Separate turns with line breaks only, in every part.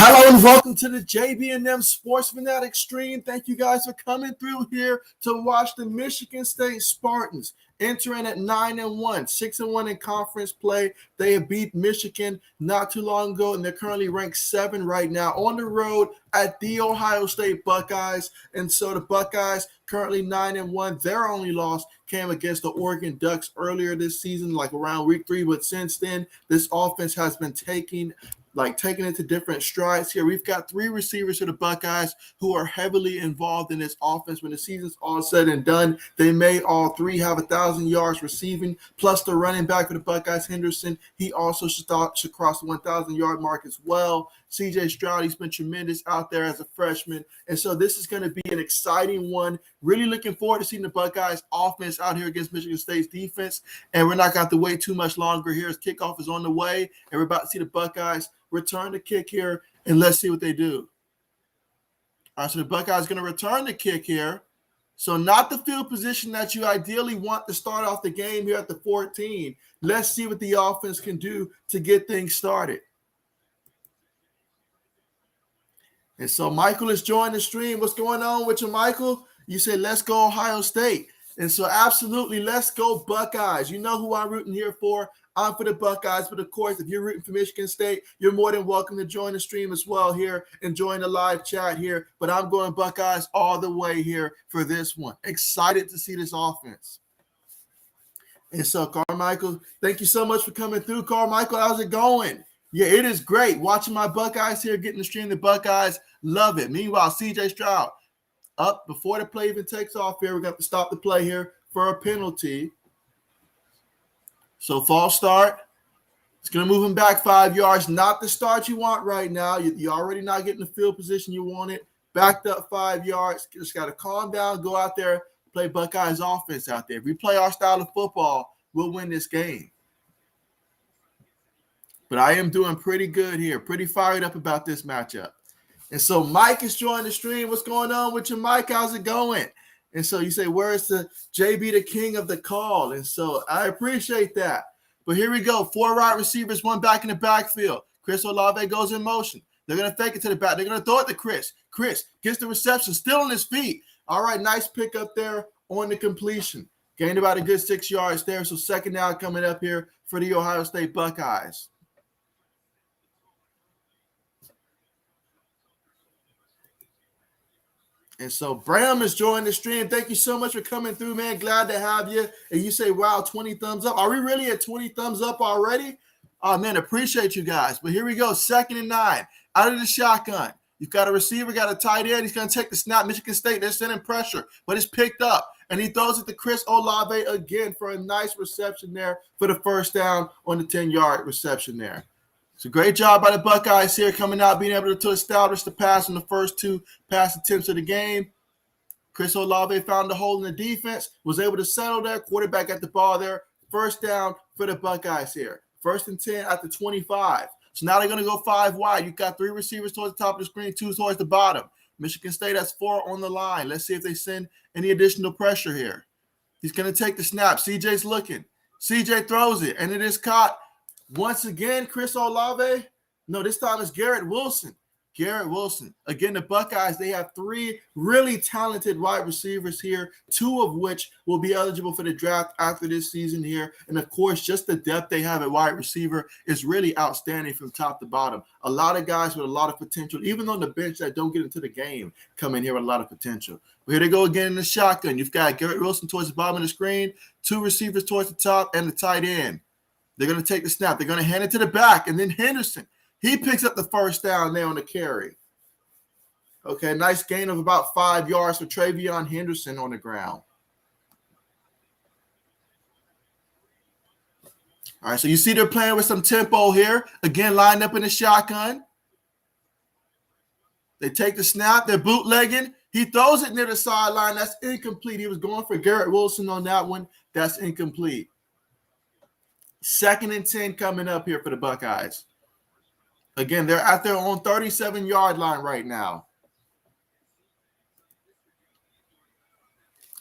Hello and welcome to the JB&M Sports Fanatic stream. Thank you guys for coming through here to watch the Michigan State Spartans entering at 9-1, 6-1 in conference play. They have beat Michigan not too long ago, and they're currently ranked 7 right now on the road at the Ohio State Buckeyes. And so the Buckeyes currently 9-1. Their only loss came against the Oregon Ducks earlier this season, like around week 3. But since then, this offense has been taking it to different strides here. We've got 3 receivers for the Buckeyes who are heavily involved in this offense. When the season's all said and done, they may all 3 have 1,000 yards receiving, plus the running back for the Buckeyes, Henderson. He also should cross the 1,000-yard mark as well. C.J. Stroud, he's been tremendous out there as a freshman. And so this is going to be an exciting one. Really looking forward to seeing the Buckeyes offense out here against Michigan State's defense. And we're not going to have to wait too much longer here as kickoff is on the way. And we're about to see the Buckeyes return the kick here, and let's see what they do. All right, so the Buckeyes going to return the kick here. So not the field position that you ideally want to start off the game here at the 14. Let's see what the offense can do to get things started. And so Michael is joining the stream. What's going on with you, Michael? You say, let's go Ohio State. And so absolutely, let's go Buckeyes. You know who I'm rooting here for. I'm for the Buckeyes, but of course, if you're rooting for Michigan State, you're more than welcome to join the stream as well here and join the live chat here. But I'm going Buckeyes all the way here for this one. Excited to see this offense. And so, Carmichael, thank you so much for coming through. Carmichael, how's it going? Yeah, it is great. Watching my Buckeyes here, getting the stream. The Buckeyes love it. Meanwhile, C.J. Stroud up before the play even takes off here. We're going to have to stop the play here for a penalty. So false start. It's going to move him back 5 yards. Not the start you want right now. You're already not getting the field position you wanted. Backed up 5 yards. Just got to calm down, go out there, play Buckeyes offense out there. If we play our style of football, we'll win this game. But I am doing pretty good here. Pretty fired up about this matchup. And so Mike is joining the stream. What's going on with you, Mike? How's it going? And so you say, where's the JB, the king of the call? And so I appreciate that. But here we go. 4 wide receivers, 1 back in the backfield. Chris Olave goes in motion. They're going to fake it to the back. They're going to throw it to Chris. Chris gets the reception, still on his feet. All right, nice pick up there on the completion. Gained about a good 6 yards there. So second down coming up here for the Ohio State Buckeyes. And so Bram is joining the stream. Thank you so much for coming through, man. Glad to have you. And you say, wow, 20 thumbs up. Are we really at 20 thumbs up already? Oh, man, appreciate you guys. But here we go, 2nd and 9. Out of the shotgun. You've got a receiver, got a tight end. He's going to take the snap. Michigan State, they're sending pressure. But it's picked up. And he throws it to Chris Olave again for a nice reception there for the first down on the 10-yard reception there. So great job by the Buckeyes here coming out, being able to establish the pass on the first 2 pass attempts of the game. Chris Olave found the hole in the defense, was able to settle there. Quarterback at the ball there. First down for the Buckeyes here. 1st and 10 at the 25. So now they're going to go 5 wide. You've got 3 receivers towards the top of the screen, 2 towards the bottom. Michigan State has 4 on the line. Let's see if they send any additional pressure here. He's going to take the snap. CJ's looking. CJ throws it, and it is caught. Once again, Chris Olave. No, this time it's Garrett Wilson. Garrett Wilson. Again, the Buckeyes, they have 3 really talented wide receivers here, 2 of which will be eligible for the draft after this season here. And, of course, just the depth they have at wide receiver is really outstanding from top to bottom. A lot of guys with a lot of potential, even on the bench that don't get into the game, come in here with a lot of potential. But here they go again in the shotgun. You've got Garrett Wilson towards the bottom of the screen, 2 receivers towards the top, and the tight end. They're going to take the snap. They're going to hand it to the back, and then Henderson. He picks up the first down there on the carry. Okay, nice gain of about 5 yards for Travion Henderson on the ground. All right, so you see they're playing with some tempo here. Again, lined up in the shotgun. They take the snap. They're bootlegging. He throws it near the sideline. That's incomplete. He was going for Garrett Wilson on that one. That's incomplete. 2nd and 10 coming up here for the Buckeyes. Again, they're at their own 37-yard line right now.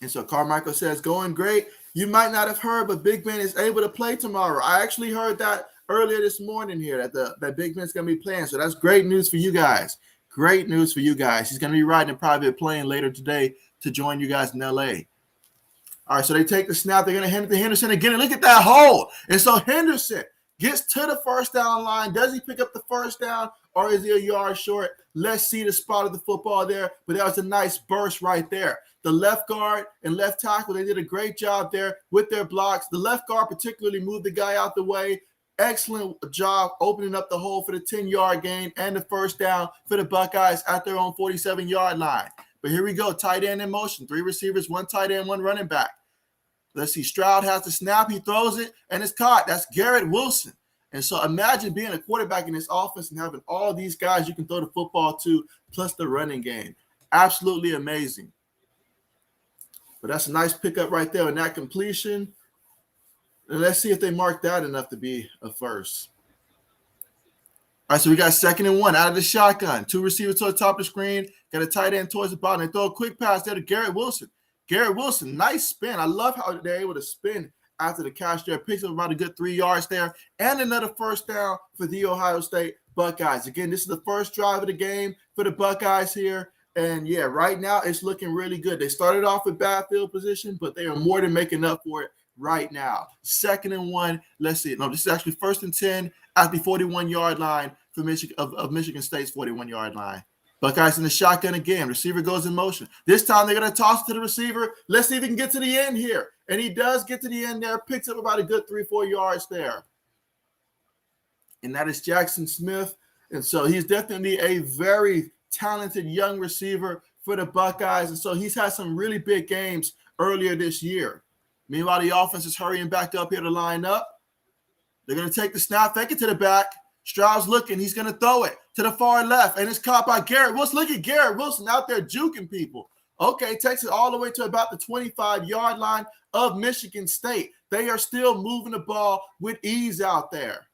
And so Carmichael says, going great. You might not have heard, but Big Ben is able to play tomorrow. I actually heard that earlier this morning here that Big Ben's going to be playing. So that's great news for you guys. Great news for you guys. He's going to be riding a private plane later today to join you guys in L.A. All right, so they take the snap. They're going to hand it to Henderson again. And look at that hole. And so Henderson gets to the first down line. Does he pick up the first down, or is he a yard short? Let's see the spot of the football there. But that was a nice burst right there. The left guard and left tackle, they did a great job there with their blocks. The left guard particularly moved the guy out the way. Excellent job opening up the hole for the 10-yard gain and the first down for the Buckeyes at their own 47-yard line. But here we go, tight end in motion. 3 receivers, 1 tight end, 1 running back. Let's see, Stroud has the snap. He throws it, and it's caught. That's Garrett Wilson. And so imagine being a quarterback in this offense and having all these guys you can throw the football to, plus the running game. Absolutely amazing. But that's a nice pickup right there on that completion. And let's see if they mark that enough to be a first. All right, so we got 2nd and 1 out of the shotgun. 2 receivers to the top of the screen. Got a tight end towards the bottom. They throw a quick pass there to Garrett Wilson. Garrett Wilson, nice spin. I love how they're able to spin after the catch there. Picks up about a good 3 yards there. And another first down for the Ohio State Buckeyes. Again, this is the first drive of the game for the Buckeyes here. And, yeah, right now it's looking really good. They started off with bad field position, but they are more than making up for it right now. 2nd and 1. Let's see. No, this is actually 1st and 10 at the 41-yard line for Michigan State's 41-yard line. Buckeyes in the shotgun again. Receiver goes in motion. This time they're going to toss it to the receiver. Let's see if he can get to the end here. And he does get to the end there. Picks up about a good 3-4 yards there. And that is Jackson Smith. And so he's definitely a very talented young receiver for the Buckeyes. And so he's had some really big games earlier this year. Meanwhile, the offense is hurrying back up here to line up. They're going to take the snap, fake it to the back. Stroud's looking. He's going to throw it to the far left, and it's caught by Garrett Wilson. Look at Garrett Wilson out there juking people. Okay, takes it all the way to about the 25-yard line of Michigan State. They are still moving the ball with ease out there.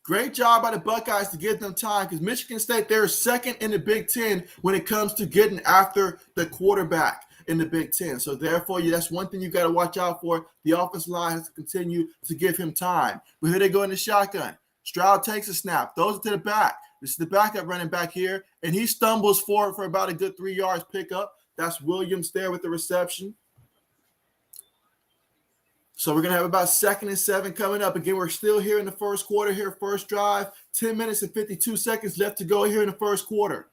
Great job by the Buckeyes to give them time, because Michigan State, they're 2nd in the Big Ten when it comes to getting after the quarterback in the Big Ten. So therefore, that's one thing you got to watch out for. The offensive line has to continue to give him time. But here they go in the shotgun. Stroud takes a snap, throws it to the back. This is the backup running back here, and he stumbles forward for about a good 3 yards pickup. That's Williams there with the reception. So we're going to have about 2nd and 7 coming up. Again, we're still here in the first quarter here, first drive. 10 minutes and 52 seconds left to go here in the first quarter.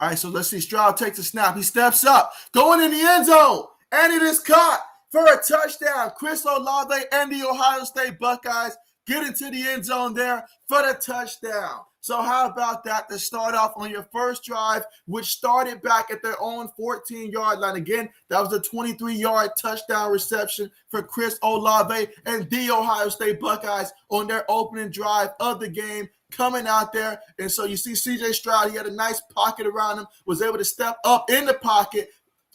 All right, so let's see. Stroud takes a snap. He steps up, going in the end zone, and it is caught for a touchdown. Chris Olave and the Ohio State Buckeyes get into the end zone there for the touchdown. So how about that to start off on your first drive, which started back at their own 14-yard line. Again, that was a 23-yard touchdown reception for Chris Olave and the Ohio State Buckeyes on their opening drive of the game, coming out there. And so you see C.J. Stroud, he had a nice pocket around him, was able to step up in the pocket,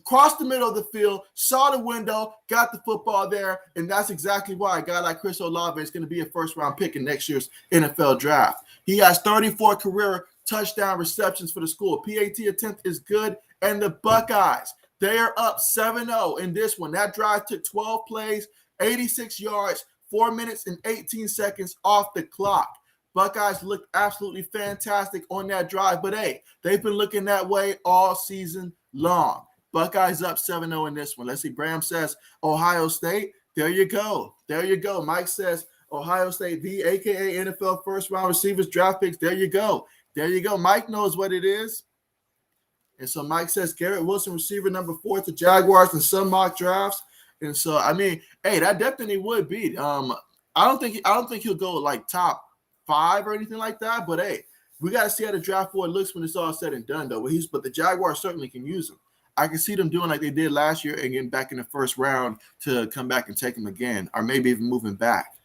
crossed the middle of the field, saw the window, got the football there, and that's exactly why a guy like Chris Olave is going to be a first-round pick in next year's NFL draft. He has 34 career touchdown receptions for the school. PAT attempt is good, and the Buckeyes, they are up 7-0 in this one. That drive took 12 plays, 86 yards, 4 minutes and 18 seconds off the clock. Buckeyes looked absolutely fantastic on that drive, but hey, they've been looking that way all season long. Buckeyes up 7-0 in this one. Let's see. Bram says Ohio State. There you go. There you go. Mike says Ohio State, the a.k.a. NFL first-round receivers draft picks. There you go. There you go. Mike knows what it is. And so Mike says Garrett Wilson, receiver number 4 to Jaguars in some mock drafts. And so, I mean, hey, that definitely would be. I don't think he'll go like top 5 or anything like that. But hey, we got to see how the draft board looks when it's all said and done, though. But the Jaguars certainly can use him. I can see them doing like they did last year and getting back in the first round to come back and take him again, or maybe even moving back.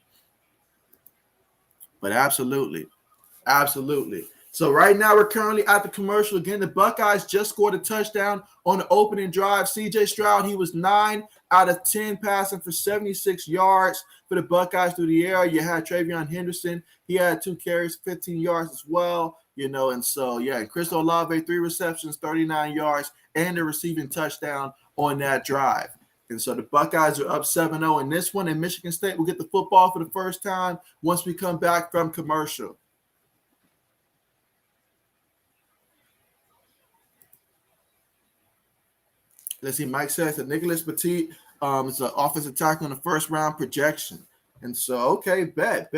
But absolutely. Absolutely. So right now we're currently at the commercial. Again, the Buckeyes just scored a touchdown on the opening drive. C.J. Stroud, he was 9 out of 10 passing for 76 yards for the Buckeyes through the air. You had Travion Henderson. He had 2 carries, 15 yards as well. And so, yeah, Chris Olave, 3 receptions, 39 yards, and the receiving touchdown on that drive. And so the Buckeyes are up 7-0 in this one, and Michigan State will get the football for the first time once we come back from commercial. Let's see, Mike says that Nicholas Petit is an offensive tackle in the first round projection. And so, okay, bet.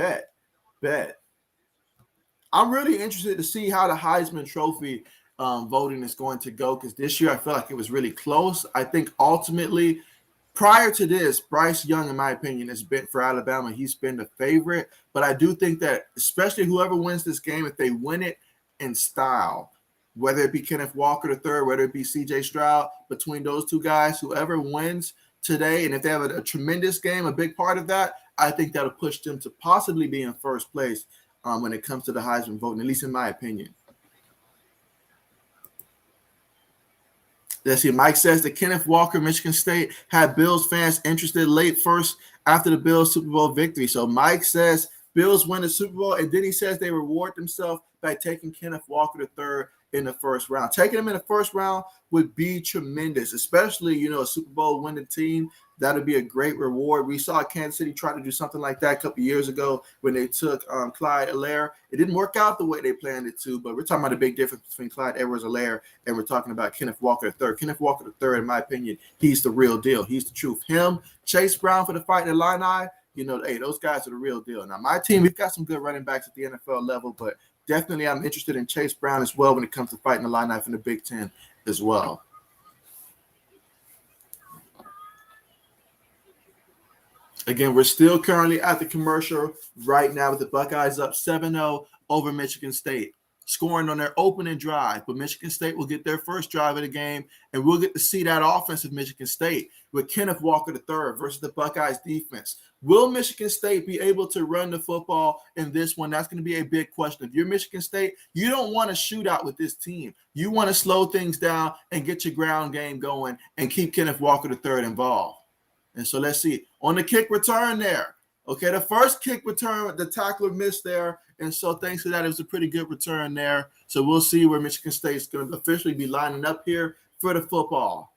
I'm really interested to see how the Heisman Trophy voting is going to go, because this year I feel like it was really close. I think ultimately, prior to this, Bryce Young, in my opinion, has been for Alabama. He's been the favorite. But I do think that especially whoever wins this game, if they win it in style, whether it be Kenneth Walker III, whether it be C.J. Stroud, between those two guys, whoever wins today, and if they have a tremendous game, a big part of that, I think that'll push them to possibly be in first place when it comes to the Heisman voting, at least in my opinion. Let's see, Mike says that Kenneth Walker, Michigan State, had Bills fans interested late first after the Bills Super Bowl victory. So Mike says Bills win the Super Bowl, and then he says they reward themselves by taking Kenneth Walker III in the first round. Taking him in the first round would be tremendous, especially, a Super Bowl winning team. That would be a great reward. We saw Kansas City try to do something like that a couple years ago when they took Clyde Allaire. It didn't work out the way they planned it to, but we're talking about a big difference between Clyde Edwards-Helaire and we're talking about Kenneth Walker III. Kenneth Walker III, in my opinion, he's the real deal. He's the truth. Him, Chase Brown for the Fighting Illini, hey, those guys are the real deal. Now, my team, we've got some good running backs at the NFL level, but definitely I'm interested in Chase Brown as well when it comes to Fighting Illini from the Big Ten as well. Again, we're still currently at the commercial right now with the Buckeyes up 7-0 over Michigan State, scoring on their opening drive. But Michigan State will get their first drive of the game, and we'll get to see that offense of Michigan State with Kenneth Walker III versus the Buckeyes defense. Will Michigan State be able to run the football in this one? That's going to be a big question. If you're Michigan State, you don't want to shoot out with this team. You want to slow things down and get your ground game going and keep Kenneth Walker III involved. And so let's see. On the kick return there. Okay, the first kick return, the tackler missed there. And so thanks to that, it was a pretty good return there. So we'll see where Michigan State's going to officially be lining up here for the football.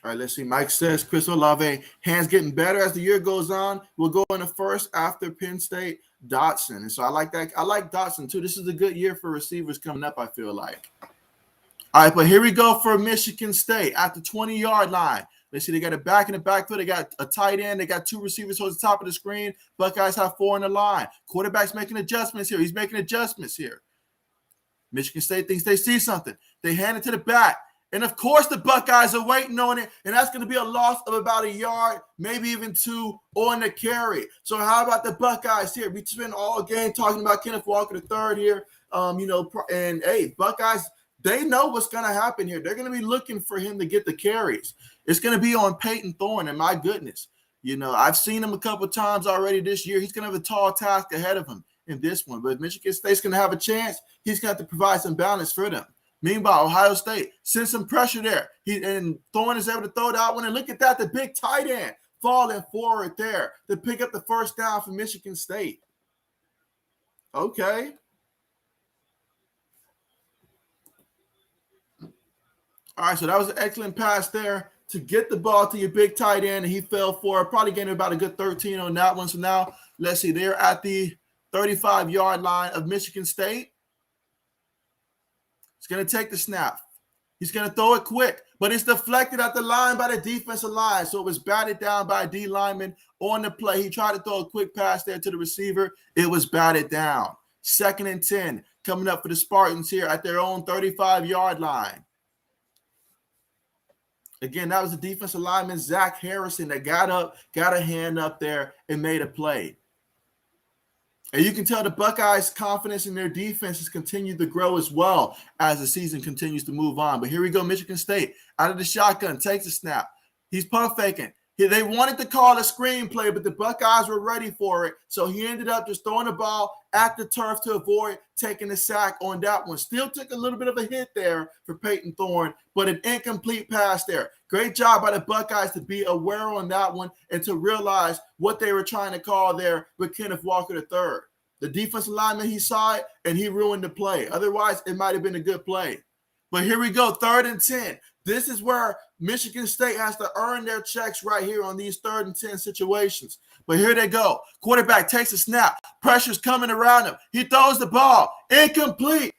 All right, let's see. Mike says Chris Olave, hands getting better as the year goes on. We'll go in the first after Penn State, Dotson. And so I like that. I like Dotson too. This is a good year for receivers coming up, I feel like. All right, but here we go for Michigan State at the 20-yard line. Let's see, they got a back in the backfield. They got a tight end. They got two receivers towards the top of the screen. Buckeyes have four in the line. Quarterback's making adjustments here. He's making adjustments here. Michigan State thinks they see something. They hand it to the back. And, of course, the Buckeyes are waiting on it, and that's going to be a loss of about a yard, maybe even two on the carry. So how about the Buckeyes here? We spent all game talking about Kenneth Walker III here, and, hey, Buckeyes, they know what's going to happen here. They're going to be looking for him to get the carries. It's going to be on Peyton Thorne, and my goodness, I've seen him a couple times already this year. He's going to have a tall task ahead of him in this one. But if Michigan State's going to have a chance, he's going to have to provide some balance for them. Meanwhile, Ohio State sends some pressure there. And Thorne is able to throw that one. And look at that, the big tight end falling forward there to pick up the first down for Michigan State. Okay. All right, so that was an excellent pass there to get the ball to your big tight end, and he fell for it. Probably getting about a good 13 on that one. So now, let's see, they're at the 35-yard line of Michigan State. He's going to take the snap. He's going to throw it quick, but it's deflected at the line by the defensive line. So it was batted down by a D lineman on the play. He tried to throw a quick pass there to the receiver. It was batted down. 2nd and 10 coming up for the Spartans here at their own 35-yard line. Again, that was the defensive lineman, Zach Harrison, that got up, got a hand up there, and made a play. And you can tell the Buckeyes' confidence in their defense has continued to grow as well as the season continues to move on. But here we go, Michigan State out of the shotgun, takes a snap. He's pump faking. They wanted to call a screen play, but the Buckeyes were ready for it. So he ended up just throwing the ball at the turf to avoid taking a sack on that one. Still took a little bit of a hit there for Peyton Thorne, but an incomplete pass there. Great job by the Buckeyes to be aware on that one and to realize what they were trying to call there with Kenneth Walker III. The defensive lineman, he saw it, and he ruined the play. Otherwise, it might have been a good play. But here we go, 3rd and 10. This is where Michigan State has to earn their checks right here on these 3rd and 10 situations. But here they go. Quarterback takes a snap. Pressure's coming around him. He throws the ball. Incomplete.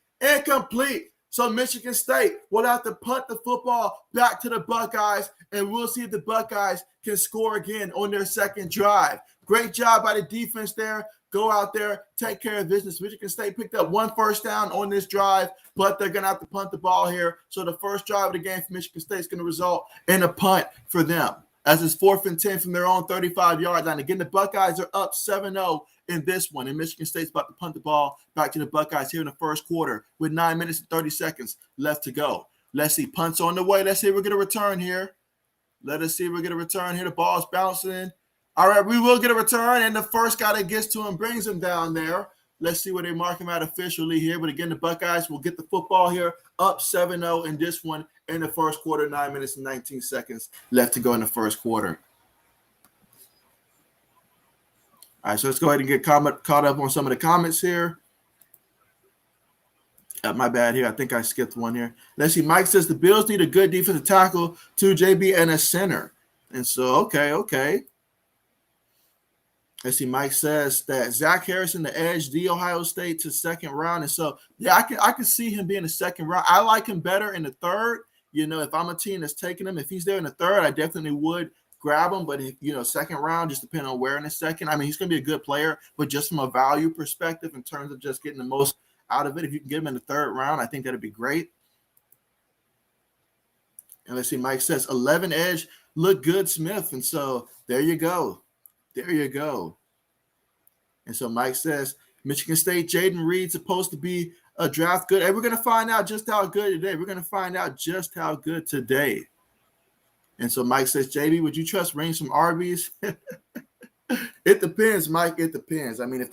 So Michigan State will have to punt the football back to the Buckeyes, and we'll see if the Buckeyes can score again on their second drive. Great job by the defense there. Go out there, take care of business. Michigan State picked up 1 first down on this drive, but they're going to have to punt the ball here. So the first drive of the game for Michigan State is going to result in a punt for them, as it's 4th and 10 from their own 35-yard line. Again, the Buckeyes are up 7-0 in this one, and Michigan State's about to punt the ball back to the Buckeyes here in the first quarter with 9 minutes and 30 seconds left to go. Let's see, punts on the way. Let's see if we're going to return here. Let us see if we're going to return here. The ball's bouncing. All right, we will get a return, and the first guy that gets to him brings him down there. Let's see where they mark him out officially here. But again, the Buckeyes will get the football here, up 7-0 in this one in the first quarter, 9 minutes and 19 seconds left to go in the first quarter. All right, so let's go ahead and get caught up on some of the comments here. My bad here. I think I skipped one here. Let's see. Mike says the Bills need a good defensive tackle to JB and a center. And so, okay. Let's see. Mike says that Zach Harrison, the edge, the Ohio State to second round. And so, yeah, I can see him being a second round. I like him better in the third. You know, if I'm a team that's taking him, if he's there in the third, I definitely would grab him. But, second round, just depending on where in the second. I mean, he's going to be a good player, but just from a value perspective in terms of just getting the most out of it, if you can get him in the third round, I think that'd be great. And let's see, Mike says 11 edge, look good, Smith. And so there you go. And so Mike says Michigan State, Jaden Reed supposed to be a draft good. And we're going to find out just how good today. And so Mike says, JB, would you trust Reigns from Arby's? It depends, Mike. It depends. I mean, if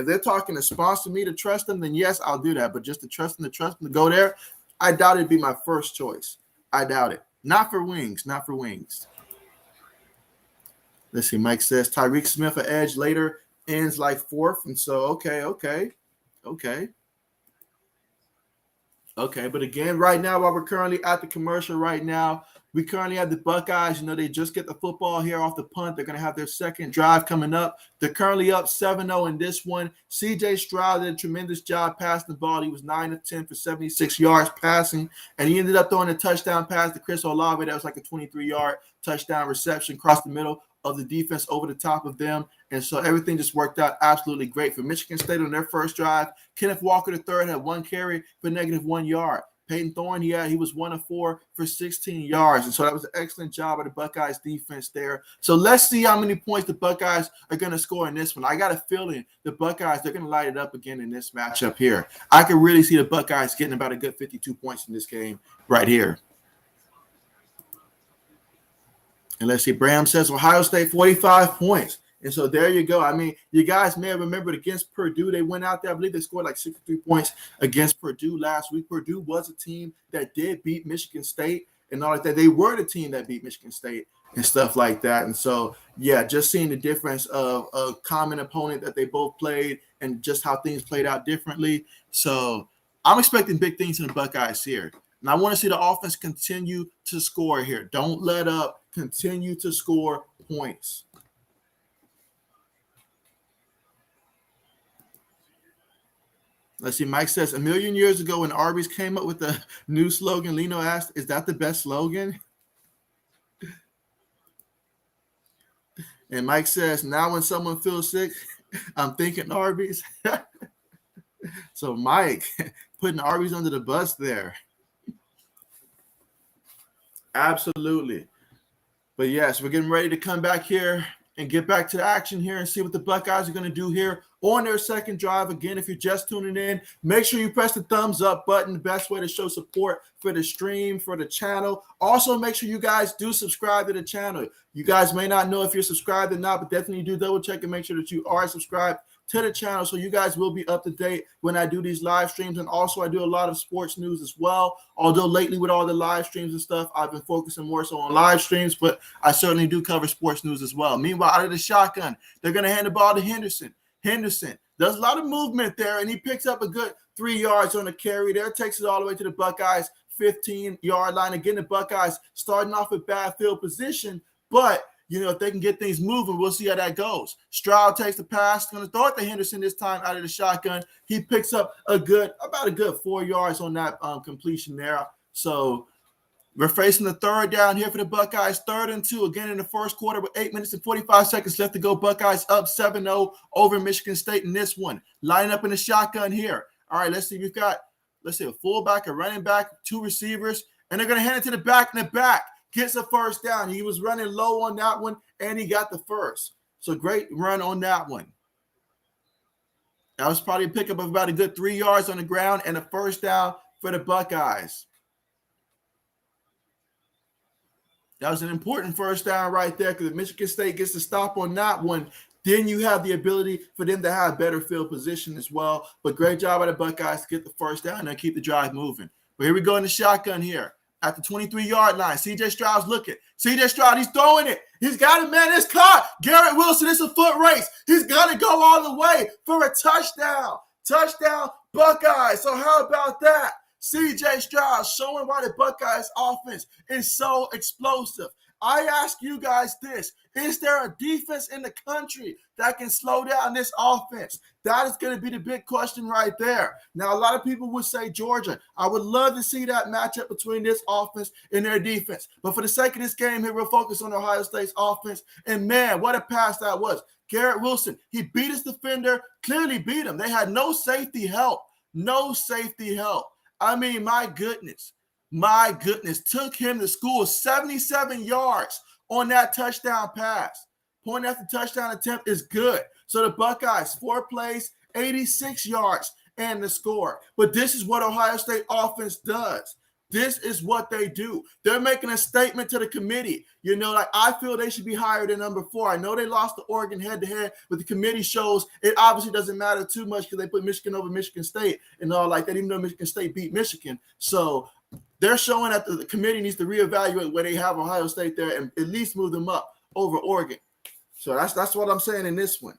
they're talking to sponsor me to trust them, then yes, I'll do that. But just to trust them to go there, I doubt it'd be my first choice. I doubt it. Not for wings. Let's see. Mike says Tyreek Smith an edge later ends like 4th. And so, okay. But again, right now, while we're currently at the commercial right now, we currently have the Buckeyes. They just get the football here off the punt. They're going to have their second drive coming up. They're currently up 7-0 in this one. C.J. Stroud did a tremendous job passing the ball. He was 9 of 10 for 76 yards passing, and he ended up throwing a touchdown pass to Chris Olave. That was like a 23-yard touchdown reception across the middle of the defense over the top of them. And so everything just worked out absolutely great for Michigan State on their first drive. Kenneth Walker III had 1 carry for -1 yard. Peyton Thorne, he was 1 of 4 for 16 yards. And so that was an excellent job by the Buckeyes defense there. So let's see how many points the Buckeyes are going to score in this one. I got a feeling the Buckeyes, they're going to light it up again in this matchup here. I can really see the Buckeyes getting about a good 52 points in this game right here. And let's see, Bram says Ohio State 45 points. And so there you go. I mean, you guys may have remembered against Purdue, they went out there. I believe they scored like 63 points against Purdue last week. Purdue was a team that did beat Michigan State and all like that. They were the team that beat Michigan State and stuff like that. And so, yeah, just seeing the difference of a common opponent that they both played and just how things played out differently. So I'm expecting big things in the Buckeyes here. And I want to see the offense continue to score here. Don't let up. Continue to score points. Let's see. Mike says, 1,000,000 years ago when Arby's came up with the new slogan, Lino asked, is that the best slogan? And Mike says, now when someone feels sick, I'm thinking Arby's. So Mike, putting Arby's under the bus there. Absolutely. But yes, we're getting ready to come back here and get back to the action here and see what the Buckeyes are going to do here on their second drive. Again, if you're just tuning in, make sure you press the thumbs up button. The best way to show support for the stream, for the channel. Also, make sure you guys do subscribe to the channel. You guys may not know if you're subscribed or not, but definitely do double check and make sure that you are subscribed to the channel so you guys will be up to date when I do these live streams. And also I do a lot of sports news as well. Although lately with all the live streams and stuff, I've been focusing more so on live streams, but I certainly do cover sports news as well. Meanwhile, out of the shotgun, they're going to hand the ball to Henderson. Henderson does a lot of movement there, and he picks up a good 3 yards on the carry there, takes it all the way to the Buckeyes 15-yard line. Again, the Buckeyes starting off with bad field position, but if they can get things moving, we'll see how that goes. Stroud takes the pass, going to throw it to Henderson this time out of the shotgun. He picks up about a good 4 yards on that completion there. So we're facing the third down here for the Buckeyes, 3rd and 2, again in the first quarter with 8 minutes and 45 seconds left to go. Buckeyes up 7-0 over Michigan State in this one. Line up in the shotgun here. All right, let's see. We've got, a fullback, a running back, 2 receivers, and they're going to hand it to the back, and the back gets a first down. He was running low on that one, and he got the first. So great run on that one. That was probably a pickup of about a good 3 yards on the ground and a first down for the Buckeyes. That was an important first down right there because if Michigan State gets to stop on that one, then you have the ability for them to have better field position as well. But great job by the Buckeyes to get the first down and keep the drive moving. But here we go in the shotgun here. At the 23-yard line, C.J. Stroud's looking. C.J. Stroud, he's throwing it. He's got it, man. It's caught. Garrett Wilson, it's a foot race. He's got to go all the way for a touchdown. Touchdown, Buckeyes. So how about that? C.J. Stroud showing why the Buckeyes offense is so explosive. I ask you guys this. Is there a defense in the country that can slow down this offense? That is going to be the big question right there. Now, a lot of people would say Georgia. I would love to see that matchup between this offense and their defense. But for the sake of this game here, we'll focus on Ohio State's offense. And, man, what a pass that was. Garrett Wilson, he beat his defender, clearly beat him. They had no safety help. No safety help. I mean, my goodness, took him to school 77 yards on that touchdown pass. Point after touchdown attempt is good. So the Buckeyes, 4 plays, 86 yards, and the score. But this is what Ohio State offense does. This is what they do. They're making a statement to the committee. I feel they should be higher than number 4. I know they lost to Oregon head-to-head, but the committee shows it obviously doesn't matter too much because they put Michigan over Michigan State and all like that, even though Michigan State beat Michigan. So they're showing that the committee needs to reevaluate where they have Ohio State there and at least move them up over Oregon. So that's what I'm saying in this one.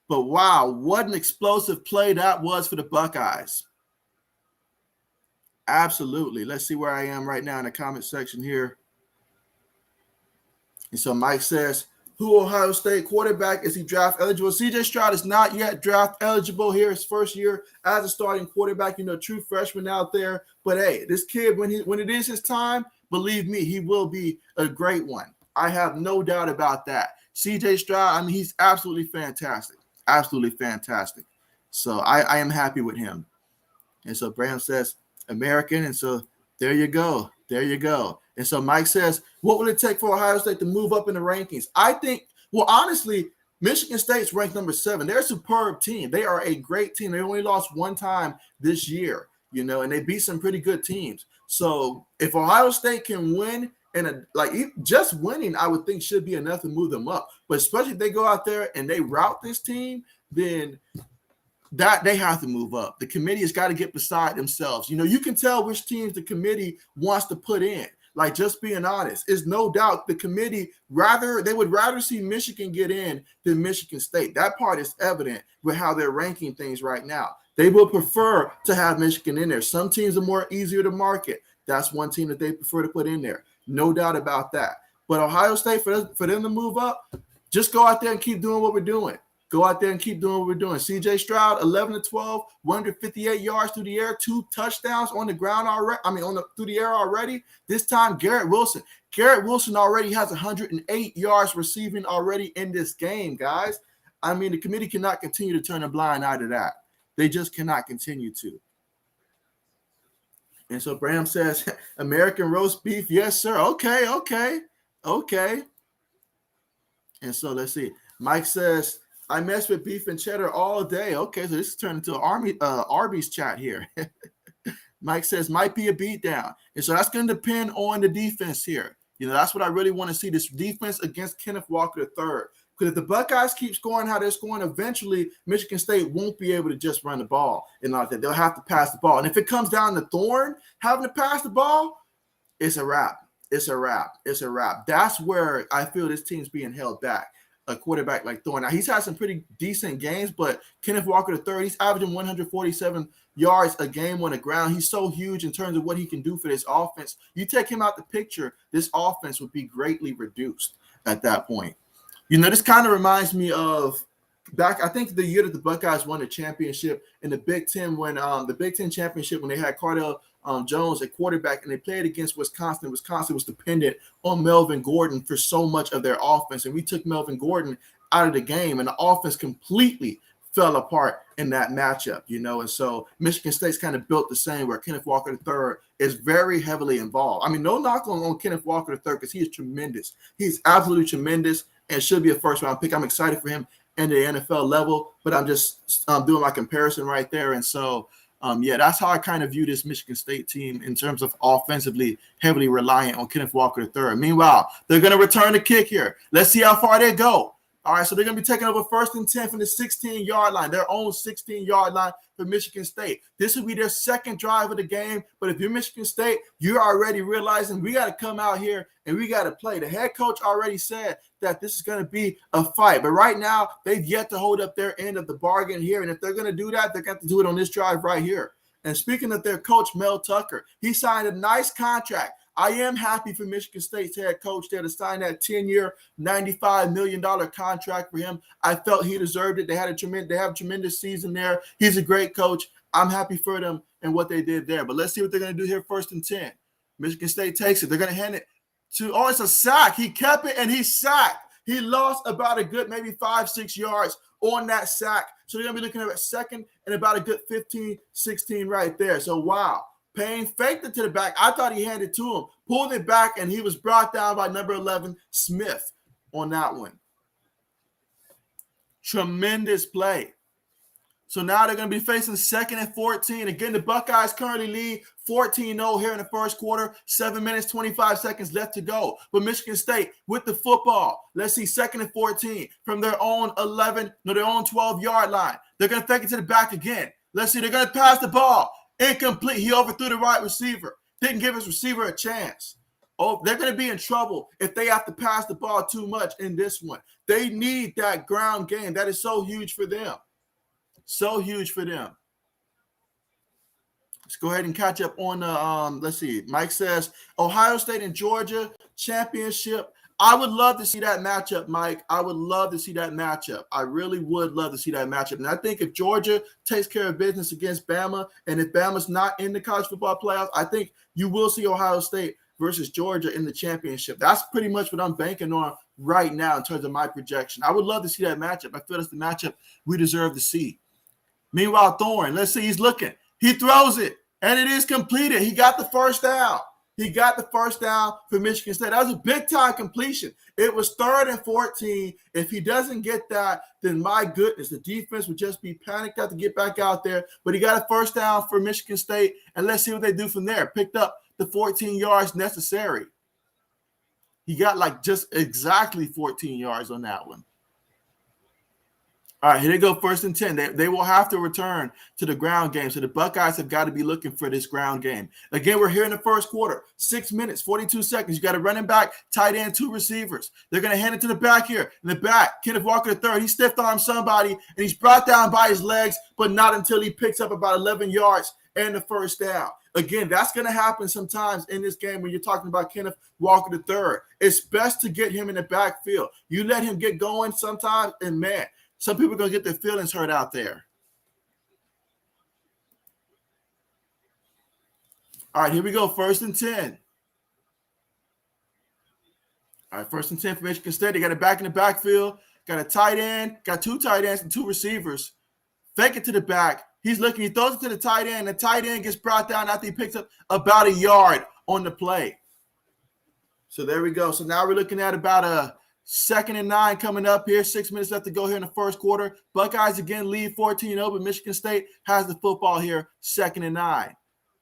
But wow, what an explosive play that was for the Buckeyes. Absolutely. Let's see where I am right now in the comment section here. And so Mike says, who Ohio State quarterback is he draft eligible? C.J. Stroud is not yet draft eligible here. His first year as a starting quarterback, true freshman out there. But hey, this kid, when it is his time, believe me, he will be a great one. I have no doubt about that. C.J. Stroud, he's absolutely fantastic. Absolutely fantastic. So I am happy with him. And so Bram says, American, and so there you go. There you go. And so Mike says, what will it take for Ohio State to move up in the rankings? I think, honestly, Michigan State's ranked number 7. They're a superb team. They are a great team. They only lost 1 time this year, and they beat some pretty good teams. So if Ohio State can win, and just winning, I would think should be enough to move them up. But especially if they go out there and they rout this team, then that they have to move up. The committee has got to get beside themselves. You can tell which teams the committee wants to put in. Just being honest, is no doubt the committee they would rather see Michigan get in than Michigan State. That part is evident with how they're ranking things right now. They will prefer to have Michigan in there. Some teams are more easier to market. That's one team that they prefer to put in there. No doubt about that. But Ohio State, for them to move up, just go out there and keep doing what we're doing. Go out there and keep doing what we're doing. C.J. Stroud, 11-12, 158 yards through the air, 2 touchdowns on the ground already. Through the air already. This time, Garrett Wilson. Garrett Wilson already has 108 yards receiving already in this game, guys. The committee cannot continue to turn a blind eye to that. They just cannot continue to. And so Bram says, American roast beef. Yes, sir. Okay. And so let's see. Mike says, I mess with beef and cheddar all day. Okay, so this is turning into an Arby's chat here. Mike says, might be a beatdown. And so that's going to depend on the defense here. That's what I really want to see, this defense against Kenneth Walker III. Because if the Buckeyes keep scoring how they're scoring, eventually Michigan State won't be able to just run the ball and like that. They'll have to pass the ball. And if it comes down to Thorne having to pass the ball, it's a wrap. It's a wrap. It's a wrap. That's where I feel this team's being held back. A quarterback like Thorne. Now, he's had some pretty decent games, but Kenneth Walker III, he's averaging 147 yards a game on the ground. He's so huge in terms of what he can do for this offense. You take him out the picture, this offense would be greatly reduced at that point. You know, this kind of reminds me of back, I think the year that the Buckeyes won the championship in the Big Ten, when the Big Ten championship, when they had Cardell Jones at quarterback and they played against Wisconsin. Wisconsin was dependent on Melvin Gordon for so much of their offense. And we took Melvin Gordon out of the game, and the offense completely fell apart in that matchup, you know. And so Michigan State's kind of built the same, where Kenneth Walker III is very heavily involved. I mean, no knock on Kenneth Walker III, because he is tremendous. He's absolutely tremendous and should be a first-round pick. I'm excited for him in the NFL level, but I'm just doing my comparison right there. And so, yeah, that's how I kind of view this Michigan State team in terms of offensively heavily reliant on Kenneth Walker III. Meanwhile, they're going to return the kick here. Let's see how far they go. All right, so they're going to be taking over 1st and 10 from the 16-yard line, their own 16-yard line for Michigan State. This will be their second drive of the game, but if you're Michigan State, you're already realizing we got to come out here and we got to play. The head coach already said that this is going to be a fight, but right now they've yet to hold up their end of the bargain here, and if they're going to do that, they're going to do it on this drive right here. And speaking of their coach, Mel Tucker, he signed a nice contract. I am happy for Michigan State's head coach there to sign that 10-year, $95 million contract for him. I felt he deserved it. They have a tremendous season there. He's a great coach. I'm happy for them and what they did there. But let's see what they're going to do here 1st and 10. Michigan State takes it. They're going to hand it to, oh, it's a sack. He kept it and he sacked. He lost about a good maybe 5-6 yards on that sack. So they're going to be looking at second and about a good 15, 16 right there. So, wow. Payne faked it to the back. I thought he handed it to him, pulled it back, and he was brought down by number 11, Smith, on that one. Tremendous play. So now they're going to be facing 2nd and 14. Again, the Buckeyes currently lead 14-0 here in the first quarter. 7 minutes, 25 seconds left to go. But Michigan State with the football. Let's see, 2nd and 14 from their own 12-yard line. They're going to fake it to the back again. Let's see, they're going to pass the ball. Incomplete. He overthrew the right receiver. Didn't give his receiver a chance. Oh, they're going to be in trouble if they have to pass the ball too much in this one. They need that ground game. That is so huge for them. So huge for them. Let's go ahead and catch up on the, let's see. Mike says, Ohio State and Georgia championship. I would love to see that matchup, Mike. I would love to see that matchup. I really would love to see that matchup. And I think if Georgia takes care of business against Bama, and if Bama's not in the college football playoffs, I think you will see Ohio State versus Georgia in the championship. That's pretty much what I'm banking on right now in terms of my projection. I would love to see that matchup. I feel that's the matchup we deserve to see. Meanwhile, Thorne, let's see, he's looking. He throws it, and it is completed. He got the first down. He got the first down for Michigan State. That was a big-time completion. It was 3rd and 14. If he doesn't get that, then my goodness, the defense would just be panicked out to get back out there. But he got a first down for Michigan State, and let's see what they do from there. Picked up the 14 yards necessary. He got like just exactly 14 yards on that one. All right, here they go, 1st and 10. They will have to return to the ground game. So the Buckeyes have got to be looking for this ground game. Again, we're here in the first quarter. 6 minutes, 42 seconds. You got a running back, tight end, 2 receivers. They're going to hand it to the back here. In the back, Kenneth Walker III, he stiff-armed somebody, and he's brought down by his legs, but not until he picks up about 11 yards and the first down. Again, that's going to happen sometimes in this game when you're talking about Kenneth Walker III. It's best to get him in the backfield. You let him get going sometimes, and man, some people are going to get their feelings hurt out there. All right, here we go. 1st and 10. All right, 1st and 10 for Michigan State. They got it back in the backfield. Got a tight end. Got 2 tight ends and 2 receivers. Fake it to the back. He's looking. He throws it to the tight end. The tight end gets brought down after he picks up about a yard on the play. So there we go. So now we're looking at about a 2nd and 9 coming up here. 6 minutes left to go here in the first quarter. Buckeyes again lead 14-0, but Michigan State has the football here, 2nd and 9.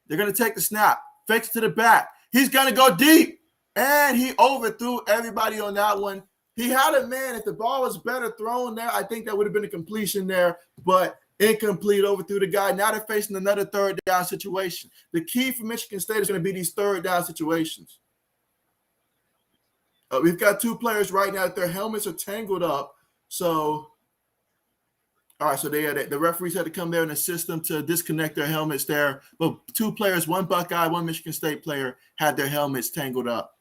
They're going to take the snap. Fakes to the back. He's going to go deep. And he overthrew everybody on that one. He had it, man. If the ball was better thrown there, I think that would have been a completion there, but incomplete, overthrew the guy. Now they're facing another third down situation. The key for Michigan State is going to be these third down situations. We've got two players right now that their helmets are tangled up. So, all right, so the referees had to come there and assist them to disconnect their helmets there. But two players, one Buckeye, one Michigan State player, had their helmets tangled up.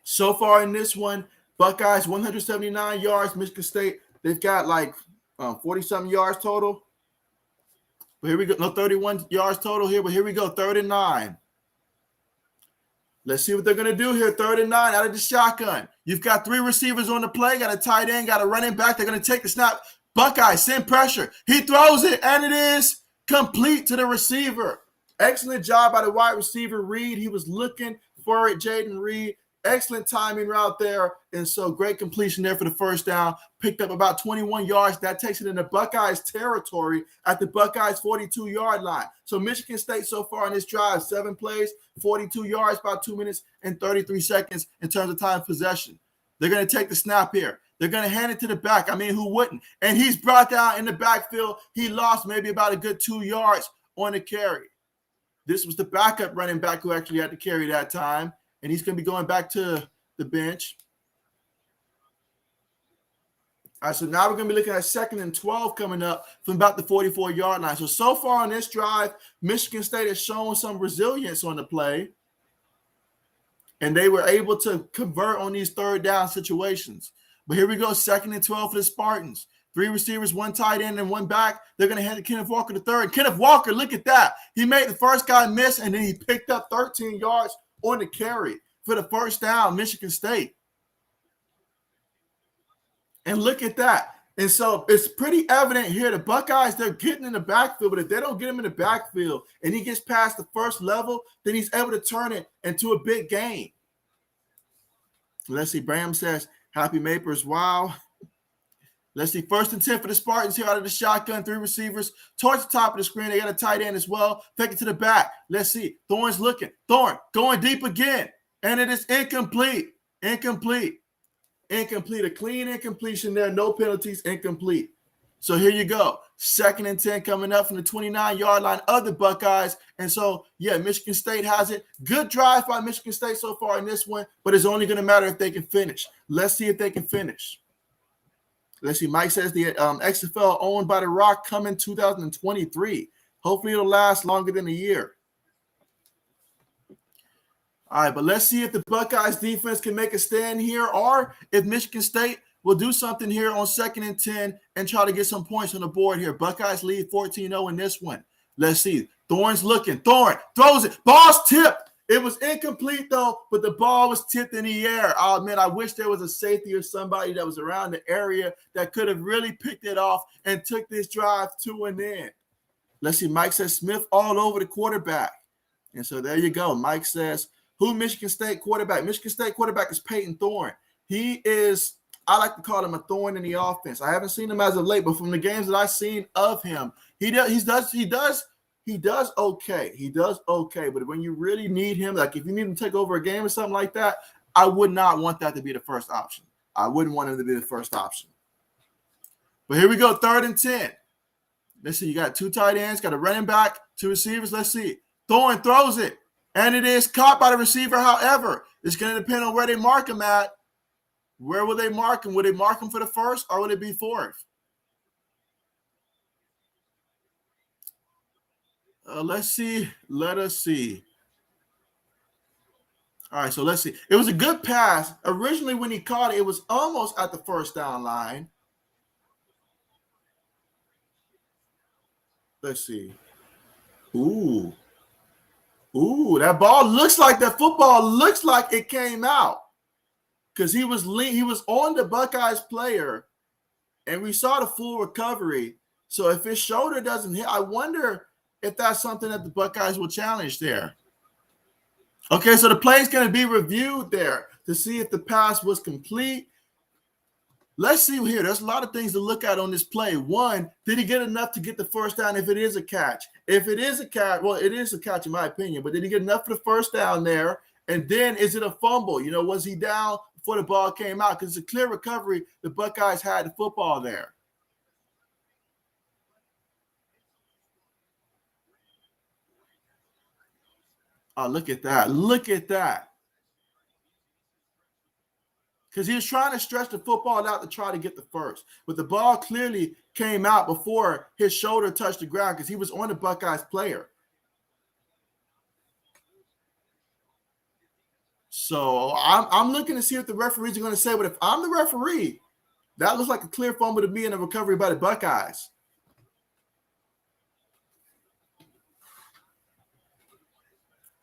So far in this one, Buckeyes 179 yards. Michigan State, they've got like 40-something yards total. But here we go. No, 31 yards total here. But here we go, 3rd and 9. Let's see what they're going to do here. 3rd and 9 out of the shotgun. You've got 3 receivers on the play, got a tight end, got a running back. They're going to take the snap. Buckeye, send pressure. He throws it, and it is complete to the receiver. Excellent job by the wide receiver, Reed. He was looking for it, Jaden Reed. Excellent timing route there. And so great completion there for the first down. Picked up about 21 yards. That takes it into Buckeyes territory at the Buckeyes 42-yard line. So Michigan State so far in this drive, 7 plays, 42 yards, about 2 minutes and 33 seconds in terms of time of possession. They're going to take the snap here. They're going to hand it to the back. I mean, who wouldn't? And he's brought down in the backfield. He lost maybe about a good 2 yards on the carry. This was the backup running back who actually had to carry that time. And he's going to be going back to the bench. All right, so now we're going to be looking at 2nd and 12 coming up from about the 44-yard line. So far on this drive, Michigan State has shown some resilience on the play. And they were able to convert on these third down situations. But here we go, 2nd and 12 for the Spartans. 3 receivers, 1 tight end, and 1 back. They're going to hand to Kenneth Walker the third. Kenneth Walker, look at that. He made the first guy miss, and then he picked up 13 yards on the carry for the first down, Michigan State. And look at that. And so it's pretty evident here, the Buckeyes, they're getting in the backfield, but if they don't get him in the backfield and he gets past the first level, then he's able to turn it into a big game. Let's see, Bram says, happy Mapers, wow. Let's see, 1st and 10 for the Spartans here out of the shotgun, 3 receivers towards the top of the screen. They got a tight end as well. Take it to the back. Let's see. Thorne's looking. Thorne going deep again. And it is incomplete. Incomplete. Incomplete. A clean incompletion there. No penalties. Incomplete. So here you go. 2nd and 10 coming up from the 29-yard line of the Buckeyes. And so, yeah, Michigan State has it. Good drive by Michigan State so far in this one, but it's only going to matter if they can finish. Let's see if they can finish. Let's see. Mike says the XFL owned by The Rock coming 2023. Hopefully it'll last longer than a year. All right, but let's see if the Buckeyes defense can make a stand here or if Michigan State will do something here on 2nd and 10 and try to get some points on the board here. Buckeyes lead 14-0 in this one. Let's see. Thorne's looking. Thorne throws it. Ball's tipped. It was incomplete, though, but the ball was tipped in the air. Oh, man, I wish there was a safety or somebody that was around the area that could have really picked it off and took this drive to an end. Let's see. Mike says Smith all over the quarterback. And so there you go. Mike says, who Michigan State quarterback? Michigan State quarterback is Peyton Thorne. He is, I like to call him a thorn in the offense. I haven't seen him as of late, but from the games that I've seen of him, he does okay. He does okay. But when you really need him, like if you need him to take over a game or something like that, I would not want that to be the first option. I wouldn't want him to be the first option. But here we go, 3rd and 10. Let's see. You got 2 tight ends, got a running back, 2 receivers. Let's see. Thorne throws it, and it is caught by the receiver. However, it's going to depend on where they mark him at. Where will they mark him? Will they mark him for the first, or will it be 4th? Let's see. Let us see. All right, so let's see. It was a good pass. Originally, when he caught it, it was almost at the first down line. Let's see. Ooh, that ball looks like that football looks like it came out because he was on the Buckeyes player, and we saw the full recovery. So if his shoulder doesn't hit, I wonder if that's something that the Buckeyes will challenge there. Okay, so the play is going to be reviewed there to see if the pass was complete. Let's see here. There's a lot of things to look at on this play. One, did he get enough to get the first down if it is a catch? If it is a catch, well, it is a catch in my opinion, but did he get enough for the first down there? And then is it a fumble? Was he down before the ball came out because it's a clear recovery. The Buckeyes had the football there. Oh, look at that. Look at that. Because he was trying to stretch the football out to try to get the first. But the ball clearly came out before his shoulder touched the ground because he was on the Buckeyes player. So I'm looking to see what the referees are going to say. But if I'm the referee, that looks like a clear fumble to me in a recovery by the Buckeyes.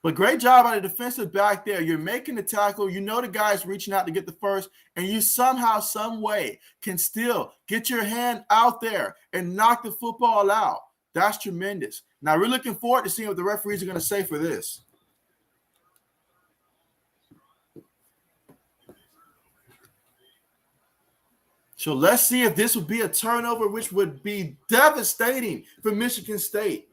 But great job by the defensive back there. You're making the tackle. You know the guy's reaching out to get the first, and you somehow, some way can still get your hand out there and knock the football out. That's tremendous. Now, we're looking forward to seeing what the referees are going to say for this. So let's see if this would be a turnover, which would be devastating for Michigan State.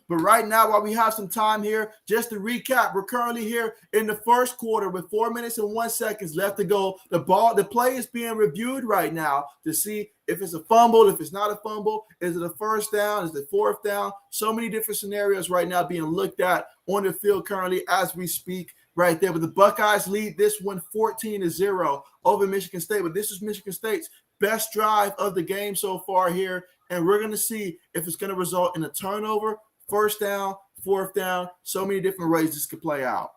But right now, while we have some time here, just to recap, we're currently here in the first quarter with 4 minutes and 1 second left to go. The play is being reviewed right now to see if it's a fumble, if it's not a fumble, is it a first down, is it fourth down? So many different scenarios right now being looked at on the field currently as we speak right there. But the Buckeyes lead this one 14-0 over Michigan State. But this is Michigan State's best drive of the game so far here. And we're going to see if it's going to result in a turnover, first down, fourth down, so many different ways this could play out.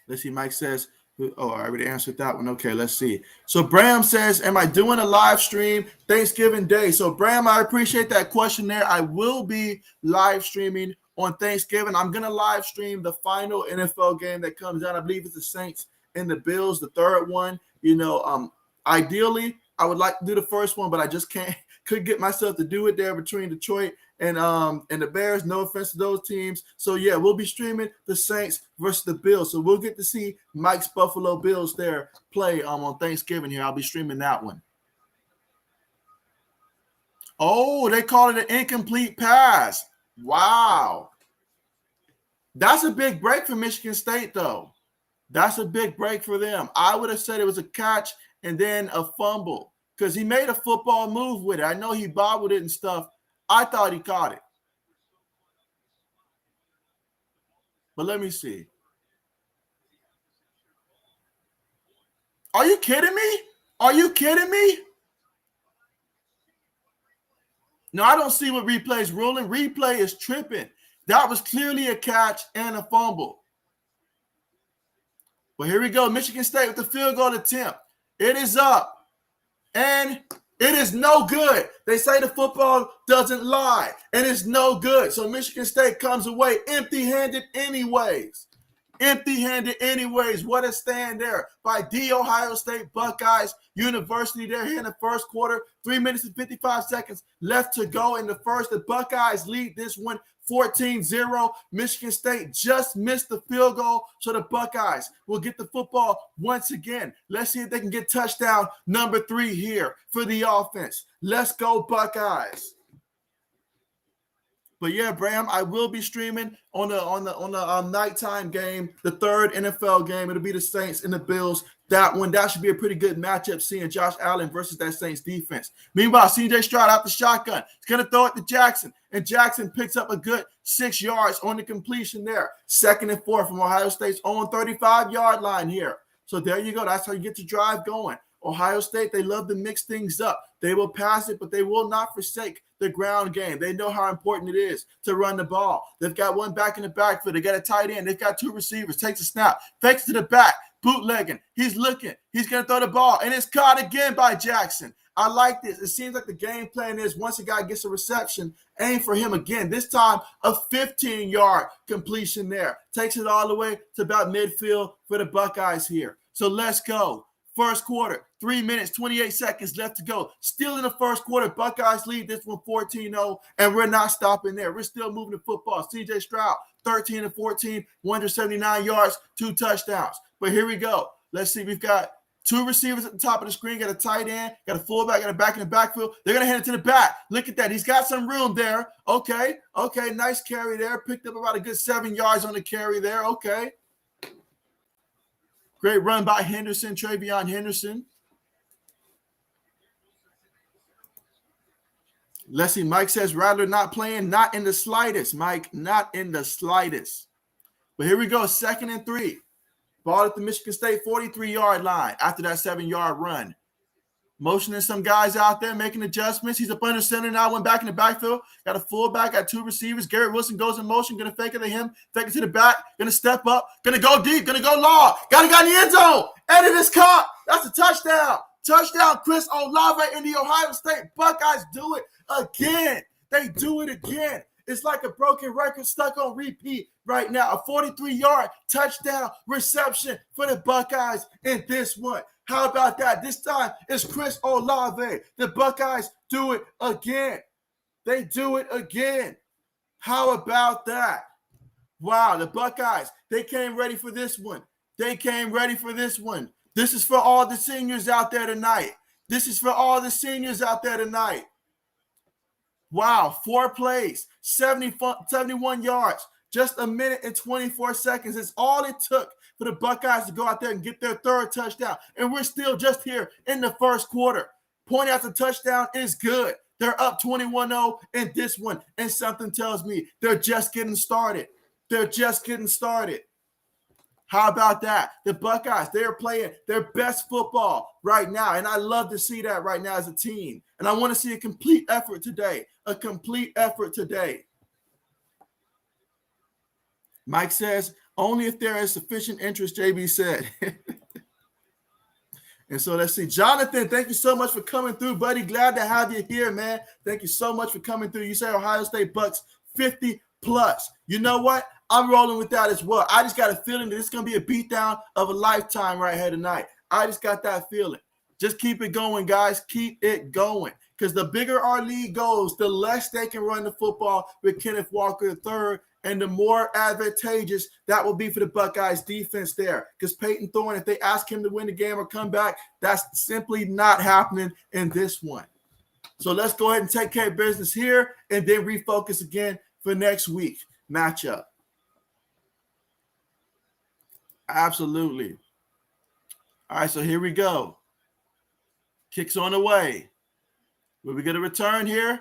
Let's see. Mike says, oh, I already answered that one. Okay, let's see. So Bram says, am I doing a live stream Thanksgiving Day? So Bram, I appreciate that question there. I will be live streaming on Thanksgiving. I'm going to live stream the final NFL game that comes out. I believe it's the Saints and the Bills, the third one. You know, ideally, I would like to do the first one, but I just couldn't get myself to do it there between Detroit and the Bears. No offense to those teams. So yeah, we'll be streaming the Saints versus the Bills. So we'll get to see Mike's Buffalo Bills there play on Thanksgiving here. I'll be streaming that one. Oh, they call it an incomplete pass. Wow. That's a big break for Michigan State, though. That's a big break for them. I would have said it was a catch and then a fumble because he made a football move with it. I know he bobbled it and stuff. I thought he caught it. But let me see. Are you kidding me? Are you kidding me? No, I don't see what replay is ruling. Replay is tripping. That was clearly a catch and a fumble. Well, here we go. Michigan State with the field goal attempt. It is up. And it is no good. They say the football doesn't lie. And it's no good. So Michigan State comes away empty-handed anyways. Empty-handed anyways. What a stand there by the Ohio State Buckeyes University there here in the first quarter. 3 minutes and 55 seconds left to go in the first. The Buckeyes lead this one 14-0. Michigan State just missed the field goal, so the Buckeyes will get the football once again. Let's see if they can get touchdown number 3 here for the offense. Let's go, Buckeyes. But yeah, Bram, I will be streaming on the nighttime game, the third NFL game. It'll be the Saints and the Bills. That should be a pretty good matchup, seeing Josh Allen versus that Saints defense. Meanwhile, CJ Stroud out the shotgun. He's going to throw it to Jackson, and Jackson picks up a good 6 yards on the completion there. 2nd and 4 from Ohio State's own 35-yard line here. So there you go. That's how you get the drive going. Ohio State, they love to mix things up. They will pass it, but they will not forsake the ground game. They know how important it is to run the ball. They've got one back in the backfield. They got a tight end. They've got 2 receivers. Takes a snap. Fakes to the back. Bootlegging. He's looking. He's going to throw the ball, and it's caught again by Jackson. I like this. It seems like the game plan is once a guy gets a reception, aim for him again. This time, a 15-yard completion there. Takes it all the way to about midfield for the Buckeyes here. So let's go. First quarter, 3 minutes, 28 seconds left to go. Still in the first quarter, Buckeyes lead this one 14-0, and we're not stopping there. We're still moving the football. CJ Stroud, 13 and 14, 179 yards, 2 touchdowns. But here we go. Let's see. We've got 2 receivers at the top of the screen, got a tight end, got a fullback, got a back in the backfield. They're going to hand it to the back. Look at that. He's got some room there. Okay, nice carry there. Picked up about a good 7 yards on the carry there. Okay. Great run by Henderson, Travion Henderson. Let's see. Mike says Rattler not playing. Not in the slightest, Mike. Not in the slightest. But here we go. 2nd and 3. Ball at the Michigan State 43-yard line after that 7-yard run. Motioning some guys out there, making adjustments. He's up under center now, went back in the backfield. Got a fullback, got 2 receivers. Garrett Wilson goes in motion, going to fake it to him, fake it to the back, going to step up, going to go deep, going to go long. Got in the end zone, and it is caught. That's a touchdown. Touchdown, Chris Olave, and the Ohio State Buckeyes do it again. They do it again. It's like a broken record stuck on repeat right now. A 43-yard touchdown reception for the Buckeyes in this one. How about that? This time it's Chris Olave. The Buckeyes do it again. They do it again. How about that? Wow, the Buckeyes, they came ready for this one. They came ready for this one. This is for all the seniors out there tonight. This is for all the seniors out there tonight. Wow, 4 plays, 71 yards, just a minute and 24 seconds. It's all it took for the Buckeyes to go out there and get their 3rd touchdown. And we're still just here in the 1st quarter. Point after touchdown is good. They're up 21-0 in this one. And something tells me they're just getting started. They're just getting started. How about that? The Buckeyes, they're playing their best football right now. And I love to see that right now as a team. And I want to see a complete effort today. A complete effort today. Mike says, only if there is sufficient interest, JB said. And so let's see. Jonathan, thank you so much for coming through, buddy. Glad to have you here, man. Thank you so much for coming through. You say Ohio State Bucks 50+. You know what? I'm rolling with that as well. I just got a feeling that it's going to be a beatdown of a lifetime right here tonight. I just got that feeling. Just keep it going, guys. Keep it going. Because the bigger our league goes, the less they can run the football with Kenneth Walker III, and the more advantageous that will be for the Buckeyes defense there. Because Peyton Thorne, if they ask him to win the game or come back, that's simply not happening in this one. So let's go ahead and take care of business here and then refocus again for next week matchup. Absolutely. All right, so here we go. Kicks on the way. Will we get a return here?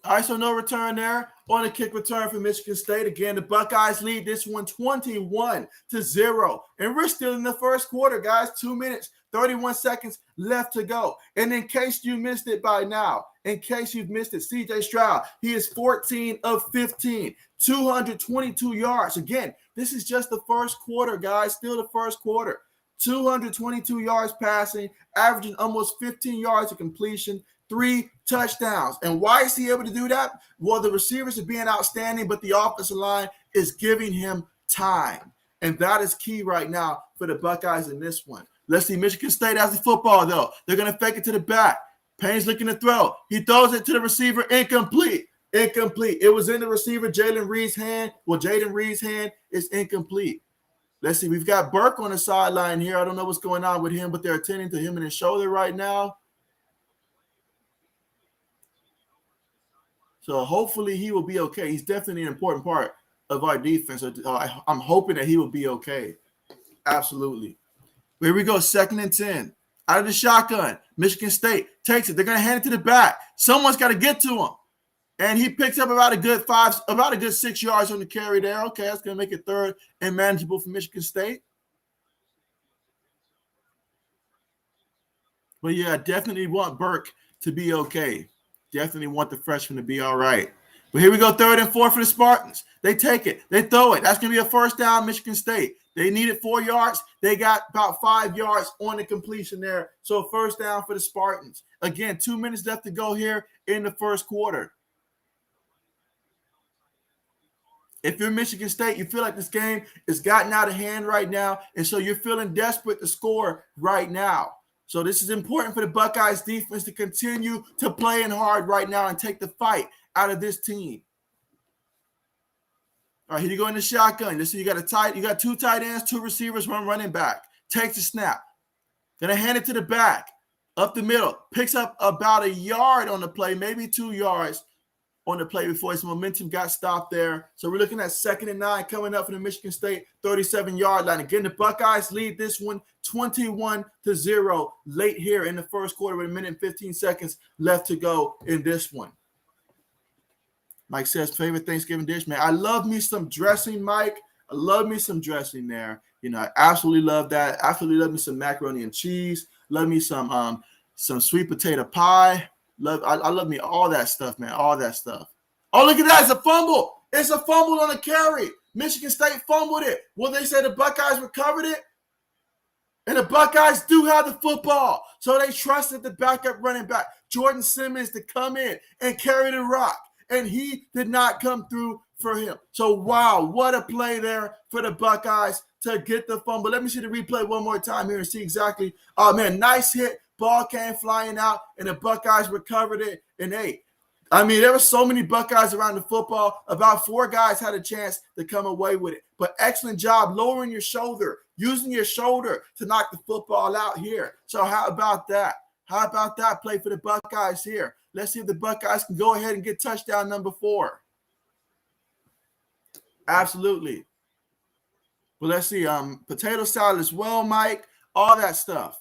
All right, so no return there. On a kick return for Michigan State. Again, the Buckeyes lead this one 21-0. And we're still in the 1st quarter, guys. 2 minutes, 31 seconds left to go. And in case you missed it by now, in case you've missed it, CJ Stroud, he is 14 of 15, 222 yards. Again, this is just the 1st quarter, guys. Still the 1st quarter. 222 yards passing, averaging almost 15 yards of completion, 3 touchdowns. And why is he able to do that? Well, the receivers are being outstanding, but the offensive line is giving him time. And that is key right now for the Buckeyes in this one. Let's see. Michigan State has the football, though. They're going to fake it to the back. Payne's looking to throw. He throws it to the receiver. Incomplete. Incomplete. It was in the receiver, Jaden Reed's hand. Well, Jaden Reed's hand is incomplete. Let's see. We've got Burke on the sideline here. I don't know what's going on with him, but they're attending to him in his shoulder right now. So hopefully he will be okay. He's definitely an important part of our defense. I'm hoping that he will be okay. Absolutely. Here we go. 2nd and 10. Out of the shotgun. Michigan State takes it. They're going to hand it to the back. Someone's got to get to him. And he picks up about a good 6 yards on the carry there. Okay, that's going to make it 3rd and manageable for Michigan State. But yeah, definitely want Burke to be okay. Definitely want the freshman to be all right. But here we go, 3rd and 4 for the Spartans. They take it. They throw it. That's going to be a 1st down, Michigan State. They needed 4 yards. They got about 5 yards on the completion there. So 1st down for the Spartans. Again, 2 minutes left to go here in the 1st quarter. If you're Michigan State, you feel like this game is gotten out of hand right now, and so you're feeling desperate to score right now. So this is important for the Buckeyes defense to continue to play in hard right now and take the fight out of this team. All right, here you go in the shotgun. This is you got 2 tight ends, 2 receivers, 1 running back. Takes the snap. Gonna hand it to the back. Up the middle. Picks up about a yard on the play, maybe 2 yards. on the play before his momentum got stopped there. So we're looking at 2nd and 9 coming up from the Michigan State 37-yard line. Again, the Buckeyes lead this one 21-0 late here in the first quarter with 1 minute and 15 seconds left to go in this one. Mike says, favorite Thanksgiving dish, man. I love me some dressing, Mike. I love me some dressing there. You know, I absolutely love that. Absolutely love me some macaroni and cheese. Love me some sweet potato pie. I love me all that stuff, man. All that stuff. Oh, look at that. It's a fumble. It's a fumble on a carry. Michigan State fumbled it. Well, they say the Buckeyes recovered it. And the Buckeyes do have the football. So they trusted the backup running back, Jordan Simmons, to come in and carry the rock. And he did not come through for him. So, wow, what a play there for the Buckeyes to get the fumble. Let me see the replay one more time here and see exactly. Oh, man, nice hit. Ball came flying out, and the Buckeyes recovered it. And, hey, I mean, there were so many Buckeyes around the football. About 4 guys had a chance to come away with it. But excellent job lowering your shoulder, using your shoulder to knock the football out here. So how about that? How about that play for the Buckeyes here? Let's see if the Buckeyes can go ahead and get touchdown number 4. Absolutely. But let's see. Potato salad as well, Mike. All that stuff.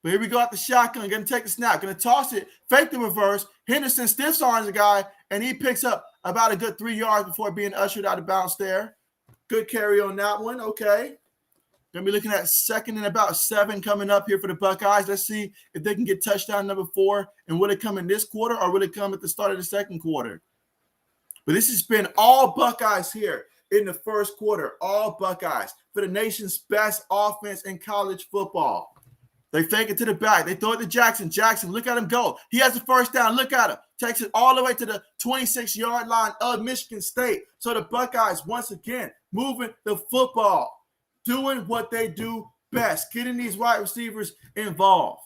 But here we go at the shotgun. Going to take the snap. Going to toss it. Fake the reverse. Henderson stiff arms the guy, and he picks up about a good 3 yards before being ushered out of bounds there. Good carry on that one. Okay. Going to be looking at 2nd and about 7 coming up here for the Buckeyes. Let's see if they can get touchdown number 4. And will it come in this quarter or will it come at the start of the second quarter? But this has been all Buckeyes here in the first quarter. All Buckeyes for the nation's best offense in college football. They fake it to the back. They throw it to Jackson. Jackson, look at him go. He has the first down. Look at him. Takes it all the way to the 26-yard line of Michigan State. So the Buckeyes, once again, moving the football, doing what they do best, getting these wide receivers involved.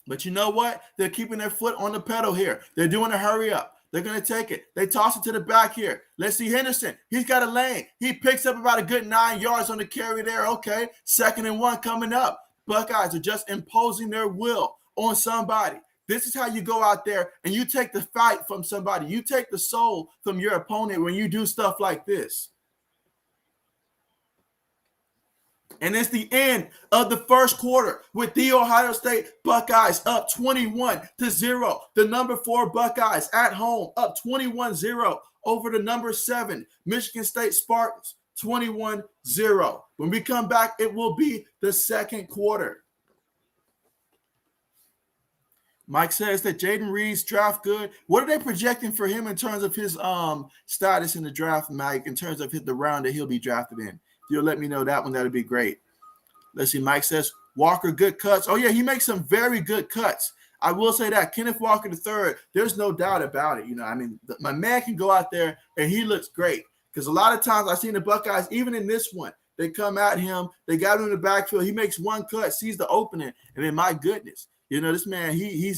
But you know what? They're keeping their foot on the pedal here. They're doing a hurry up. They're going to take it. They toss it to the back here. Let's see Henderson. He's got a lane. He picks up about a good 9 yards on the carry there. Okay, 2nd and 1 coming up. Buckeyes are just imposing their will on somebody. This is how you go out there and you take the fight from somebody. You take the soul from your opponent when you do stuff like this. And it's the end of the first quarter with the Ohio State Buckeyes up 21-0. The number 4 Buckeyes at home up 21-0 over the number 7 Michigan State Spartans 21-0. When we come back, it will be the second quarter. Mike says that Jaden Reed's draft good. What are they projecting for him in terms of his status in the draft, Mike, in terms of the round that he'll be drafted in? You'll let me know that one. That'll be great. Let's see. Mike says, Walker, good cuts. Oh, yeah, he makes some very good cuts. I will say that. Kenneth Walker III, there's no doubt about it. You know, I mean, my man can go out there, and he looks great. Because a lot of times I've seen the Buckeyes, even in this one, they come at him. They got him in the backfield. He makes one cut, sees the opening, and then, my goodness, you know, this man, he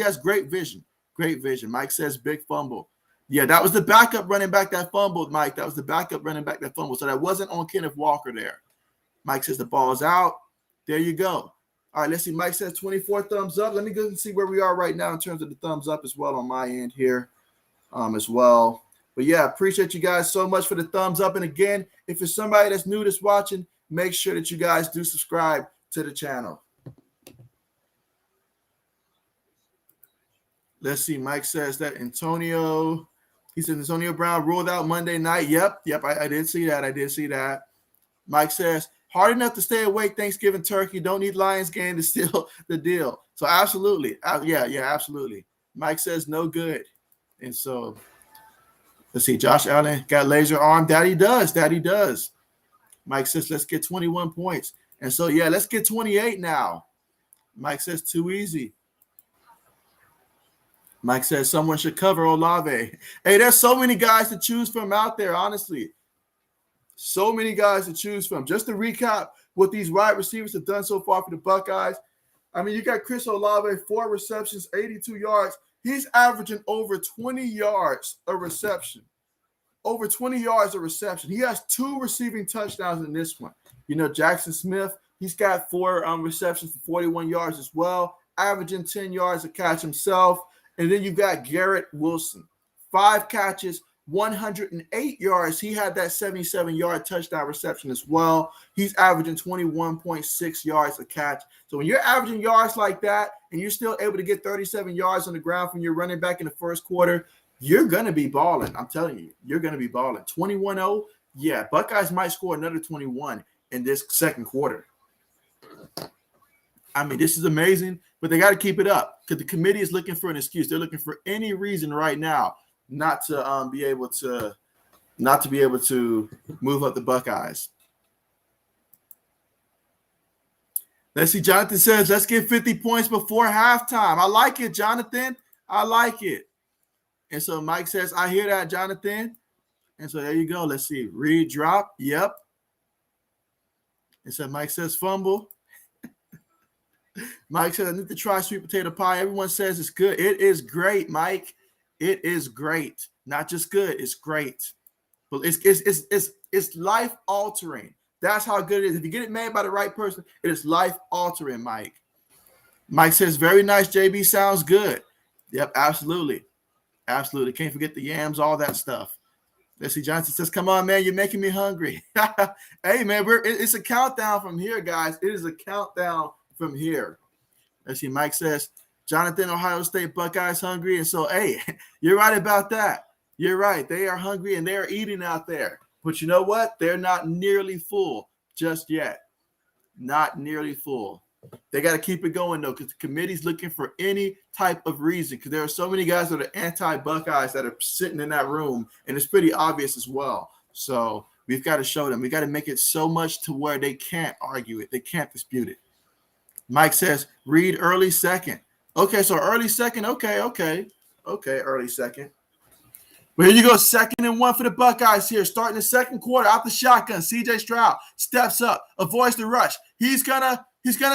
has great vision. Great vision. Mike says, big fumble. Yeah, that was the backup running back that fumbled, Mike. That was the backup running back that fumbled. So that wasn't on Kenneth Walker there. Mike says the ball's out. There you go. All right, let's see. Mike says 24 thumbs up. Let me go and see where we are right now in terms of the thumbs up as well on my end here as well. But, yeah, appreciate you guys so much for the thumbs up. And, again, if it's somebody that's new that's watching, make sure that you guys do subscribe to the channel. Let's see. Mike says that Antonio – he says Antonio Brown ruled out Monday night. Yep, I did see that. Mike says, hard enough to stay awake Thanksgiving turkey. Don't need Lions game to steal the deal. So, absolutely. Yeah, absolutely. Mike says no good. And so, let's see. Josh Allen got laser arm. Daddy does. Mike says, let's get 21 points. And so, yeah, let's get 28 now. Mike says, too easy. Mike says someone should cover Olave. Hey, there's so many guys to choose from out there, honestly. So many guys to choose from. Just to recap what these wide receivers have done so far for the Buckeyes. I mean, you got Chris Olave, 4 receptions, 82 yards. He's averaging over 20 yards a reception. Over 20 yards a reception. He has 2 receiving touchdowns in this one. You know, Jackson Smith, he's got 4 receptions for 41 yards as well, averaging 10 yards a catch himself. And then you've got Garrett Wilson, 5 catches, 108 yards. He had that 77-yard touchdown reception as well. He's averaging 21.6 yards a catch. So when you're averaging yards like that and you're still able to get 37 yards on the ground from your running back in the first quarter, you're going to be balling. I'm telling you, you're going to be balling. 21-0, yeah, Buckeyes might score another 21 in this second quarter. I mean, this is amazing, but they got to keep it up because the committee is looking for an excuse. They're looking for any reason right now not to be able to move up the Buckeyes. Let's see. Jonathan says, let's get 50 points before halftime. I like it, Jonathan. I like it. And so Mike says, I hear that, Jonathan. And so there you go. Let's see. Reed drop. Yep. And so Mike says fumble. Mike says, I need to try sweet potato pie. Everyone says it's good. It is great, Mike. It is great. Not just good, it's great. But it's life altering. That's how good it is. If you get it made by the right person, it is life altering, Mike. Mike says, very nice, JB. Sounds good. Yep, absolutely. Absolutely. Can't forget the yams, all that stuff. Let's see. Johnson says, come on, man. You're making me hungry. Hey, man, it's a countdown from here, guys. It is a countdown from here. Let's see. Mike says, Jonathan, Ohio State Buckeyes hungry. And so, hey, you're right about that. You're right. They are hungry and they are eating out there. But you know what? They're not nearly full just yet. Not nearly full. They got to keep it going, though, because the committee's looking for any type of reason, because there are so many guys that are anti-Buckeyes that are sitting in that room, and it's pretty obvious as well. So we've got to show them. We got to make it so much to where they can't argue it. They can't dispute it. Mike says, read early second. Okay, so early second. Okay, early second. But here you go, 2nd and 1 for the Buckeyes here. Starting the second quarter, out the shotgun. C.J. Stroud steps up, avoids the rush. He's gonna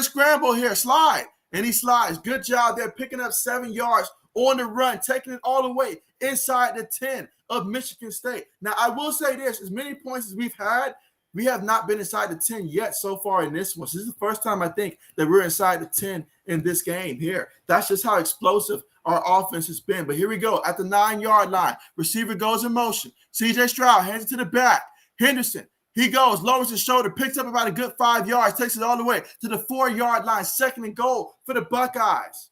scramble here, slide, and he slides. Good job there, picking up 7 yards on the run, taking it all the way inside the 10 of Michigan State. Now, I will say this: as many points as we've had, we have not been inside the 10 yet so far in this one. So this is the first time I think that we're inside the 10 in this game here. That's just how explosive our offense has been. But here we go at the 9-yard line. Receiver goes in motion. C.J. Stroud hands it to the back. Henderson, he goes, lowers his shoulder, picks up about a good 5 yards, takes it all the way to the 4-yard line. 2nd and goal for the Buckeyes.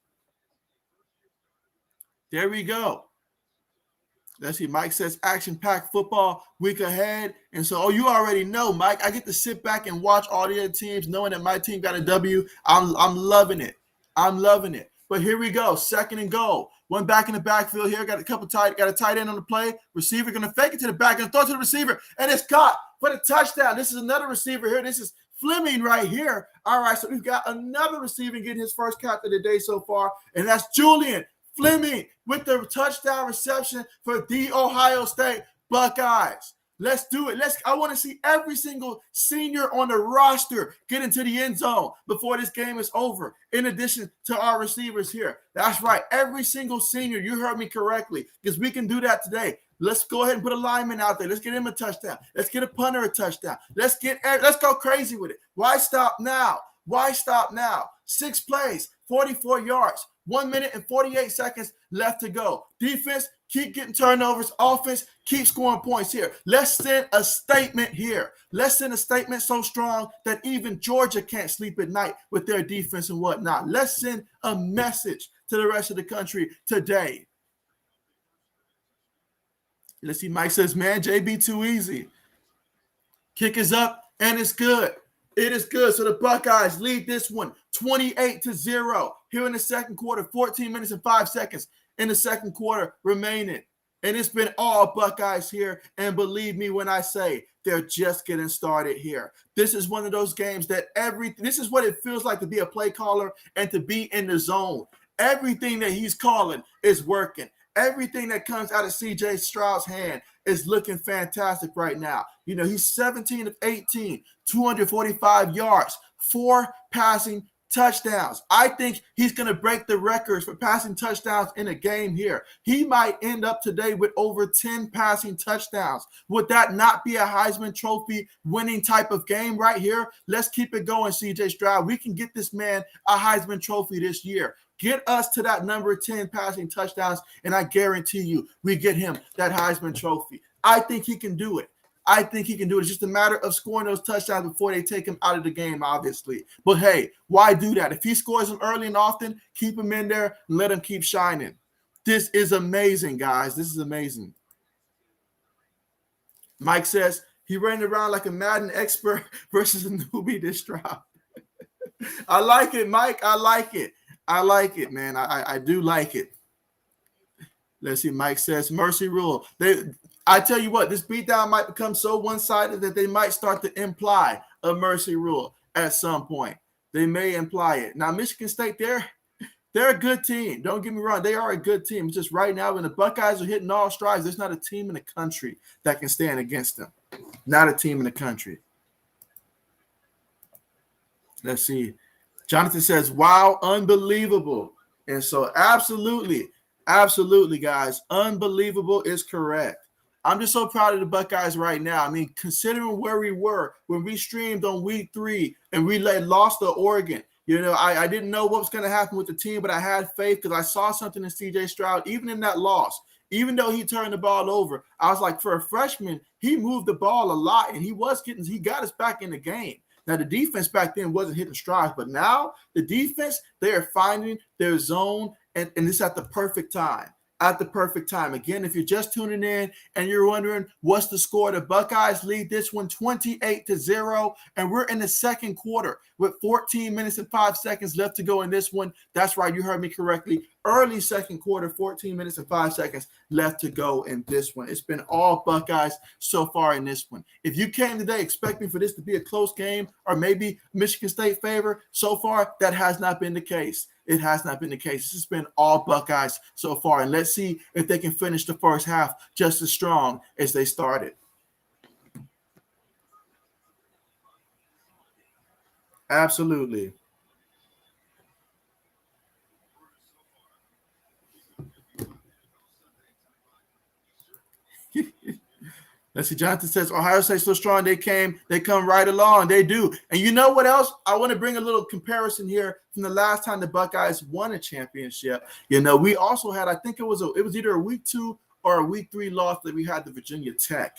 There we go. Let's see. Mike says action-packed football week ahead. And so, you already know, Mike, I get to sit back and watch all the other teams knowing that my team got a W. I'm loving it. I'm loving it. But here we go. 2nd and goal. One back in the backfield here. Got a tight end on the play. Receiver going to fake it to the back and throw it to the receiver. And it's caught for the touchdown. This is another receiver here. This is Fleming right here. All right, so we've got another receiver getting his first catch of the day so far. And that's Julian Fleming with the touchdown reception for the Ohio State Buckeyes. Let's do it. I want to see every single senior on the roster get into the end zone before this game is over, in addition to our receivers here. That's right. Every single senior. You heard me correctly, because we can do that today. Let's go ahead and put a lineman out there. Let's get him a touchdown. Let's get a punter a touchdown. Let's go crazy with it. Why stop now? 6 plays, 44 yards, 1 minute and 48 seconds left to go. Defense, keep getting turnovers. Offense, keep scoring points here. Let's send a statement here. Let's send a statement so strong that even Georgia can't sleep at night with their defense and whatnot. Let's send a message to the rest of the country today. Let's see. Mike says, man, JB too easy. Kick is up, and it's good. It is good. So the Buckeyes lead this one 28-0 here in the second quarter. 14 minutes and 5 seconds in the second quarter remaining. And it's been all Buckeyes here. And believe me when I say they're just getting started here. This is one of those games that this is what it feels like to be a play caller and to be in the zone. Everything that he's calling is working. Everything that comes out of C.J. Stroud's hand is looking fantastic right now. You know, he's 17 of 18, 245 yards, 4 passing touchdowns. I think he's going to break the records for passing touchdowns in a game here. He might end up today with over 10 passing touchdowns. Would that not be a Heisman Trophy winning type of game right here? Let's keep it going, C.J. Stroud. We can get this man a Heisman Trophy this year. Get us to that number 10 passing touchdowns, and I guarantee you we get him that Heisman Trophy. I think he can do it. I think he can do it. It's just a matter of scoring those touchdowns before they take him out of the game, obviously. But, hey, why do that? If he scores them early and often, keep him in there and let him keep shining. This is amazing, guys. This is amazing. Mike says he ran around like a Madden expert versus a newbie this drive. I like it, Mike. I like it. I like it, man. I do like it. Let's see. Mike says mercy rule. I tell you what, this beatdown might become so one-sided that they might start to imply a mercy rule at some point. They may imply it. Now, Michigan State, they're a good team. Don't get me wrong. They are a good team. It's just right now when the Buckeyes are hitting all strides, there's not a team in the country that can stand against them. Not a team in the country. Let's see. Jonathan says, wow, unbelievable. And so absolutely, guys, unbelievable is correct. I'm just so proud of the Buckeyes right now. I mean, considering where we were when we streamed on week 3 and we lost to Oregon, you know, I didn't know what was going to happen with the team, but I had faith because I saw something in C.J. Stroud, even in that loss. Even though he turned the ball over, I was like, for a freshman, he moved the ball a lot, and he got us back in the game. Now, the defense back then wasn't hitting strides, but now the defense, they are finding their zone, and it's at the perfect time. At the perfect time. Again, if you're just tuning in and you're wondering what's the score, the Buckeyes lead this one 28-0, and we're in the second quarter with 14 minutes and 5 seconds left to go in this one. That's right, you heard me correctly. Early second quarter, 14 minutes and 5 seconds left to go in this one. It's been all Buckeyes so far in this one. If you came today expecting for this to be a close game or maybe Michigan State favor, so far that has not been the case. It has not been the case. This has been all Buckeyes so far. And let's see if they can finish the first half just as strong as they started. Absolutely. Let's see. Jonathan says, Ohio State so strong, they come right along. They do. And you know what else? I want to bring a little comparison here from the last time the Buckeyes won a championship. You know, we also had, I think it was either a week 2 or a week 3 loss that we had to Virginia Tech.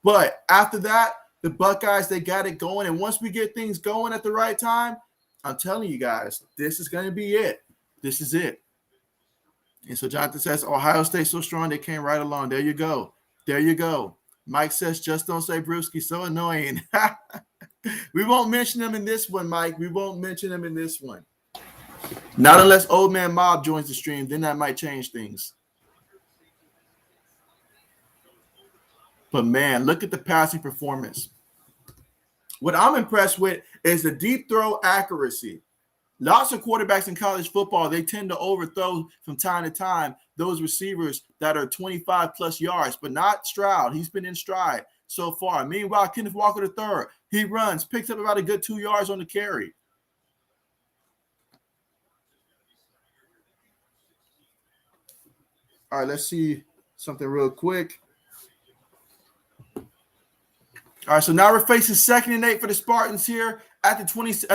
But after that, the Buckeyes, they got it going. And once we get things going at the right time, I'm telling you guys, this is going to be it. This is it. And so Jonathan says, Ohio State so strong, they came right along. There you go. There you go. Mike says, just don't say Brewski. So annoying. We won't mention them in this one, Mike. We won't mention them in this one. Not unless Old Man Mob joins the stream. Then that might change things. But, man, look at the passing performance. What I'm impressed with is the deep throw accuracy. Lots of quarterbacks in college football, they tend to overthrow from time to time those receivers that are 25-plus yards, but not Stroud. He's been in stride so far. Meanwhile, Kenneth Walker III, he runs, picks up about a good 2 yards on the carry. All right, let's see something real quick. All right, so now we're facing 2nd and 8 for the Spartans here at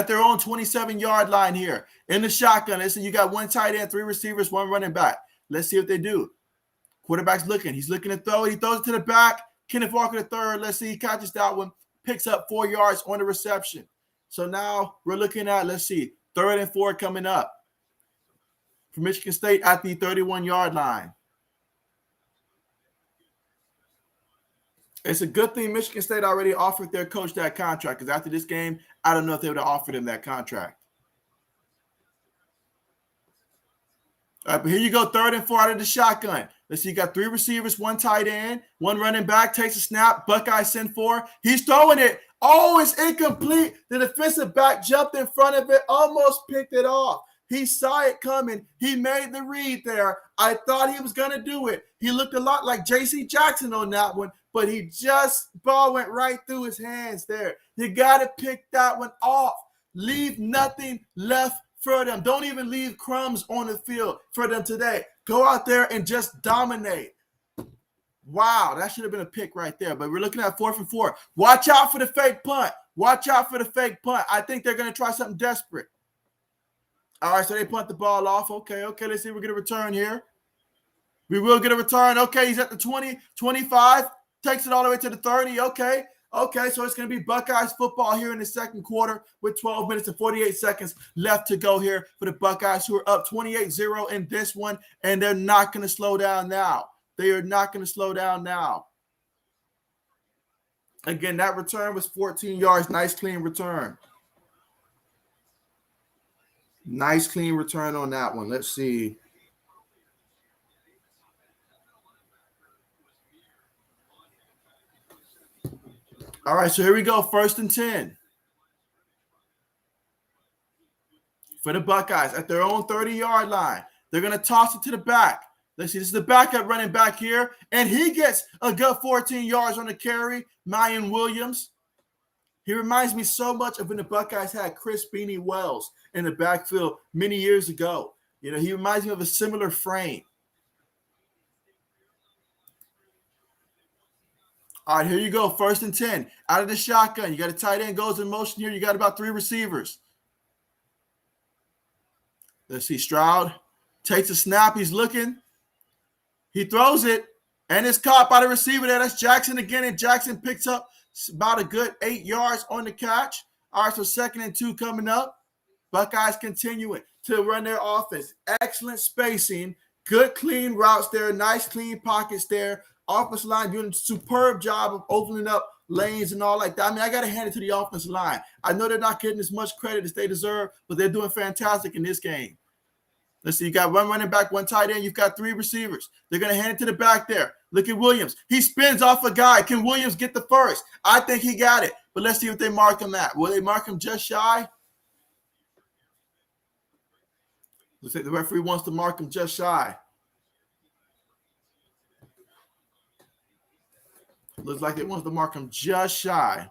their own 27-yard line here in the shotgun. Listen, you got one tight end, 3 receivers, 1 running back. Let's see what they do. Quarterback's looking. He's looking to throw. He throws it to the back. Kenneth Walker III, let's see, he catches that one, picks up 4 yards on the reception. So now we're looking at, let's see, 3rd and 4 coming up for Michigan State at the 31-yard line. It's a good thing Michigan State already offered their coach that contract, because after this game, I don't know if they would have offered him that contract. All right, but here you go, 3rd and 4 out of the shotgun. Let's see, you got 3 receivers, 1 tight end, 1 running back, takes a snap, Buckeye send 4. He's throwing it. Oh, it's incomplete. The defensive back jumped in front of it, almost picked it off. He saw it coming. He made the read there. I thought he was going to do it. He looked a lot like J.C. Jackson on that one, but ball went right through his hands there. You got to pick that one off. Leave nothing left for them. Don't even leave crumbs on the field for them today. Go out there and just dominate. Wow, that should have been a pick right there. But we're looking at 4th and 4. Watch out for the fake punt. Watch out for the fake punt. I think they're going to try something desperate. All right, so they punt the ball off. Okay, let's see if we get a return here. We will get a return. Okay, he's at the 20, 25, takes it all the way to the 30. Okay, so it's going to be Buckeyes football here in the second quarter with 12 minutes and 48 seconds left to go here for the Buckeyes, who are up 28-0 in this one, and they're not going to slow down now. They are not going to slow down now. Again, that return was 14 yards. Nice, clean return. Nice, clean return on that one. Let's see. All right, so here we go. 1st and 10 for the Buckeyes at their own 30-yard line. They're going to toss it to the back. Let's see. This is the backup running back here, and he gets a good 14 yards on the carry. Mayan Williams. He reminds me so much of when the Buckeyes had Chris Beanie Wells in the backfield many years ago. You know, he reminds me of a similar frame. All right, here you go. 1st and 10. Out of the shotgun. You got a tight end goes in motion here. You got about 3 receivers. Let's see. Stroud takes a snap. He's looking. He throws it, and it's caught by the receiver there. That's Jackson again, and Jackson picks up about a good 8 yards on the catch. All right, so 2nd and 2 coming up. Buckeyes continuing to run their offense. Excellent spacing. Good, clean routes there. Nice, clean pockets there. Offensive line doing a superb job of opening up lanes and all like that. I mean, I got to hand it to the offensive line. I know they're not getting as much credit as they deserve, but they're doing fantastic in this game. Let's see. You got 1 running back, 1 tight end. You've got 3 receivers. They're going to hand it to the back there. Look at Williams. He spins off a guy. Can Williams get the first? I think he got it, but let's see what they mark him at. Will they mark him just shy? Looks like the referee wants to mark him just shy. Looks like it wants to mark him just shy.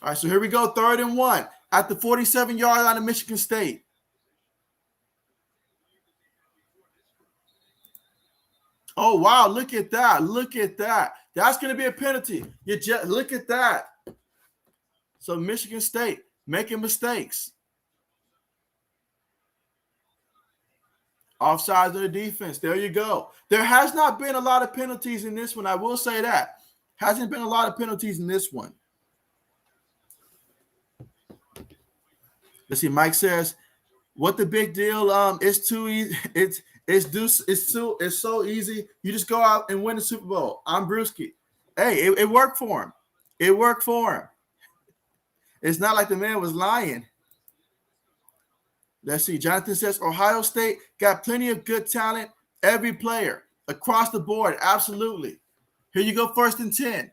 All right, so here we go. 3rd and 1 at the 47-yard line of Michigan State. Oh, wow. Look at that. Look at that. That's going to be a penalty. You just look at that. So Michigan State making mistakes. Offsides of the defense. There you go. There has not been a lot of penalties in this one. I will say that. Hasn't been a lot of penalties in this one. Let's see. Mike says, "What the big deal? It's too easy. It's so easy. You just go out and win the Super Bowl." I'm Brewski. Hey, it worked for him. It worked for him. It's not like the man was lying. Let's see. Jonathan says Ohio State got plenty of good talent. Every player across the board. Absolutely. Here you go. 1st and 10.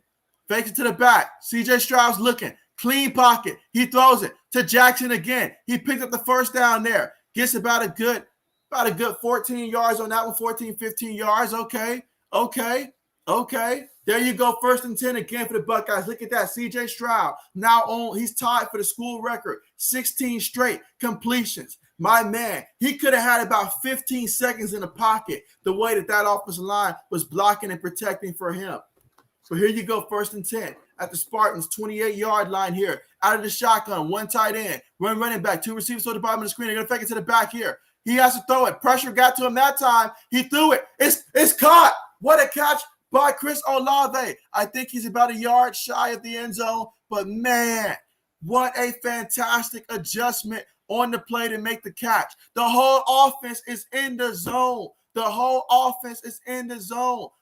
Fakes it to the back. CJ Stroud's looking. Clean pocket. He throws it to Jackson again. He picked up the first down there. Gets about a good 14 yards on that one. 14, 15 yards. Okay. There you go. 1st and 10 again for the Buckeyes. Look at that. CJ Stroud now he's tied for the school record. 16 straight completions. My man, he could have had about 15 seconds in the pocket the way that offensive line was blocking and protecting for him. So here you go. 1st and 10 at the Spartans 28-yard line here. Out of the shotgun, 1 tight end, 1 running back, 2 receivers on the bottom of the screen. They're going to fake it to the back here. He has to throw it. Pressure got to him that time. He threw it. It's caught. What a catch by Chris Olave. I think he's about a yard shy of the end zone, but man, what a fantastic adjustment on the play to make the catch. The whole offense is in the zone.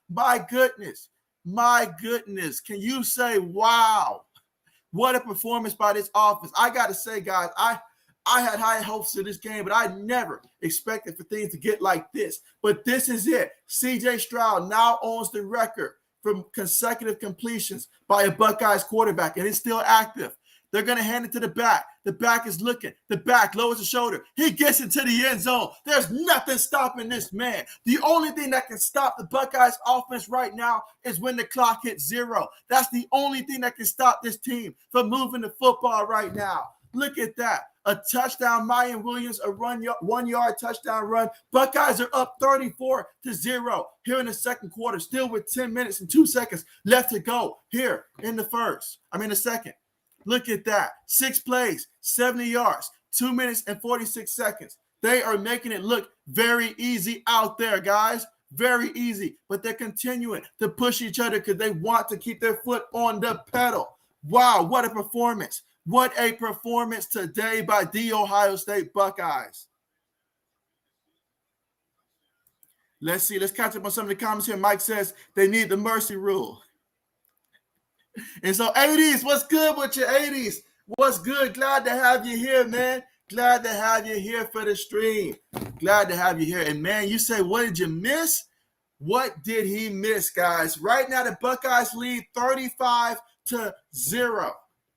My goodness. Can you say, wow, what a performance by this offense? I got to say, guys, I had high hopes for this game, but I never expected for things to get like this. But this is it. CJ Stroud now owns the record for consecutive completions by a Buckeyes quarterback, and it's still active. They're going to hand it to the back. The back is looking. The back lowers the shoulder. He gets into the end zone. There's nothing stopping this man. The only thing that can stop the Buckeyes offense right now is when the clock hits 0. That's the only thing that can stop this team from moving the football right now. Look at that. A touchdown, Mayan Williams, a 1-yard touchdown run. Buckeyes are up 34-0 here in the second quarter, still with 10 minutes and 2 seconds left to go here in the second. Look at that. 6 plays, 70 yards, 2 minutes and 46 seconds. They are making it look very easy out there, guys. Very easy. But they're continuing to push each other because they want to keep their foot on the pedal. Wow, what a performance. What a performance today by the Ohio State Buckeyes. Let's see. Let's catch up on some of the comments here. Mike says they need the mercy rule. And so 80s, what's good with your 80s? What's good? Glad to have you here, man. Glad to have you here for the stream. Glad to have you here. And man, you say, what did you miss? What did he miss, guys? Right now, the Buckeyes lead 35-0.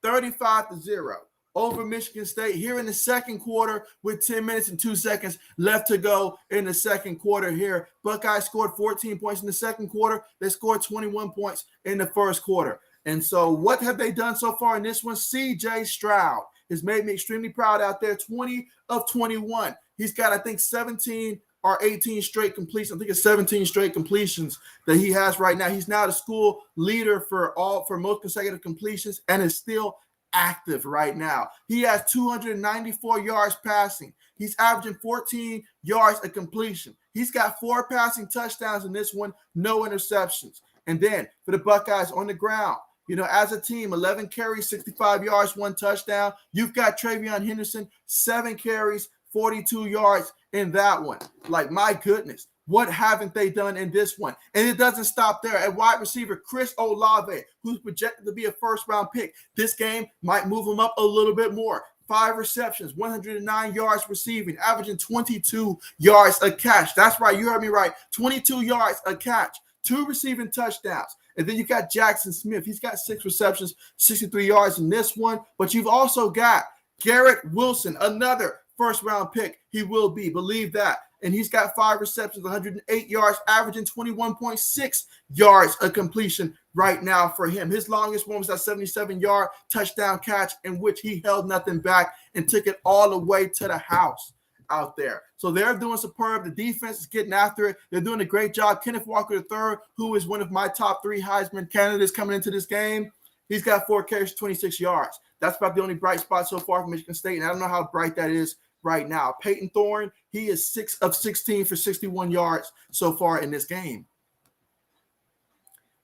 35-0 over Michigan State here in the second quarter with 10 minutes and 2 seconds left to go in the second quarter here. Buckeyes scored 14 points in the second quarter. They scored 21 points in the first quarter. And so what have they done so far in this one? C.J. Stroud has made me extremely proud out there, 20 of 21. He's got, I think, 17 or 18 straight completions. I think it's 17 straight completions that he has right now. He's now the school leader for most consecutive completions and is still active right now. He has 294 yards passing. He's averaging 14 yards a completion. He's got 4 passing touchdowns in this one, no interceptions. And then for the Buckeyes on the ground, you know, as a team, 11 carries, 65 yards, 1 touchdown. You've got Travion Henderson, 7 carries, 42 yards in that one. Like, my goodness, what haven't they done in this one? And it doesn't stop there. At wide receiver, Chris Olave, who's projected to be a first-round pick. This game might move him up a little bit more. 5 receptions, 109 yards receiving, averaging 22 yards a catch. That's right. You heard me right. 22 yards a catch, 2 receiving touchdowns. And then you got Jackson Smith. He's got 6 receptions, 63 yards in this one. But you've also got Garrett Wilson, another first-round pick. He will be, believe that. And he's got 5 receptions, 108 yards, averaging 21.6 yards a completion right now for him. His longest one was that 77-yard touchdown catch in which he held nothing back and took it all the way to the house out there. So they're doing superb. The defense is getting after it. They're doing a great job. Kenneth Walker III, who is one of my top 3 Heisman candidates coming into this game, he's got 4 carries, 26 yards. That's about the only bright spot so far from Michigan State, and I don't know how bright that is right now. Peyton Thorne, he is 6 of 16 for 61 yards so far in this game.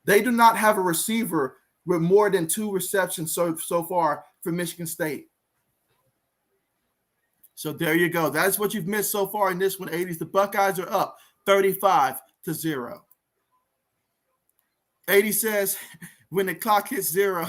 They do not have a receiver with more than 2 receptions so far for Michigan State. So there you go. That's what you've missed so far in this one, 80s. The Buckeyes are up 35-0. 80 says, when the clock hits 0,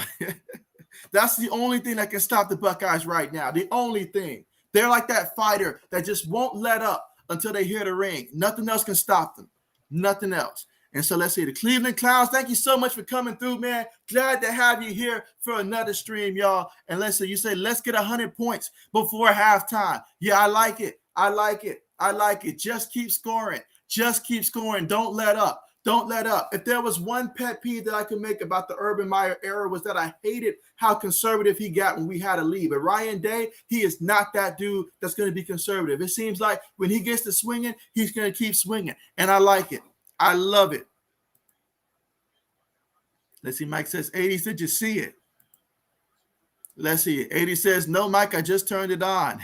that's the only thing that can stop the Buckeyes right now. The only thing. They're like that fighter that just won't let up until they hear the ring. Nothing else can stop them. Nothing else. And so let's see. The Cleveland Clowns, thank you so much for coming through, man. Glad to have you here for another stream, y'all. And let's see. You say, let's get 100 points before halftime. Yeah, I like it. I like it. I like it. Just keep scoring. Just keep scoring. Don't let up. Don't let up. If there was one pet peeve that I could make about the Urban Meyer era was that I hated how conservative he got when we had a lead. But Ryan Day, he is not that dude that's going to be conservative. It seems like when he gets to swinging, he's going to keep swinging. And I like it. I love it. Let's see. Mike says, 80, did you see it? Let's see. 80 says, no, Mike, I just turned it on.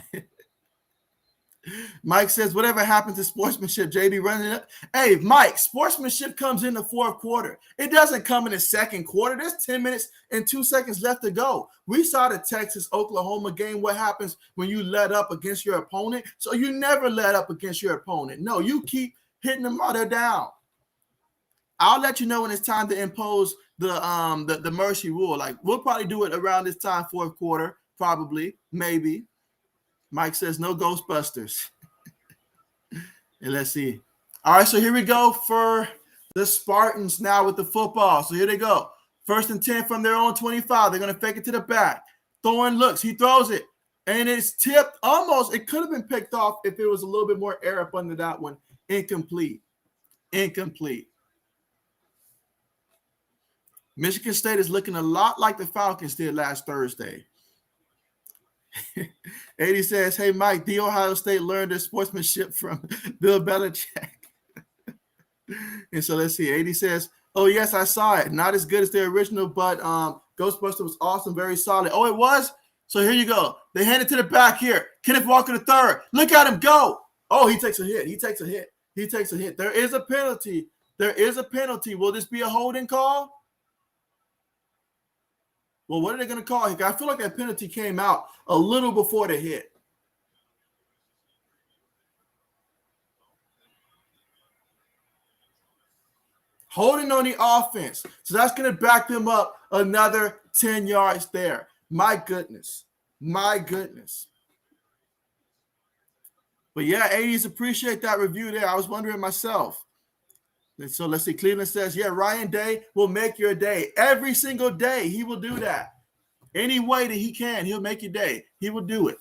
Mike says, whatever happened to sportsmanship, JB running up. Hey, Mike, sportsmanship comes in the fourth quarter. It doesn't come in the second quarter. There's 10 minutes and 2 seconds left to go. We saw the Texas-Oklahoma game, what happens when you let up against your opponent. So you never let up against your opponent. No, you keep hitting them while they're down. I'll let you know when it's time to impose the mercy rule. Like, we'll probably do it around this time, fourth quarter, probably, maybe. Mike says, no Ghostbusters. And let's see. All right, so here we go for the Spartans now with the football. So here they go. 1st and 10 from their own 25. They're going to fake it to the back. Thorne looks. He throws it. And it's tipped almost. It could have been picked off if it was a little bit more air up under that one. Incomplete. Incomplete. Michigan State is looking a lot like the Falcons did last Thursday. 80 says, hey, Mike, the Ohio State learned their sportsmanship from Bill Belichick. And so let's see. 80 says, oh, yes, I saw it. Not as good as the original, but Ghostbuster was awesome, very solid. Oh, it was? So here you go. They hand it to the back here. Kenneth Walker the third. Look at him go. Oh, he takes a hit. He takes a hit. He takes a hit. There is a penalty. There is a penalty. Will this be a holding call? Well, what are they going to call? I feel like that penalty came out a little before the hit. Holding on the offense. So that's going to back them up another 10 yards there. My goodness. My goodness. But yeah, 80s, appreciate that review there. I was wondering myself. And so let's see. Cleveland says, yeah, Ryan Day will make your day. Every single day, he will do that. Any way that he can, he'll make your day. He will do it.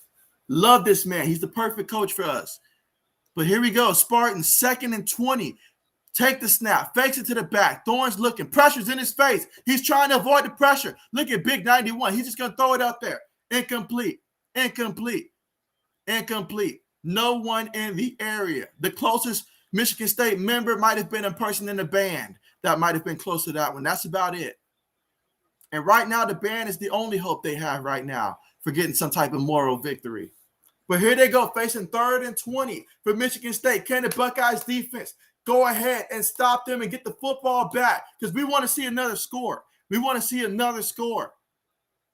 Love this man. He's the perfect coach for us. But here we go. Spartans, 2nd and 20. Take the snap. Fakes it to the back. Thorne's looking. Pressure's in his face. He's trying to avoid the pressure. Look at Big 91. He's just going to throw it out there. Incomplete. Incomplete. Incomplete. No one in the area. The closest Michigan State member might have been a person in the band that might have been close to that one. That's about it. And right now, the band is the only hope they have right now for getting some type of moral victory. But here they go, facing 3rd and 20 for Michigan State. Can the Buckeyes defense go ahead and stop them and get the football back? Because we want to see another score. We want to see another score.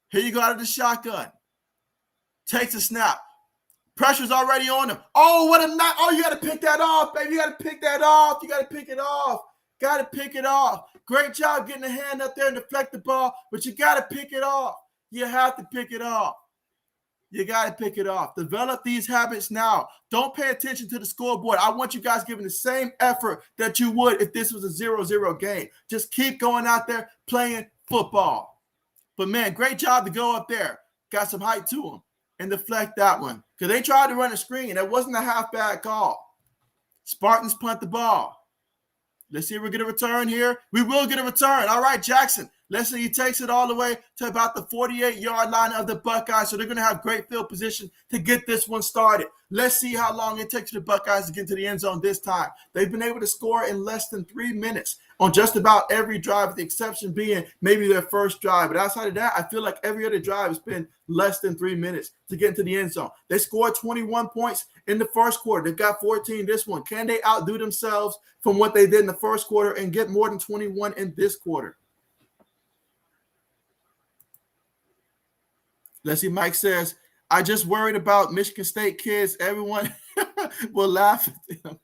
Here you go out of the shotgun. Takes a snap. Pressure's already on him. Oh, what a knock. Oh, you got to pick that off, baby. You got to pick that off. You got to pick it off. Got to pick it off. Great job getting the hand up there and deflect the ball, but you got to pick it off. You have to pick it off. You got to pick it off. Develop these habits now. Don't pay attention to the scoreboard. I want you guys giving the same effort that you would if this was a 0-0 game. Just keep going out there playing football. But, man, great job to go up there. Got some height to him and deflect that one. Because they tried to run a screen. That wasn't a half-bad call. Spartans punt the ball. Let's see if we get a return here. We will get a return. All right, Jackson. Let's see. He takes it all the way to about the 48-yard line of the Buckeyes. So they're going to have great field position to get this one started. Let's see how long it takes the Buckeyes to get to the end zone this time. They've been able to score in less than 3 minutes on just about every drive, with the exception being maybe their first drive. But outside of that, I feel like every other drive has been less than 3 minutes to get into the end zone. They scored 21 points in the first quarter. They've got 14 this one. Can they outdo themselves from what they did in the first quarter and get more than 21 in this quarter? Let's see. Mike says, I just worried about Michigan State kids. Everyone will laugh at them.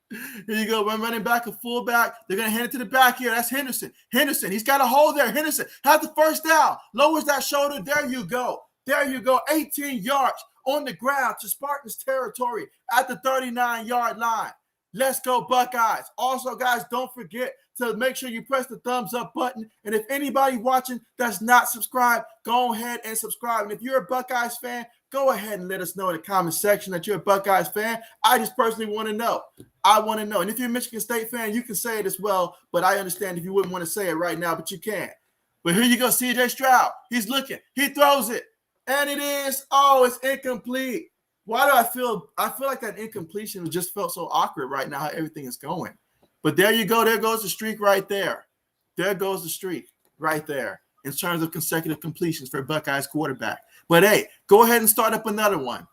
Here you go. One running back, a fullback. They're going to hand it to the back here. That's Henderson. Henderson. He's got a hole there. Henderson has the first down. Lowers that shoulder. There you go. There you go. 18 yards on the ground to Spartans territory at the 39-yard line. Let's go, Buckeyes. Also, guys, don't forget to make sure you press the thumbs up button. And if anybody watching that's not subscribed, go ahead and subscribe. And if you're a Buckeyes fan, go ahead and let us know in the comment section that you're a Buckeyes fan. I just personally want to know. I want to know. And if you're a Michigan State fan, you can say it as well. But I understand if you wouldn't want to say it right now, but you can. But here you go, C.J. Stroud. He's looking. He throws it. And it is, it's incomplete. Why do I feel like that incompletion just felt so awkward right now, how everything is going. But there you go. There goes the streak right there. There goes the streak right there in terms of consecutive completions for Buckeyes quarterback. But, hey, go ahead and start up another one.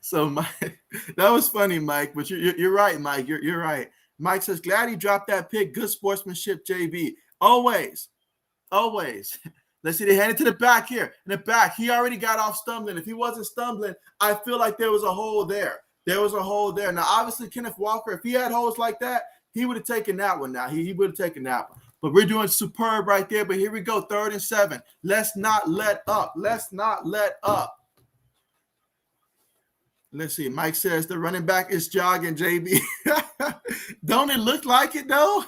So, Mike, that was funny, Mike. But you're right, Mike. You're right. Mike says, glad he dropped that pick. Good sportsmanship, JB. Always. Let's see. They hand it to the back here. In the back, he already got off stumbling. If he wasn't stumbling, I feel like there was a hole there. There was a hole there. Now, obviously, Kenneth Walker, if he had holes like that, he would have taken that one now. He would have taken that one. But we're doing superb right there. But here we go, 3rd and 7. Let's not let up. Let's not let up. Let's see. Mike says the running back is jogging, JB. Don't it look like it, though?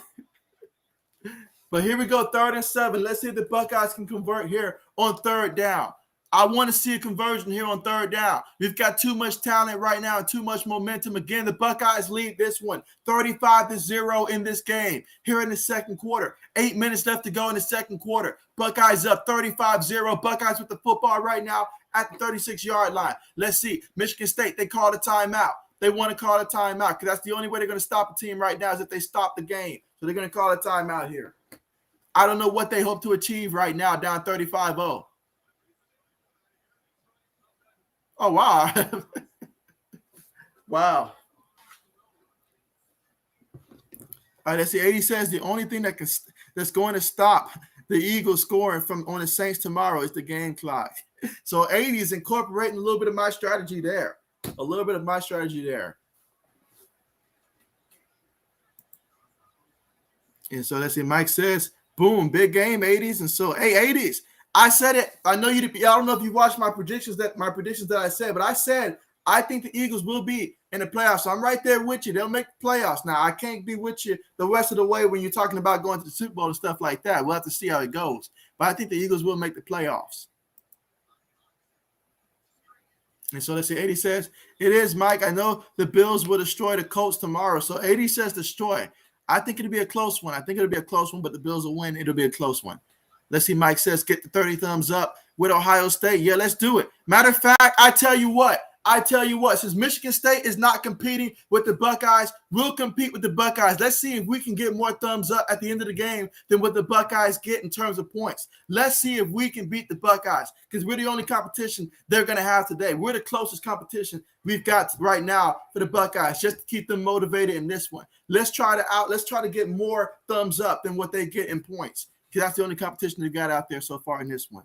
But here we go, 3rd and 7. Let's see if the Buckeyes can convert here on 3rd down. I want to see a conversion here on 3rd down. We've got too much talent right now and too much momentum. Again, the Buckeyes lead this one 35-0 in this game here in the second quarter. 8 minutes left to go in the second quarter. Buckeyes up 35-0. Buckeyes with the football right now at the 36-yard line. Let's see. Michigan State, they called a timeout. they want to call a timeout because that's the only way they're going to stop a team right now is if they stop the game. So they're going to call a timeout here. I don't know what they hope to achieve right now, down 35-0. Oh, wow. Wow. All right, let's see. 80 says the only thing that's going to stop the Eagles scoring from on the Saints tomorrow is the game clock. So 80 is incorporating a little bit of my strategy there. A little bit of my strategy there. And so let's see. Mike says, boom, big game, 80s. And so, hey, 80s. I said it. I know you. I don't know if you watched my predictions that I said, but I said I think the Eagles will be in the playoffs. So I'm right there with you. They'll make the playoffs. Now I can't be with you the rest of the way when you're talking about going to the Super Bowl and stuff like that. We'll have to see how it goes. But I think the Eagles will make the playoffs. And so let's see. 80 says it is, Mike. I know the Bills will destroy the Colts tomorrow. So 80 says destroy. I think it'll be a close one. But the Bills will win. It'll be a close one. Let's see. Mike says get the 30 thumbs up with Ohio State. Yeah, let's do it. Matter of fact, I tell you what, since Michigan State is not competing with the Buckeyes, we'll compete with the Buckeyes. Let's see if we can get more thumbs up at the end of the game than what the Buckeyes get in terms of points. Let's see if we can beat the Buckeyes because we're the only competition they're going to have today. We're the closest competition we've got right now for the Buckeyes just to keep them motivated in this one. Let's try to get more thumbs up than what they get in points because that's the only competition they've got out there so far in this one.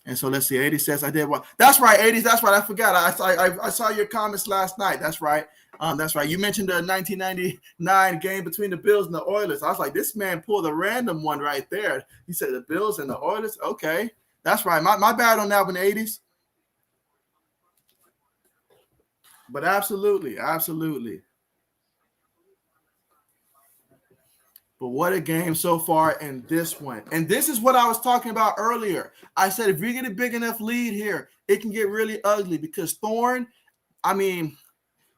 And so let's see. 80 says I did what? That's right, 80s. That's right. I forgot. I saw your comments last night. That's right. That's right. You mentioned the 1999 game between the Bills and the Oilers. I was like, this man pulled a random one right there. He said the Bills and the Oilers. Okay, that's right. My bad on that one, 80s. But absolutely. But what a game so far in this one. And this is what I was talking about earlier. I said if we get a big enough lead here, it can get really ugly because Thorne,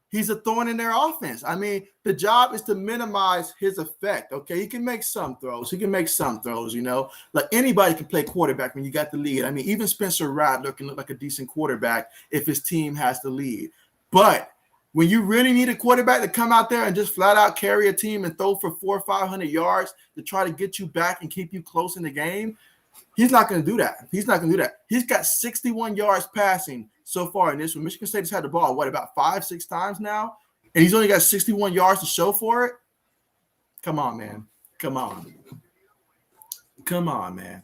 he's a thorn in their offense. The job is to minimize his effect, okay? He can make some throws. Like anybody can play quarterback when you got the lead. Even Spencer Rattler can look like a decent quarterback if his team has the lead. But when you really need a quarterback to come out there and just flat out carry a team and throw for 400 or 500 yards to try to get you back and keep you close in the game, he's not going to do that. He's got 61 yards passing so far in this one. Michigan State has had the ball, about 5-6 times now? And he's only got 61 yards to show for it? Come on, man. Come on, man.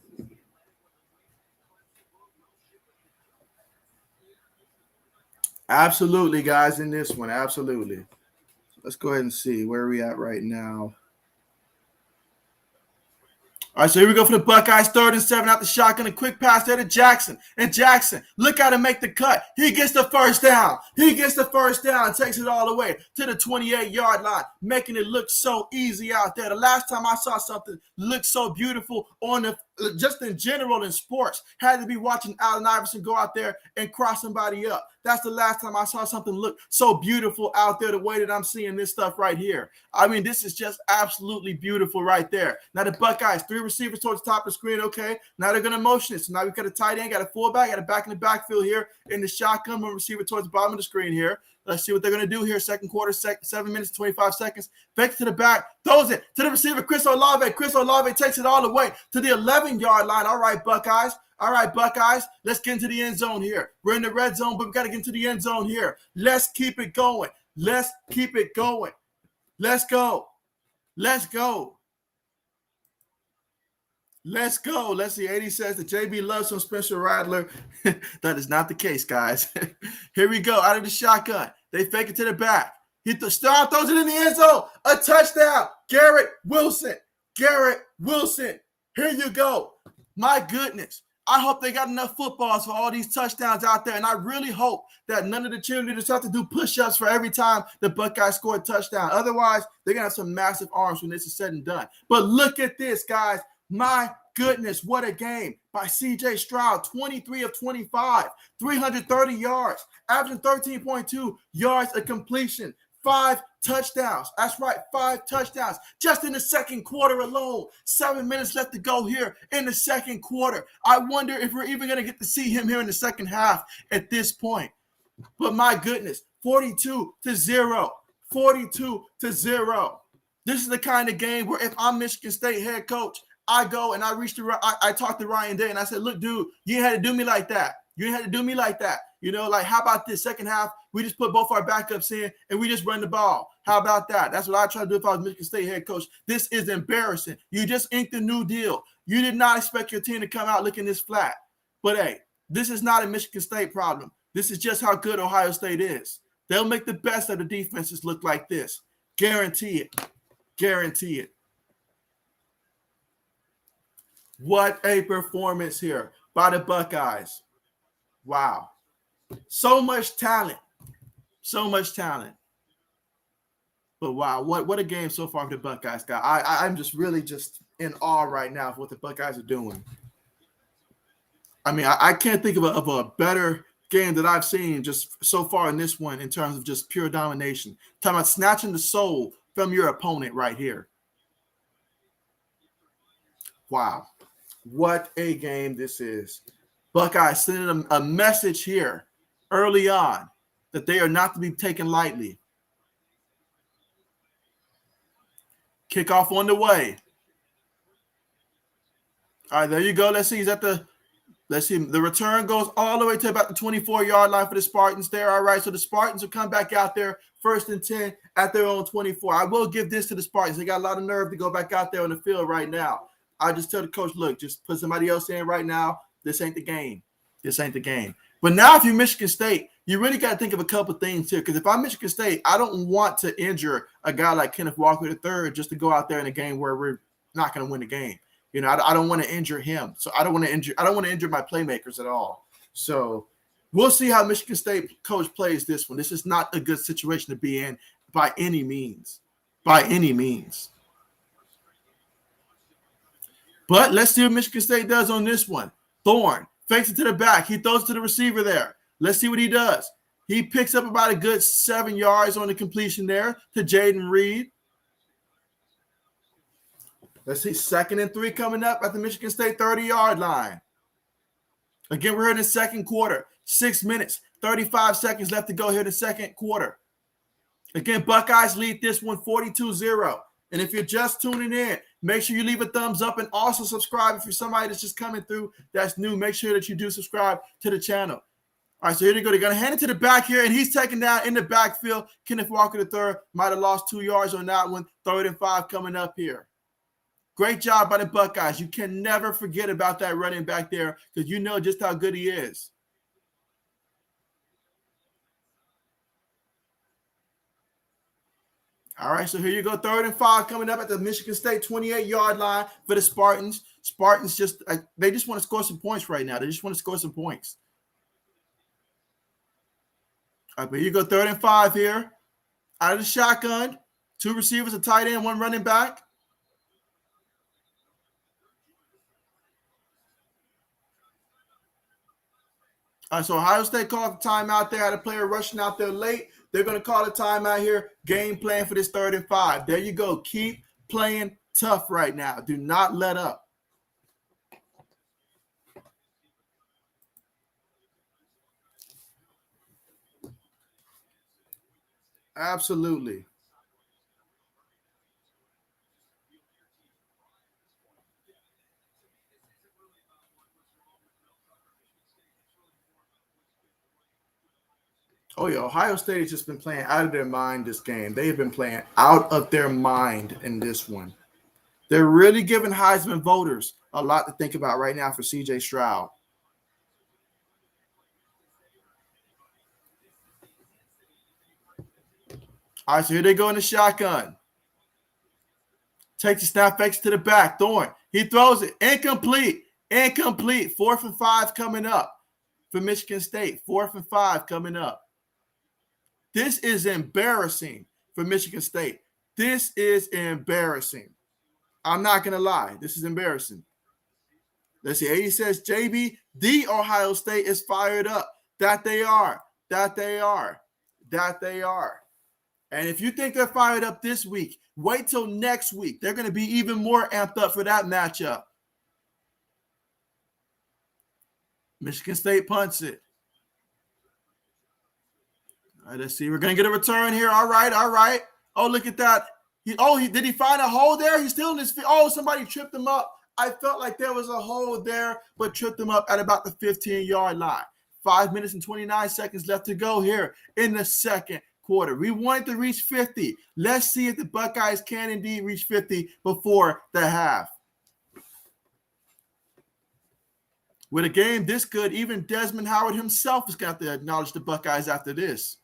Absolutely, guys, in this one. Absolutely. Let's go ahead and see where we at right now. All right, so here we go for the Buckeyes. 3rd and 7 out the shotgun. A quick pass there to Jackson. And Jackson, look how to make the cut. He gets the first down. Takes it all the way to the 28-yard line, making it look so easy out there. The last time I saw something look so beautiful just in general in sports, had to be watching Allen Iverson go out there and cross somebody up. That's the last time I saw something look so beautiful out there the way that I'm seeing this stuff right here. This is just absolutely beautiful right there. Now the Buckeyes, 3 receivers towards the top of the screen. Okay, now they're going to motion it. So now we've got a tight end, got a fullback, got a back in the backfield here in the shotgun, one receiver towards the bottom of the screen here. Let's see what they're going to do here. Second quarter, 7 minutes, 25 seconds. Fake to the back, throws it to the receiver, Chris Olave. Chris Olave takes it all the way to the 11-yard line. All right, Buckeyes. Let's get into the end zone here. We're in the red zone, but we got to get into the end zone here. Let's keep it going. Let's go. Let's see. 80 says that JB loves some Spencer Rattler. That is not the case, guys. Here we go. Out of the shotgun. They fake it to the back. He throws it in the end zone. A touchdown. Garrett Wilson. Here you go. My goodness. I hope they got enough footballs for all these touchdowns out there. And I really hope that none of the cheerleaders have to do push-ups for every time the Buckeyes score a touchdown. Otherwise, they're going to have some massive arms when this is said and done. But look at this, guys. My goodness, what a game by C.J. Stroud. 23 of 25, 330 yards, averaging 13.2 yards a completion, 5 touchdowns. That's right, 5 touchdowns just in the second quarter alone. 7 minutes left to go here in the second quarter. I wonder if we're even going to get to see him here in the second half at this point. But my goodness, 42-0. 42-0. This is the kind of game where if I'm Michigan State head coach, I go and I talked to Ryan Day and I said, look, dude, you ain't had to do me like that. You ain't had to do me like that. Like, how about this second half? We just put both our backups in and we just run the ball. How about that? That's what I try to do if I was Michigan State head coach. This is embarrassing. You just inked a new deal. You did not expect your team to come out looking this flat. But, hey, this is not a Michigan State problem. This is just how good Ohio State is. They'll make the best of the defenses look like this. Guarantee it. Guarantee it. What a performance here by the Buckeyes. Wow. So much talent. So much talent. But wow, what a game so far for the Buckeyes, guys. I'm just really just in awe right now of what the Buckeyes are doing. I mean, I can't think of a better game that I've seen just so far in this one in terms of just pure domination. Talking about snatching the soul from your opponent right here. Wow. What a game this is. Buckeyes sending a message here early on that they are not to be taken lightly. Kickoff on the way. All right, there you go. Let's see. Let's see. The return goes all the way to about the 24-yard line for the Spartans there. All right, so the Spartans will come back out there 1st and 10 at their own 24. I will give this to the Spartans. They got a lot of nerve to go back out there on the field right now. I just tell the coach, look, just put somebody else in right now. This ain't the game. This ain't the game. But now if you're Michigan State, you really got to think of a couple things here. Because if I'm Michigan State, I don't want to injure a guy like Kenneth Walker III just to go out there in a game where we're not going to win the game. I don't want to injure him. So I don't want to injure my playmakers at all. So we'll see how Michigan State coach plays this one. This is not a good situation to be in by any means. By any means. But let's see what Michigan State does on this one. Thorne fakes it to the back. He throws it to the receiver there. Let's see what he does. He picks up about a good 7 yards on the completion there to Jaden Reed. Let's see, 2nd and 3 coming up at the Michigan State 30-yard line. Again, we're in the second quarter. 6 minutes, 35 seconds left to go here in the second quarter. Again, Buckeyes lead this one 42-0. And if you're just tuning in, make sure you leave a thumbs up and also subscribe. If you're somebody that's just coming through that's new, make sure that you do subscribe to the channel. All right, so here they go. They're going to hand it to the back here, and he's taken down in the backfield. Kenneth Walker III might have lost 2 yards on that one. 3rd and 5 coming up here. Great job by the Buckeyes. You can never forget about that running back there because you know just how good he is. All right, so here you go. 3rd and 5 coming up at the Michigan State 28-yard line for the Spartans. Spartans they just want to score some points right now. They just want to score some points. All right, but here you go. 3rd and 5 here. Out of the shotgun. 2 receivers, a tight end, 1 running back. All right, so Ohio State called the timeout there. Had a player rushing out there late. They're going to call a timeout here. Game plan for this 3rd and 5. There you go. Keep playing tough right now. Do not let up. Absolutely. Oh, yeah, Ohio State has just been playing out of their mind this game. They have been playing out of their mind in this one. They're really giving Heisman voters a lot to think about right now for C.J. Stroud. All right, so here they go in the shotgun. Takes the snap, fakes to the back. Thorne, he throws it. Incomplete. Incomplete. 4th and 5 coming up for Michigan State. 4th and 5 coming up. This is embarrassing for Michigan State. This is embarrassing. I'm not going to lie. This is embarrassing. Let's see. He says, JB, the Ohio State is fired up. That they are. That they are. That they are. And if you think they're fired up this week, wait till next week. They're going to be even more amped up for that matchup. Michigan State punts it. right, let's see. We're going to get a return here. All right, all right. Oh, look at that. Did he find a hole there? He's still in his feet. Oh, somebody tripped him up. I felt like there was a hole there, but tripped him up at about the 15-yard line. 5 minutes and 29 seconds left to go here in the second quarter. We wanted to reach 50. Let's see if the Buckeyes can indeed reach 50 before the half. With a game this good, even Desmond Howard himself has got to acknowledge the Buckeyes after this.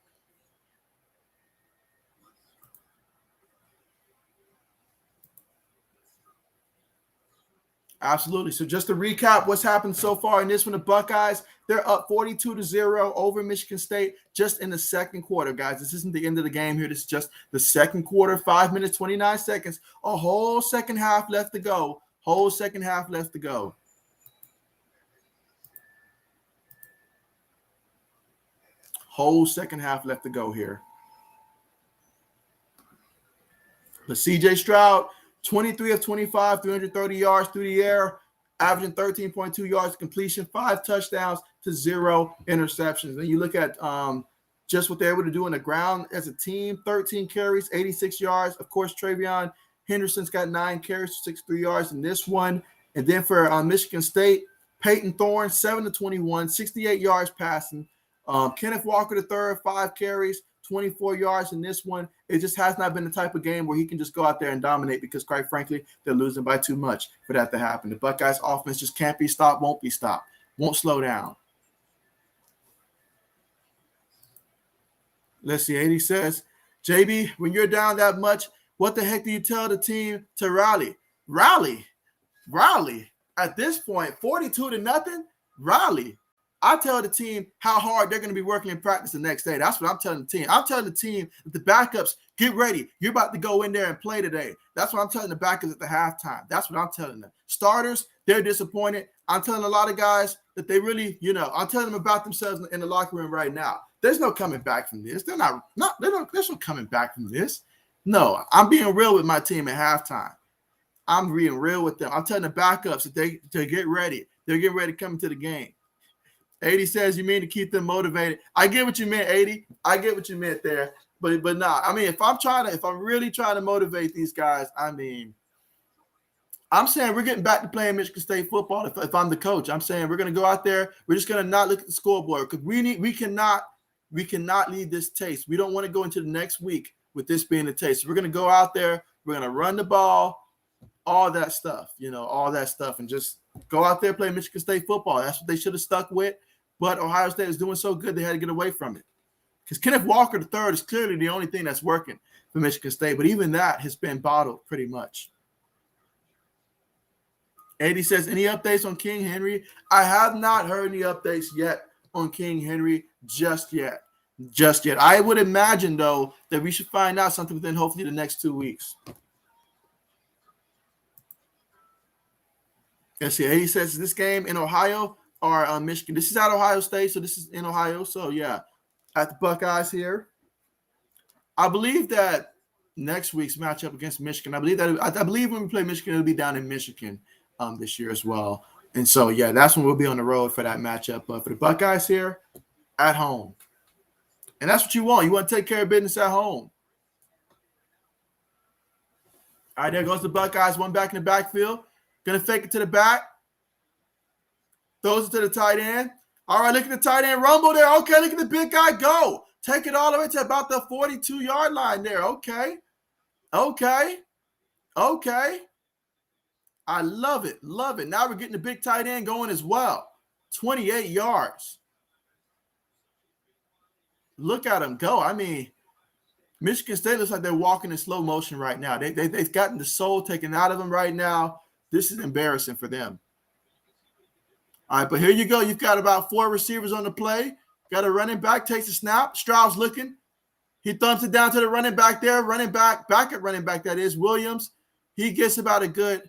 Absolutely. So just to recap what's happened so far in this one, the Buckeyes, they're up 42-0 over Michigan State just in the second quarter, guys. This isn't the end of the game here. This is just the second quarter, 5 minutes, 29 seconds. A whole second half left to go. Whole second half left to go. Whole second half left to go here. The C.J. Stroud, 23 of 25, 330 yards through the air, averaging 13.2 yards completion, 5 touchdowns to 0 interceptions. And you look at just what they're able to do on the ground as a team, 13 carries, 86 yards. Of course, Travion Henderson's got 9 carries, 63 yards in this one. And then for Michigan State, Peyton Thorne, 7 of 21, 68 yards passing. Kenneth Walker III, 5 carries, 24 yards in this one. It just has not been the type of game where he can just go out there and dominate because, quite frankly, they're losing by too much for that to happen. The Buckeyes offense just can't be stopped, won't be stopped, won't slow down. Let's see. 80 says, JB, when you're down that much, what the heck do you tell the team to rally? Rally. At this point, 42-0, rally. I tell the team how hard they're going to be working in practice the next day. That's what I'm telling the team. I'm telling the team that the backups, get ready. You're about to go in there and play today. That's what I'm telling the backups at the halftime. That's what I'm telling them. Starters, they're disappointed. I'm telling a lot of guys that they really, I'm telling them about themselves in the locker room right now. There's no coming back from this. There's no coming back from this. No, I'm being real with my team at halftime. I'm being real with them. I'm telling the backups that they get ready. They're getting ready to come into the game. 80 says you mean to keep them motivated. I get what you meant, 80. I get what you meant there. But nah, I mean, if I'm really trying to motivate these guys, I mean, I'm saying we're getting back to playing Michigan State football. If I'm the coach, I'm saying we're going to go out there. We're just going to not look at the scoreboard because we cannot leave this taste. We don't want to go into the next week with this being the taste. So we're going to go out there. We're going to run the ball, all that stuff, and just go out there, play Michigan State football. That's what they should have stuck with. But Ohio State is doing so good, they had to get away from it. Because Kenneth Walker III is clearly the only thing that's working for Michigan State. But even that has been bottled pretty much. 80 says, any updates on King Henry? I have not heard any updates yet on King Henry just yet. I would imagine, though, that we should find out something within hopefully the next 2 weeks. Let's see. 80 says, is this game in Ohio or Michigan? This is at Ohio State, so this is in Ohio. So, yeah, at the Buckeyes here. I believe that next week's matchup against Michigan, I believe when we play Michigan, it'll be down in Michigan this year as well. And so, yeah, that's when we'll be on the road for that matchup. But for the Buckeyes here, at home. And that's what you want. You want to take care of business at home. All right, there goes the Buckeyes. One back in the backfield. Going to fake it to the back. Throws it to the tight end. All right, look at the tight end rumble there. Okay, look at the big guy go. Take it all the way to about the 42-yard line there. Okay. I love it. Now we're getting the big tight end going as well. 28 yards. Look at him go. I mean, Michigan State looks like they're walking in slow motion right now. They've gotten the soul taken out of them right now. This is embarrassing for them. All right, but here you go. You've got about 4 receivers on the play. Got a running back, takes a snap. Stroud's looking. He thumps it down to the running back there. Backup running back, that is, Williams. He gets about a good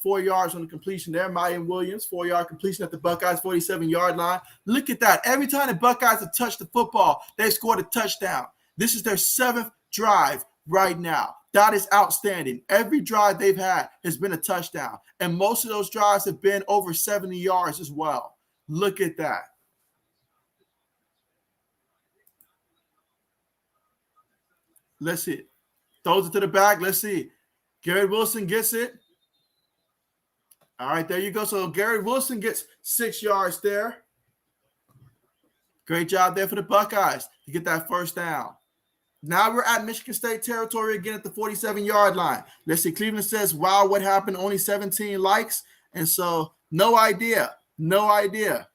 4 yards on the completion there. Mayan Williams, 4-yard completion at the Buckeyes 47-yard line. Look at that. Every time the Buckeyes have touched the football, they've scored a touchdown. This is their 7th drive right now. That is outstanding. Every drive they've had has been a touchdown. And most of those drives have been over 70 yards as well. Look at that. Let's see. Throws it to the back. Let's see. Garrett Wilson gets it. All right, there you go. So Garrett Wilson gets 6 yards there. Great job there for the Buckeyes to get that first down. Now we're at Michigan State territory again at the 47-yard line. Let's see. Cleveland says, wow, what happened? Only 17 likes. And so no idea. But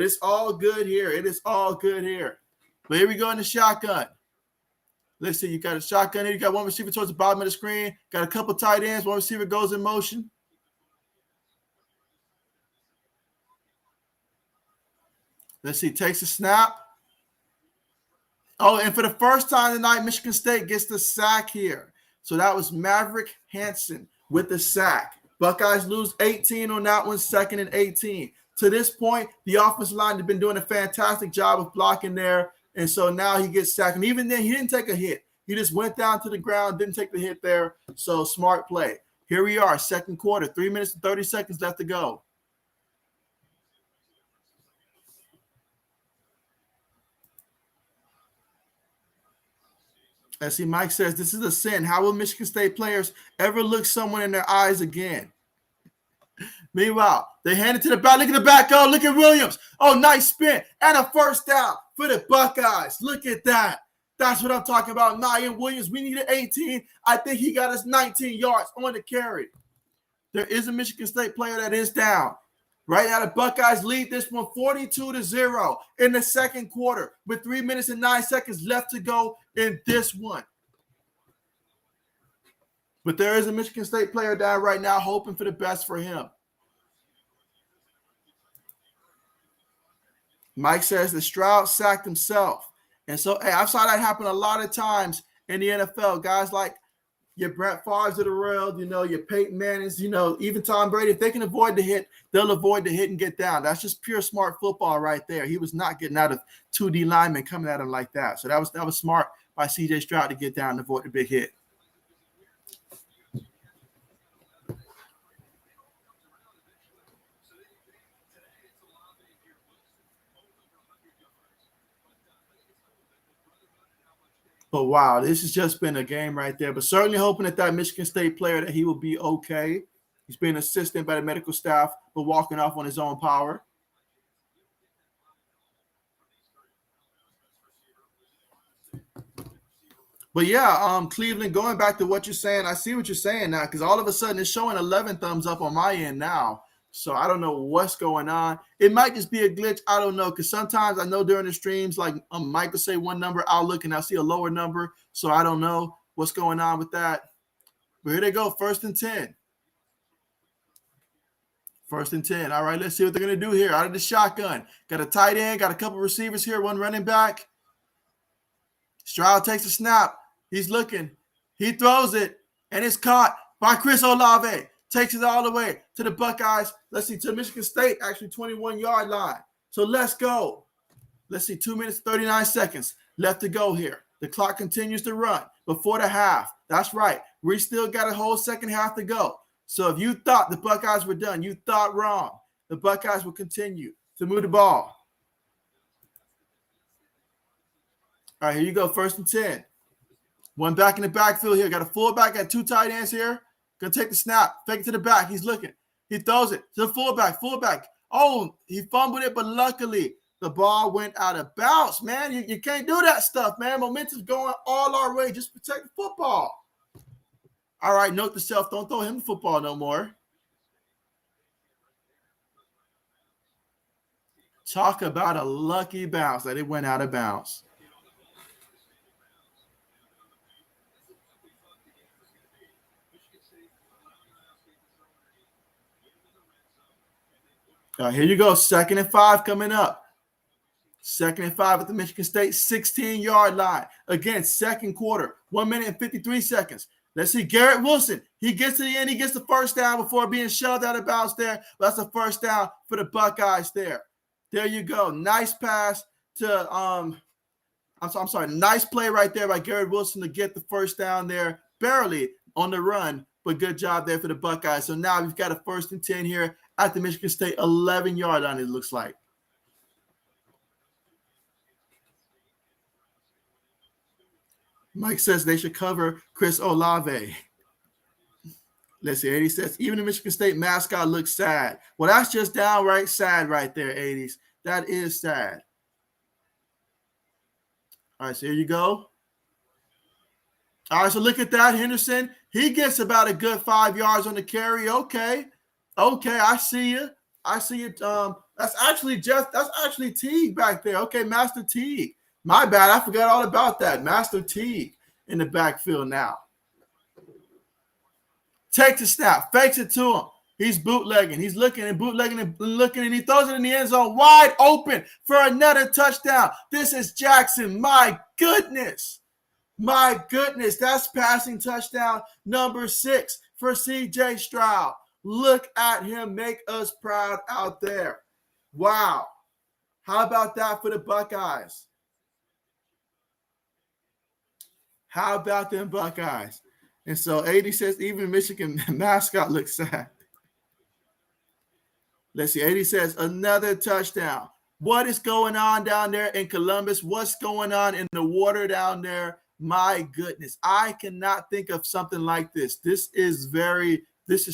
it's all good here. It is all good here. But here we go in the shotgun. Let's see. You got a shotgun here. You got one receiver towards the bottom of the screen. Got a couple tight ends. One receiver goes in motion. Let's see. Takes a snap. Oh, and for the first time tonight, Michigan State gets the sack here. So that was Maverick Hansen with the sack. Buckeyes lose 18 on that one, 2nd and 18. To this point, the offensive line has been doing a fantastic job of blocking there. And so now he gets sacked. And even then, he didn't take a hit. He just went down to the ground, didn't take the hit there. So smart play. Here we are, second quarter, 3 minutes and 30 seconds left to go. Let's see, Mike says, this is a sin. How will Michigan State players ever look someone in their eyes again? Meanwhile, they hand it to the back. Look at the back. Oh, look at Williams. Oh, nice spin. And a first down for the Buckeyes. Look at that. That's what I'm talking about. Nian Williams, we needed 18. I think he got us 19 yards on the carry. There is a Michigan State player that is down. Right now, the Buckeyes lead this one 42-0 in the second quarter with 3 minutes and 9 seconds left to go in this one. But there is a Michigan State player down right now, hoping for the best for him. Mike says that Stroud sacked himself. And so, hey, I've saw that happen a lot of times in the NFL. Guys like your Brett Favre's of the world, your Peyton Manning's, even Tom Brady, if they can avoid the hit, they'll avoid the hit and get down. That's just pure smart football right there. He was not getting out of 2D linemen coming at him like that. So that was smart by C.J. Stroud to get down and avoid the big hit. But wow, this has just been a game right there. But certainly hoping that Michigan State player, that he will be okay. He's being assisted by the medical staff, but walking off on his own power. But yeah, Cleveland, going back to what you're saying, I see what you're saying now, because all of a sudden it's showing 11 thumbs up on my end now. So I don't know what's going on. It might just be a glitch. I don't know, because sometimes I know during the streams, like Mike will say one number, I'll look and I'll see a lower number. So I don't know what's going on with that. But here they go, 1st and 10. 1st and 10. All right, let's see what they're going to do here. Out of the shotgun. Got a tight end, got a couple receivers here, one running back. Stroud takes a snap. He's looking. He throws it, and it's caught by Chris Olave. Takes it all the way to the Buckeyes. Let's see, to Michigan State, actually 21-yard line. So let's go. Let's see, 2 minutes, 39 seconds left to go here. The clock continues to run before the half. That's right. We still got a whole second half to go. So if you thought the Buckeyes were done, you thought wrong. The Buckeyes will continue to move the ball. All right, here you go, 1st and 10. One back in the backfield here. Got a fullback, got 2 tight ends here. Gonna take the snap, fake it to the back. He's looking. He throws it to the fullback. Oh, he fumbled it, but luckily the ball went out of bounds, man. You can't do that stuff, man. Momentum's going all our way. Just protect the football. All right, note to self, don't throw him the football no more. Talk about a lucky bounce that it went out of bounds. Here you go. 2nd and 5 coming up. 2nd and 5 at the Michigan State 16-yard line. Again, second quarter, 1 minute and 53 seconds. Let's see, Garrett Wilson. He gets to the end. He gets the first down before being shoved out of bounds there. That's a first down for the Buckeyes there. There you go. Nice pass to I'm sorry. Nice play right there by Garrett Wilson to get the first down there. Barely on the run, but good job there for the Buckeyes. So now we've got a 1st and 10 here at the Michigan State 11-yard line, it looks like. Mike says they should cover Chris Olave. Let's see. 80 says, even the Michigan State mascot looks sad. Well, that's just downright sad right there, 80s. That is sad. All right, so here you go. All right, so look at that. Henderson, he gets about a good 5 yards on the carry. Okay, I see you. I see it. That's actually Teague back there. Okay, Master Teague. My bad. I forgot all about that. Master Teague in the backfield now. Takes a snap, fakes it to him. He's bootlegging. He's looking and bootlegging and looking, and he throws it in the end zone wide open for another touchdown. This is Jackson. My goodness. That's passing touchdown number 6 for C.J. Stroud. Look at him make us proud out there. Wow. How about that for the Buckeyes? How about them Buckeyes? And so 80 says even Michigan mascot looks sad. Let's see. 80 says another touchdown. What is going on down there in Columbus? What's going on in the water down there? My goodness. I cannot think of something like this. This is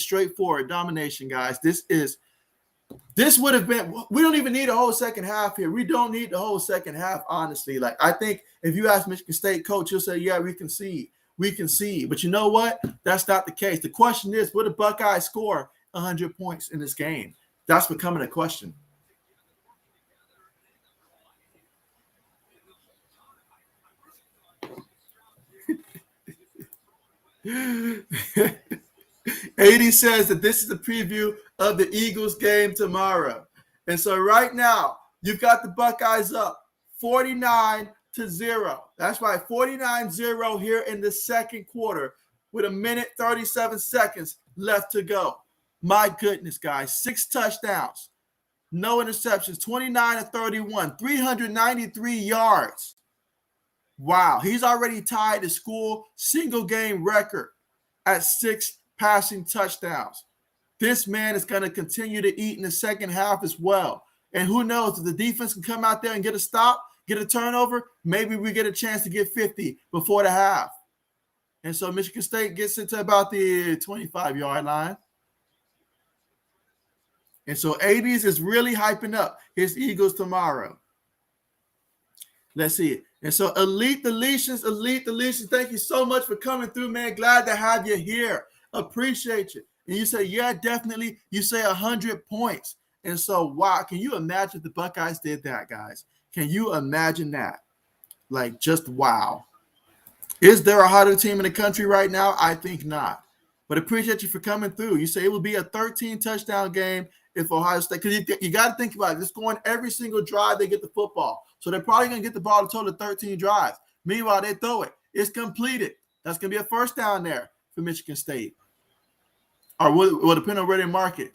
straightforward domination, guys. This would have been, we don't even need a whole second half here. We don't need the whole second half, honestly. Like, I think if you ask Michigan State coach, he'll say, yeah, we can see. But you know what? That's not the case. The question is, will the Buckeyes score 100 points in this game? That's becoming a question. AD says that this is a preview of the Eagles game tomorrow. And so right now, you've got the Buckeyes up 49-0. That's right, 49-0 here in the second quarter with 1:37 left to go. My goodness, guys, 6 touchdowns, no interceptions, 29-31, 393 yards. Wow, he's already tied the school single game record at 6 passing touchdowns. This man is going to continue to eat in the second half as well. And who knows, if the defense can come out there and get a stop, get a turnover, maybe we get a chance to get 50 before the half. And so Michigan State gets into about the 25-yard line. And so 80s is really hyping up his Eagles tomorrow. Let's see it. And so Elite Deletions, thank you so much for coming through, man. Glad to have you here. Appreciate you. And you say, yeah, definitely. You say 100 points. And so, wow, can you imagine if the Buckeyes did that, guys? Can you imagine that? Like, just wow. Is there a hotter team in the country right now? I think not. But appreciate you for coming through. You say it will be a 13-touchdown game if Ohio State, because you got to think about it. It's going every single drive they get the football. So they're probably going to get the ball a total of 13 drives. Meanwhile, they throw it. It's completed. That's going to be a first down there for Michigan State. Or will depend on where they mark it.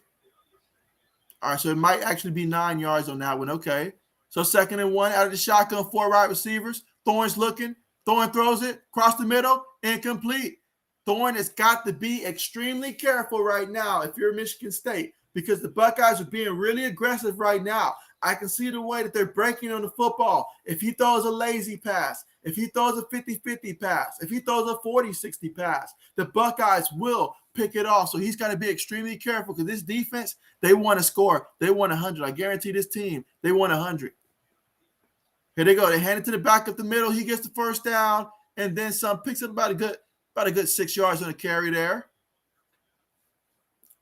All right, so it might actually be 9 yards on that one. Okay. So 2nd and 1 out of the shotgun, 4 wide receivers. Thorne's looking. Thorne throws it across the middle. Incomplete. Thorne has got to be extremely careful right now if you're Michigan State, because the Buckeyes are being really aggressive right now. I can see the way that they're breaking on the football. If he throws a lazy pass, if he throws a 50-50 pass, if he throws a 40-60 pass, the Buckeyes will pick it off. So he's got to be extremely careful, because this defense, they want to score. They want 100. I guarantee this team, they want 100. Here they go. They hand it to the back of the middle. He gets the first down, and then some. Picks up about a good 6 yards on the carry there.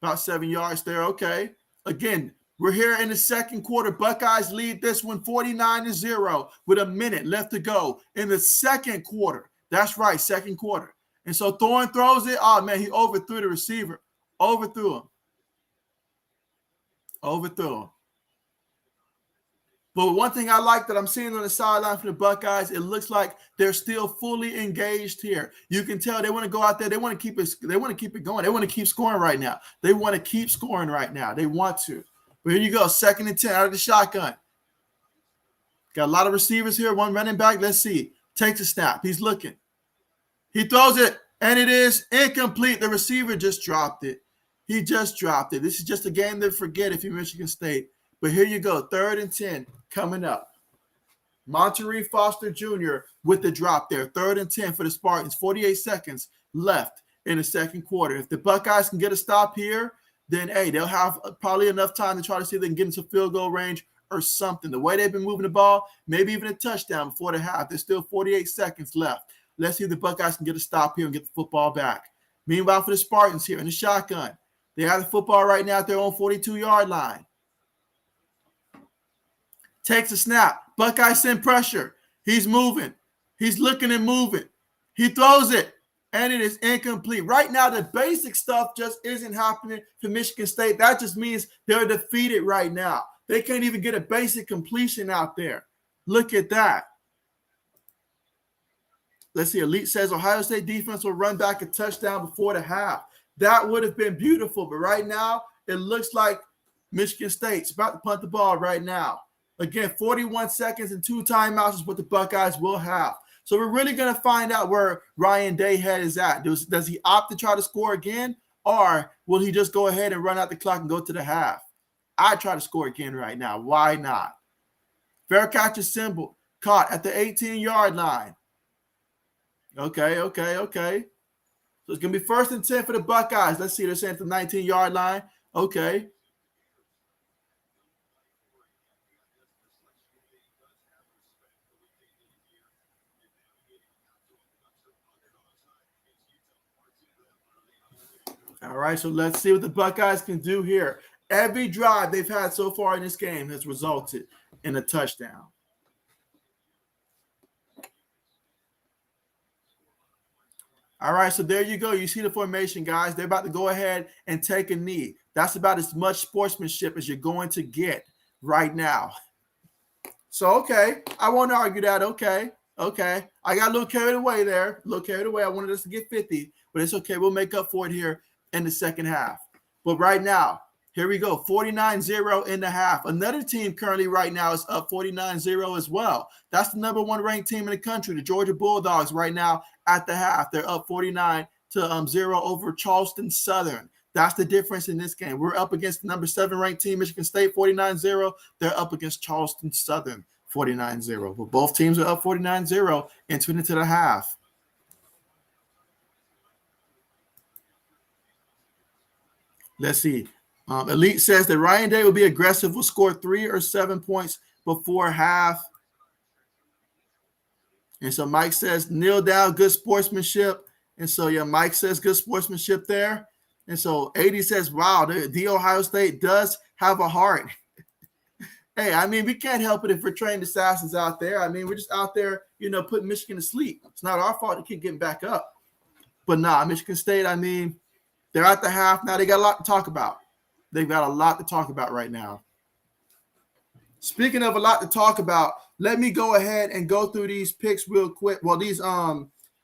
About 7 yards there. Okay. Again, we're here in the second quarter. Buckeyes lead this one 49-0 with a minute left to go in the second quarter. That's right, second quarter. And so Thorne throws it. Oh, man, he overthrew the receiver. Overthrew him. But one thing I like that I'm seeing on the sideline for the Buckeyes, it looks like they're still fully engaged here. You can tell they want to go out there. They want to keep it. They want to keep it going. They want to keep scoring right now. They want to. But here you go, 2nd and 10 out of the shotgun. Got a lot of receivers here. One running back. Let's see. Takes a snap. He's looking. He throws it, and it is incomplete. The receiver just dropped it. He just dropped it. This is just a game to forget if you're Michigan State. But here you go, 3rd and 10 coming up. Monterey Foster Jr. with the drop there. 3rd and 10 for the Spartans. 48 seconds left in the second quarter. If the Buckeyes can get a stop here, then, hey, they'll have probably enough time to try to see if they can get into field goal range or something. The way they've been moving the ball, maybe even a touchdown before the half. There's still 48 seconds left. Let's see if the Buckeyes can get a stop here and get the football back. Meanwhile, for the Spartans here in the shotgun, they have the football right now at their own 42-yard line. Takes a snap. Buckeyes send pressure. He's moving. He's looking and moving. He throws it, and it is incomplete. Right now, the basic stuff just isn't happening for Michigan State. That just means they're defeated right now. They can't even get a basic completion out there. Look at that. Let's see. Elite says Ohio State defense will run back a touchdown before the half. That would have been beautiful, but right now, it looks like Michigan State's about to punt the ball right now. Again, 41 seconds and 2 timeouts is what the Buckeyes will have. So we're really going to find out where Ryan Day head is at. Does he opt to try to score again, or will he just go ahead and run out the clock and go to the half? I try to score again right now. Why not? Fair catch is symbol. Caught at the 18-yard line. Okay. So it's going to be 1st and 10 for the Buckeyes. Let's see. They're saying at the 19-yard line. Okay. All right, so let's see what the Buckeyes can do here. Every drive they've had so far in this game has resulted in a touchdown. All right, so there you go. You see the formation, guys. They're about to go ahead and take a knee. That's about as much sportsmanship as you're going to get right now. So, okay, I won't argue that. Okay. I got a little carried away there. I wanted us to get 50, but it's okay. We'll make up for it here in the second half. But right now, here we go, 49-0 in the half. Another team currently right now is up 49-0 as well. That's the number 1 ranked team in the country, the Georgia Bulldogs right now at the half. They're up 49-0 over Charleston Southern. That's the difference in this game. We're up against the number 7 ranked team, Michigan State, 49-0. They're up against Charleston Southern, 49-0. But both teams are up 49-0 entering into the half. Let's see. Elite says that Ryan Day will be aggressive, will score 3 or 7 points before half. And so Mike says, kneel down, good sportsmanship. And so, yeah, Mike says good sportsmanship there. And so 80 says, wow, the Ohio State does have a heart. Hey, I mean, we can't help it if we're trained assassins out there. I mean, we're just out there, putting Michigan to sleep. It's not our fault to keep getting back up. But nah, Michigan State, I mean, they're at the half. Now they got a lot to talk about. They've got a lot to talk about right now. Speaking of a lot to talk about, let me go ahead and go through these picks real quick. Well, these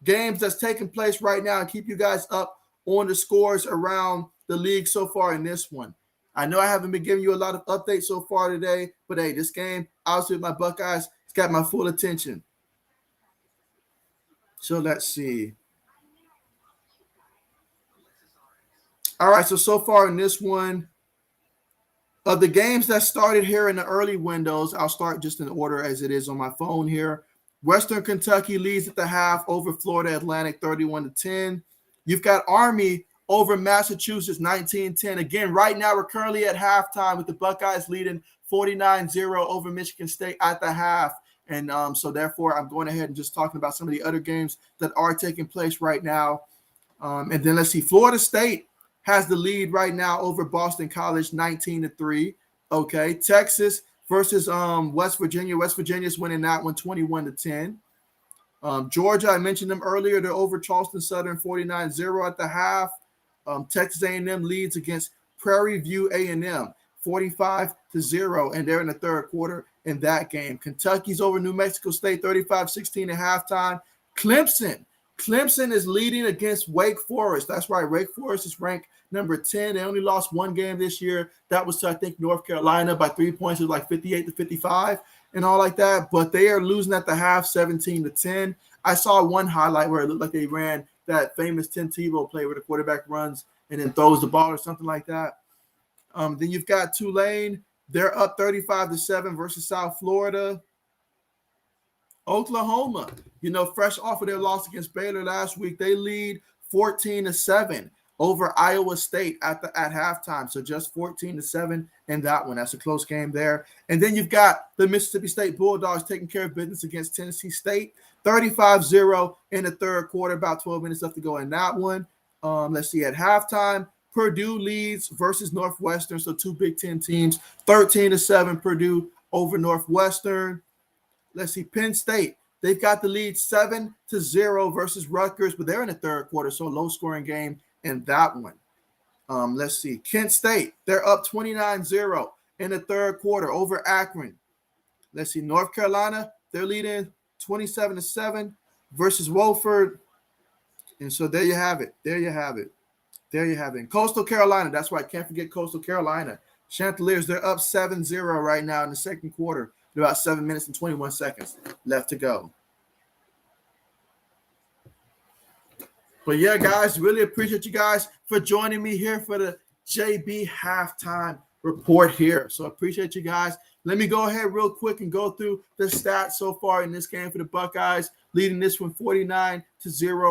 games that's taking place right now and keep you guys up on the scores around the league so far in this one. I know I haven't been giving you a lot of updates so far today, but hey, this game, obviously with my Buckeyes, it's got my full attention. So let's see. All right, so far in this one, of the games that started here in the early windows, I'll start just in order as it is on my phone here. Western Kentucky leads at the half over Florida Atlantic 31-10. You've got Army over Massachusetts 19-10. Again, right now we're currently at halftime with the Buckeyes leading 49-0 over Michigan State at the half. And so therefore, I'm going ahead and just talking about some of the other games that are taking place right now. And then let's see, Florida State has the lead right now over Boston College 19-3. Okay, Texas versus West Virginia. West Virginia's winning that one 21-10. Georgia, I mentioned them earlier. They're over Charleston Southern 49-0 at the half. Texas A&M leads against Prairie View A&M 45-0, and they're in the third quarter in that game. Kentucky's over New Mexico State 35-16 at halftime. Clemson is leading against Wake Forest. That's right. Wake Forest is ranked number 10. They only lost one game this year. That was to, I think, North Carolina by 3 points. It was like 58-55 and all like that. But they are losing at the half 17-10. I saw one highlight where it looked like they ran that famous Tim Tebow play where the quarterback runs and then throws the ball or something like that. Then you've got Tulane. They're up 35-7 versus South Florida. Oklahoma, fresh off of their loss against Baylor last week, they lead 14-7 over Iowa State at halftime. So just 14-7 in that one. That's a close game there. And then you've got the Mississippi State Bulldogs taking care of business against Tennessee State, 35-0 in the third quarter, about 12 minutes left to go in that one. Let's see, at halftime, Purdue leads versus Northwestern, so two Big Ten teams, 13-7 Purdue over Northwestern. Let's see, Penn State, they've got the lead 7-0 versus Rutgers, but they're in the third quarter, so a low-scoring game in that one. Let's see, Kent State, they're up 29-0 in the third quarter over Akron. Let's see, North Carolina, they're leading 27-7 versus Wofford. And so there you have it. And Coastal Carolina, that's why I can't forget Coastal Carolina. Chanticleers, they're up 7-0 right now in the second quarter. About 7 minutes and 21 seconds left to go. But yeah, guys, really appreciate you guys for joining me here for the JB halftime report here. So I appreciate you guys. Let me go ahead real quick and go through the stats so far in this game for the Buckeyes, leading this one 49-0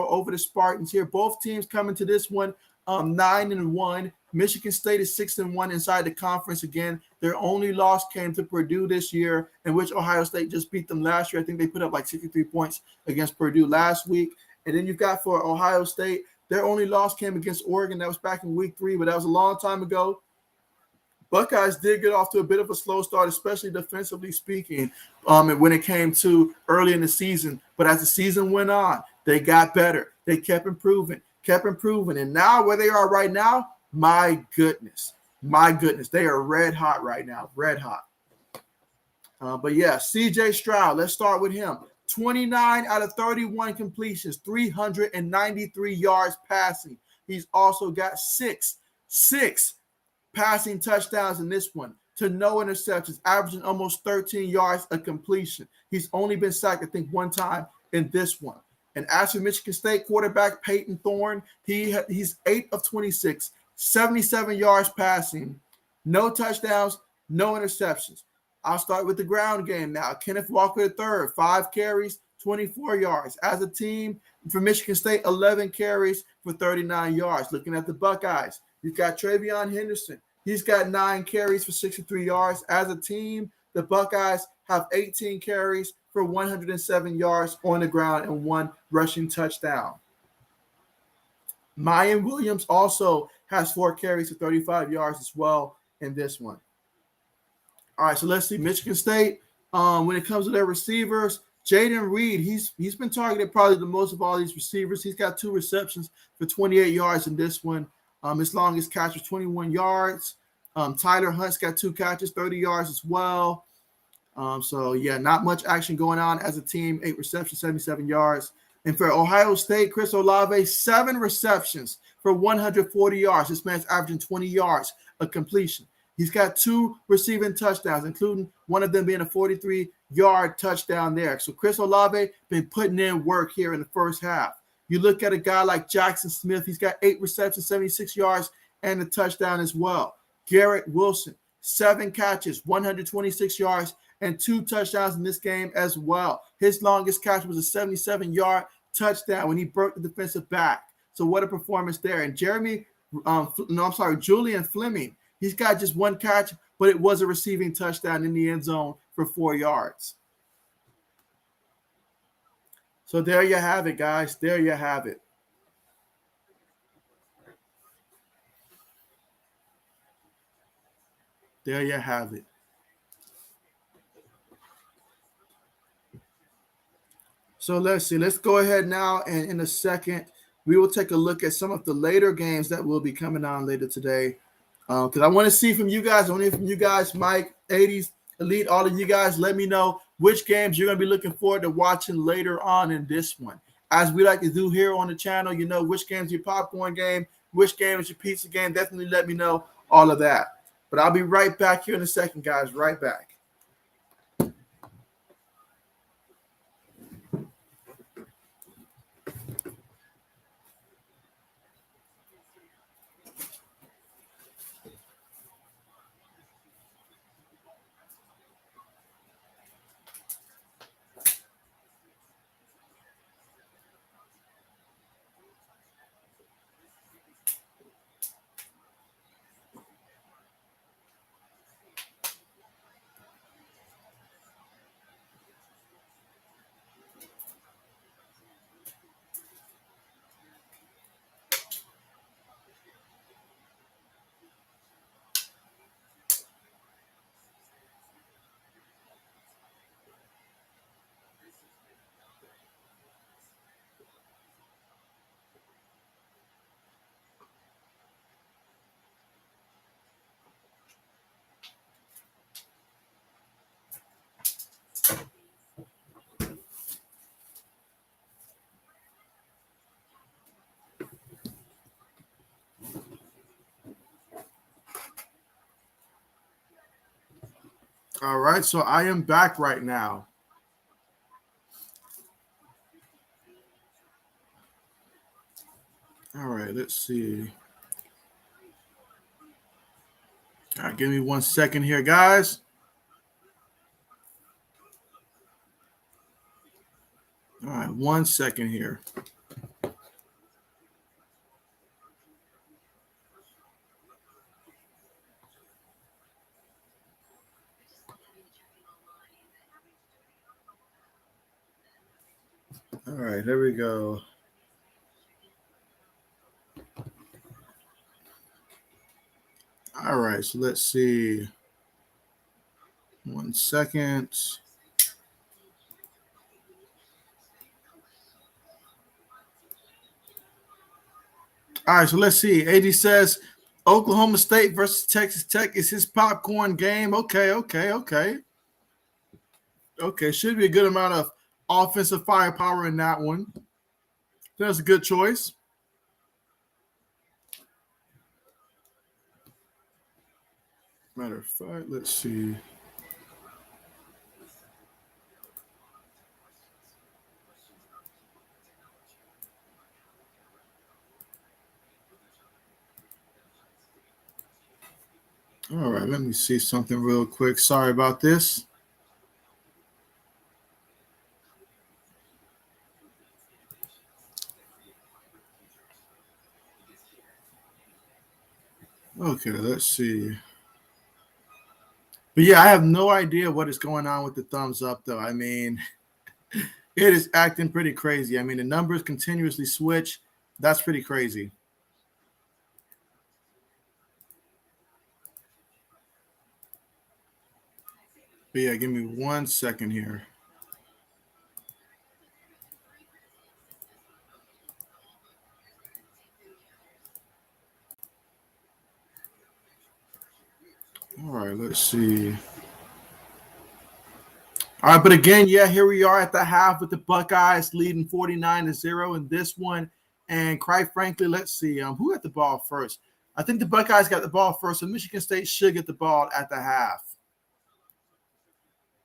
over the Spartans here. Both teams coming to this one 9-1. Michigan State is 6-1 inside the conference again. Their only loss came to Purdue this year, in which Ohio State just beat them last year. I think they put up like 63 points against Purdue last week. And then you've got for Ohio State, their only loss came against Oregon. That was back in week 3, but that was a long time ago. Buckeyes did get off to a bit of a slow start, especially defensively speaking, when it came to early in the season. But as the season went on, they got better. They kept improving. And now where they are right now, my goodness, they are red hot right now, red hot. But yeah, CJ Stroud, let's start with him. 29 out of 31 completions, 393 yards passing. He's also got six passing touchdowns in this one to no interceptions, averaging almost 13 yards a completion. He's only been sacked, I think, one time in this one. And as for Michigan State quarterback Peyton Thorne, he's 8 of 26, 77 yards passing, no touchdowns, no interceptions. I'll start with the ground game now. Kenneth Walker III, 5 carries, 24 yards. As a team, for Michigan State, 11 carries for 39 yards. Looking at the Buckeyes, you've got Travion Henderson. He's got 9 carries for 63 yards. As a team, the Buckeyes have 18 carries for 107 yards on the ground and 1 rushing touchdown. Mayan Williams also has 4 carries for 35 yards as well in this one. All right, so let's see. Michigan State, when it comes to their receivers, Jaden Reed, he's been targeted probably the most of all these receivers. He's got 2 receptions for 28 yards in this one. His longest catch was 21 yards. Tyler Hunt's got 2 catches, 30 yards as well. So, yeah, not much action going on as a team. 8 receptions, 77 yards. And for Ohio State, Chris Olave, 7 receptions for 140 yards. This man's averaging 20 yards a completion. He's got 2 receiving touchdowns, including one of them being a 43-yard touchdown there. So Chris Olave been putting in work here in the first half. You look at a guy like Jackson Smith, he's got 8 receptions, 76 yards, and a touchdown as well. Garrett Wilson, 7 catches, 126 yards, and 2 touchdowns in this game as well. His longest catch was a 77-yard touchdown when he broke the defensive back. So what a performance there. And Julian Fleming, he's got just 1 catch, but it was a receiving touchdown in the end zone for 4 yards. So there you have it, guys. There you have it. There you have it. So let's see. Let's go ahead now, and in a second, we will take a look at some of the later games that will be coming on later today. Because I want to see from you guys, I want to hear from you guys, Mike, 80s, Elite, all of you guys, let me know which games you're going to be looking forward to watching later on in this one. As we like to do here on the channel, you know, which game's your popcorn game, which game is your pizza game. Definitely let me know all of that. But I'll be right back here in a second, guys. Right back. All right, so I am back right now. All right, let's see. All right, give me 1 second here, guys. All right, 1 second here. All right, there we go. All right, so let's see. 1 second. All right, so let's see. AD says Oklahoma State versus Texas Tech is his popcorn game. Okay. Okay, should be a good amount of offensive firepower in that one. That's a good choice. Matter of fact, let's see. All right, let me see something real quick. Sorry about this. Okay, let's see. But yeah, I have no idea what is going on with the thumbs up, though. I mean, it is acting pretty crazy. I mean, the numbers continuously switch. That's pretty crazy. But yeah, give me 1 second here. All right, let's see. All right, but again, yeah, here we are at the half with the Buckeyes leading 49-0 in this one. And quite frankly, let's see, who got the ball first? I think the Buckeyes got the ball first, so Michigan State should get the ball at the half.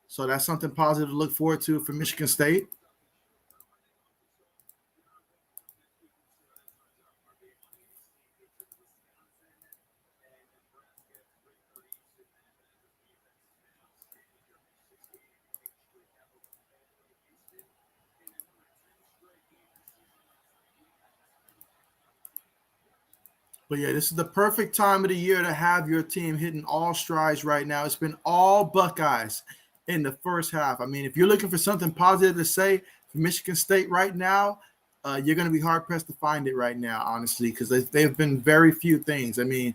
So that's something positive to look forward to for Michigan State. But yeah, this is the perfect time of the year to have your team hitting all strides right now. It's been all Buckeyes in the first half. I mean, if you're looking for something positive to say for Michigan State right now, you're going to be hard pressed to find it right now, honestly, because they've been very few things. I mean,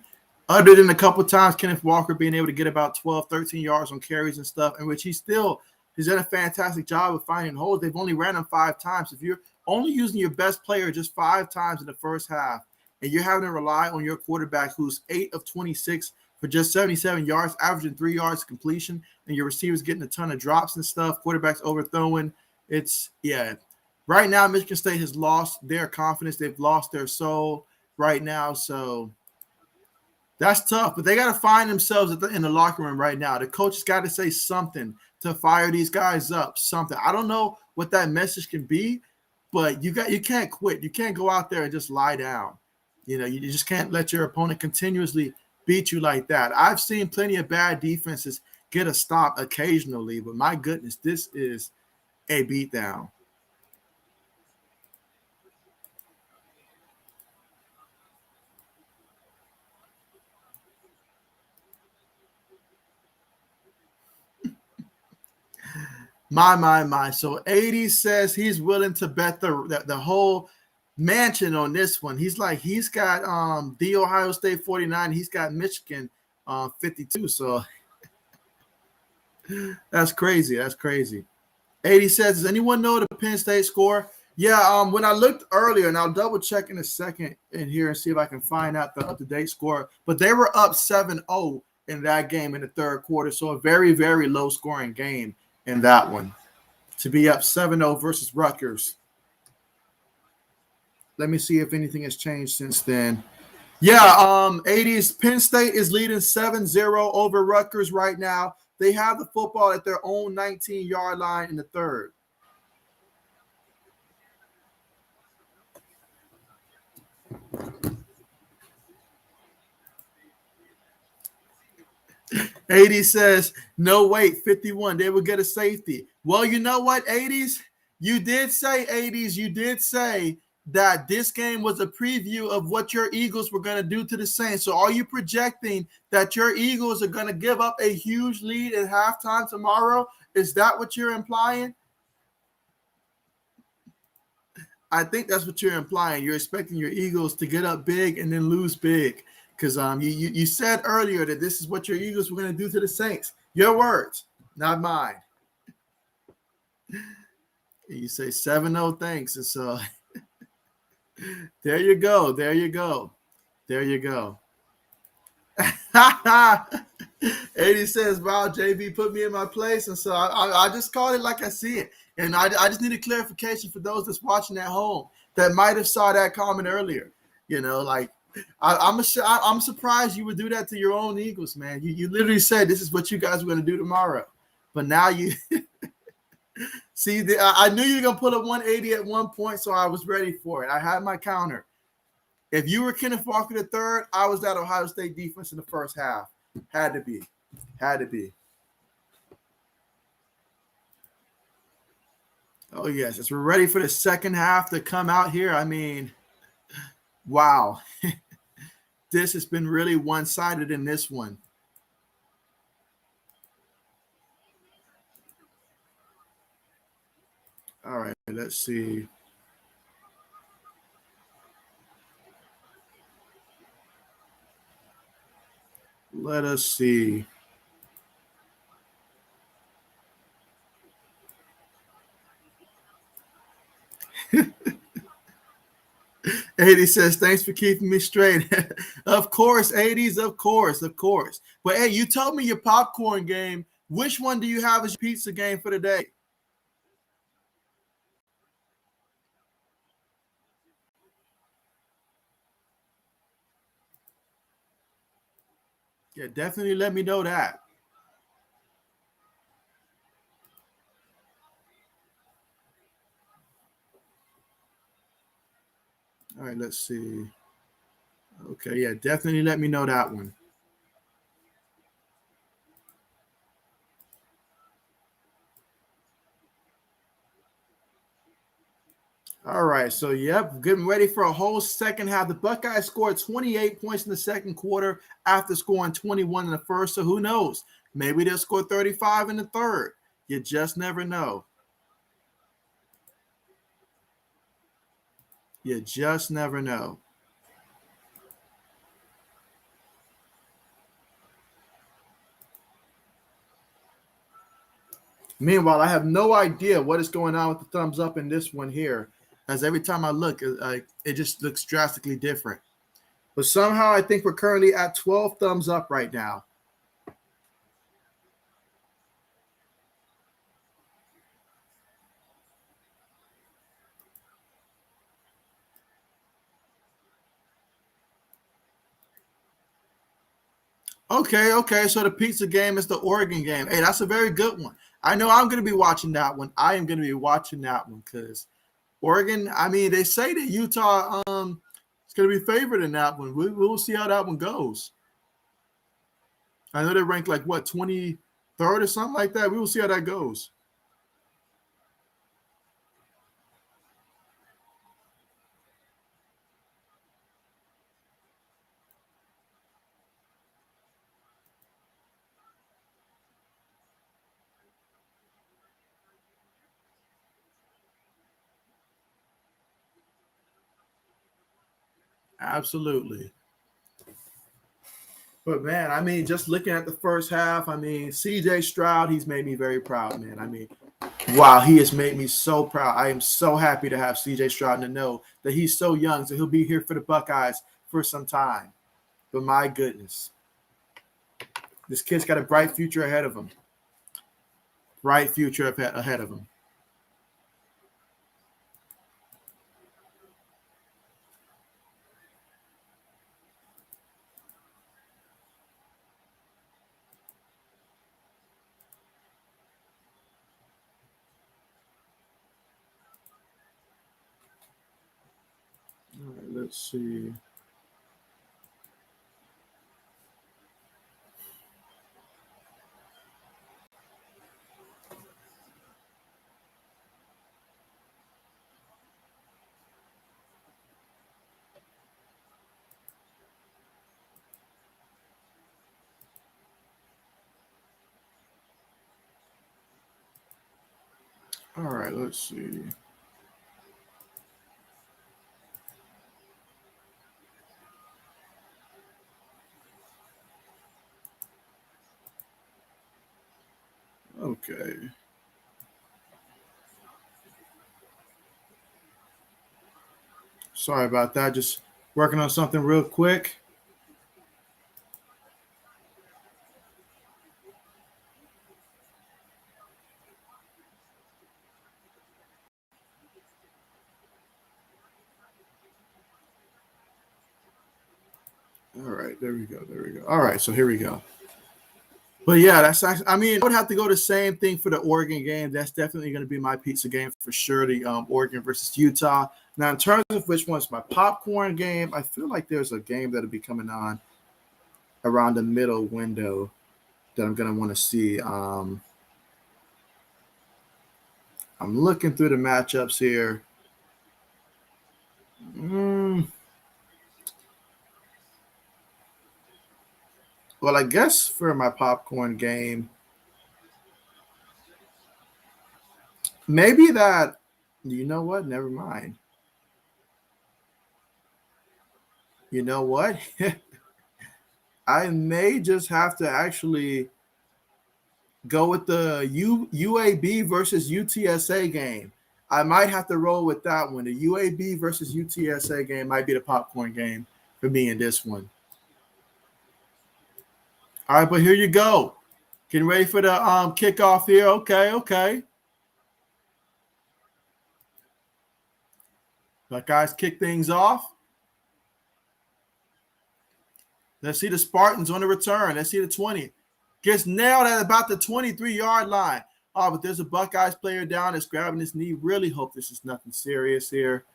other than a couple of times Kenneth Walker being able to get about 12, 13 yards on carries and stuff, in which he's done a fantastic job of finding holes. They've only ran him 5 times. If you're only using your best player just 5 times in the first half, and you're having to rely on your quarterback who's 8 of 26 for just 77 yards, averaging 3 yards completion, and your receivers getting a ton of drops and stuff, quarterbacks overthrowing. Right now, Michigan State has lost their confidence. They've lost their soul right now. So that's tough, but they got to find themselves in the locker room right now. The coach has got to say something to fire these guys up, something. I don't know what that message can be, but you can't quit. You can't go out there and just lie down. You just can't let your opponent continuously beat you like that. I've seen plenty of bad defenses get a stop occasionally, but my goodness, this is a beatdown. My. So 80 says he's willing to bet the whole mansion on this one. He's got the Ohio State 49. He's got Michigan 52. So that's crazy. That's crazy. 80 says, does anyone know the Penn State score? Yeah, when I looked earlier, and I'll double check in a second in here and see if I can find out the up-to-date score, but they were up 7-0 in that game in the third quarter. So a very, very low-scoring game in that one to be up 7-0 versus Rutgers. Let me see if anything has changed since then. Yeah, 80s. Penn State is leading 7-0 over Rutgers right now. They have the football at their own 19-yard line in the third. AD says, no, wait, 51. They will get a safety. Well, you know what, 80s? You did say, 80s, you did say that this game was a preview of what your Eagles were going to do to the Saints. So are you projecting that your Eagles are going to give up a huge lead at halftime tomorrow? Is that what you're implying? I think that's what you're implying. You're expecting your Eagles to get up big and then lose big. Because you said earlier that this is what your Eagles were going to do to the Saints. Your words, not mine. And you say 7-0, thanks. And so there you go. There you go. There you go. 80 says, wow, JB put me in my place. And so I just called it like I see it. And I just need a clarification for those that's watching at home that might have saw that comment earlier. You know, like, I'm surprised you would do that to your own Eagles, man. You literally said this is what you guys were going to do tomorrow. But now you see, I knew you were going to put up 180 at one point, so I was ready for it. I had my counter. If you were Kenneth Walker III, I was that Ohio State defense in the first half. Had to be. Had to be. Oh, yes. As we're ready for the second half to come out here, I mean, wow. This has been really one-sided in this one. All right, let's see. Let us see. AD says, thanks for keeping me straight. Of course, 80s, of course. But hey, you told me your popcorn game. Which one do you have as your pizza game for the day? Yeah, definitely let me know that. All right, let's see. Okay, yeah, definitely let me know that one. All right, so yep, getting ready for a whole second half. The Buckeyes scored 28 points in the second quarter after scoring 21 in the first. So who knows? Maybe they'll score 35 in the third. You just never know. You just never know. Meanwhile, I have no idea what is going on with the thumbs up in this one here, as every time I look, it just looks drastically different. But somehow I think we're currently at 12 thumbs up right now. Okay. So the pizza game is the Oregon game. Hey, that's a very good one. I know I'm going to be watching that one. I am going to be watching that one because Oregon, I mean, they say that Utah is going to be favored in that one. We'll see how that one goes. I know they ranked like, what, 23rd or something like that. We will see how that goes. Absolutely. But man, I mean, just looking at the first half, I mean, CJ Stroud, he's made me very proud, man. I mean, wow, he has made me so proud. I am so happy to have CJ Stroud and to know that he's so young, so he'll be here for the Buckeyes for some time. But my goodness, this kid's got a bright future ahead of him. Bright future ahead of him. let's see. All right, let's see. Okay. Sorry about that. Just working on something real quick. All right, there we go. There we go. All right, so here we go. But yeah, that's actually, I mean, I would have to go the same thing for the Oregon game. That's definitely going to be my pizza game for sure. The Oregon versus Utah. Now, in terms of which one's my popcorn game, I feel like there's a game that'll be coming on around the middle window that I'm going to want to see. I'm looking through the matchups here. Well, I guess for my popcorn game, maybe that, you know what? Never mind. You know what? I may just have to actually go with the UAB versus UTSA game. I might have to roll with that one. The UAB versus UTSA game might be the popcorn game for me in this one. All right, but here you go. Getting ready for the kickoff here. Okay. Buckeyes kick things off. Let's see the Spartans on the return. Let's see the 20. Gets nailed at about the 23-yard line. Oh, but there's a Buckeyes player down that's grabbing his knee. Really hope this is nothing serious here.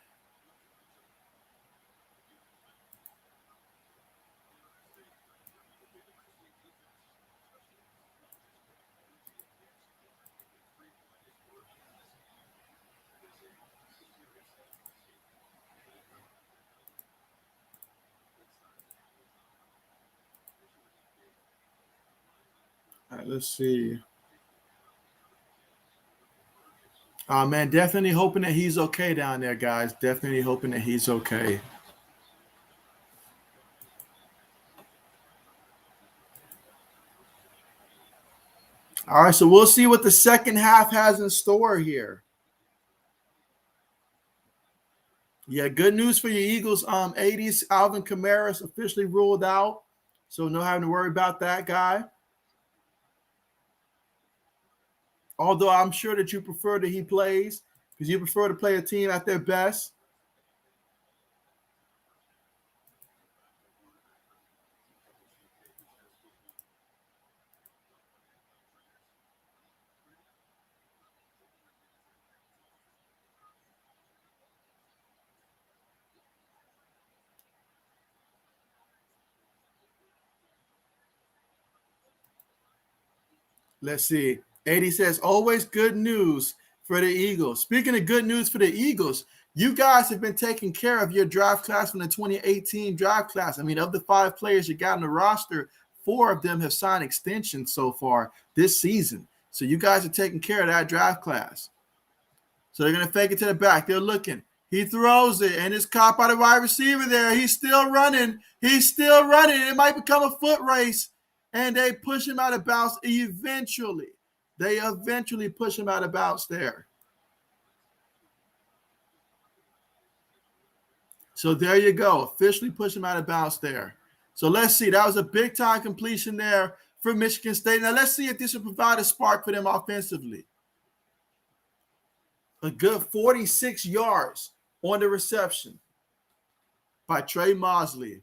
All right, let's see. Oh, man, definitely hoping that he's okay down there, guys. Definitely hoping that he's okay. All right, so we'll see what the second half has in store here. Yeah, good news for your Eagles. 80s Alvin Kamara is officially ruled out, so no having to worry about that guy. Although I'm sure that you prefer that he plays because you prefer to play a team at their best. Let's see. 80 says, always good news for the Eagles. Speaking of good news for the Eagles, you guys have been taking care of your draft class from the 2018 draft class. I mean, of the 5 players you got on the roster, 4 of them have signed extensions so far this season. So you guys are taking care of that draft class. So they're going to fake it to the back. They're looking. He throws it, and it's caught by the wide receiver there. He's still running. It might become a foot race, and they push him out of bounds eventually. They eventually push him out of bounds there. So there you go. Officially push him out of bounds there. So let's see. That was a big-time completion there for Michigan State. Now let's see if this will provide a spark for them offensively. A good 46 yards on the reception by Trey Mosley.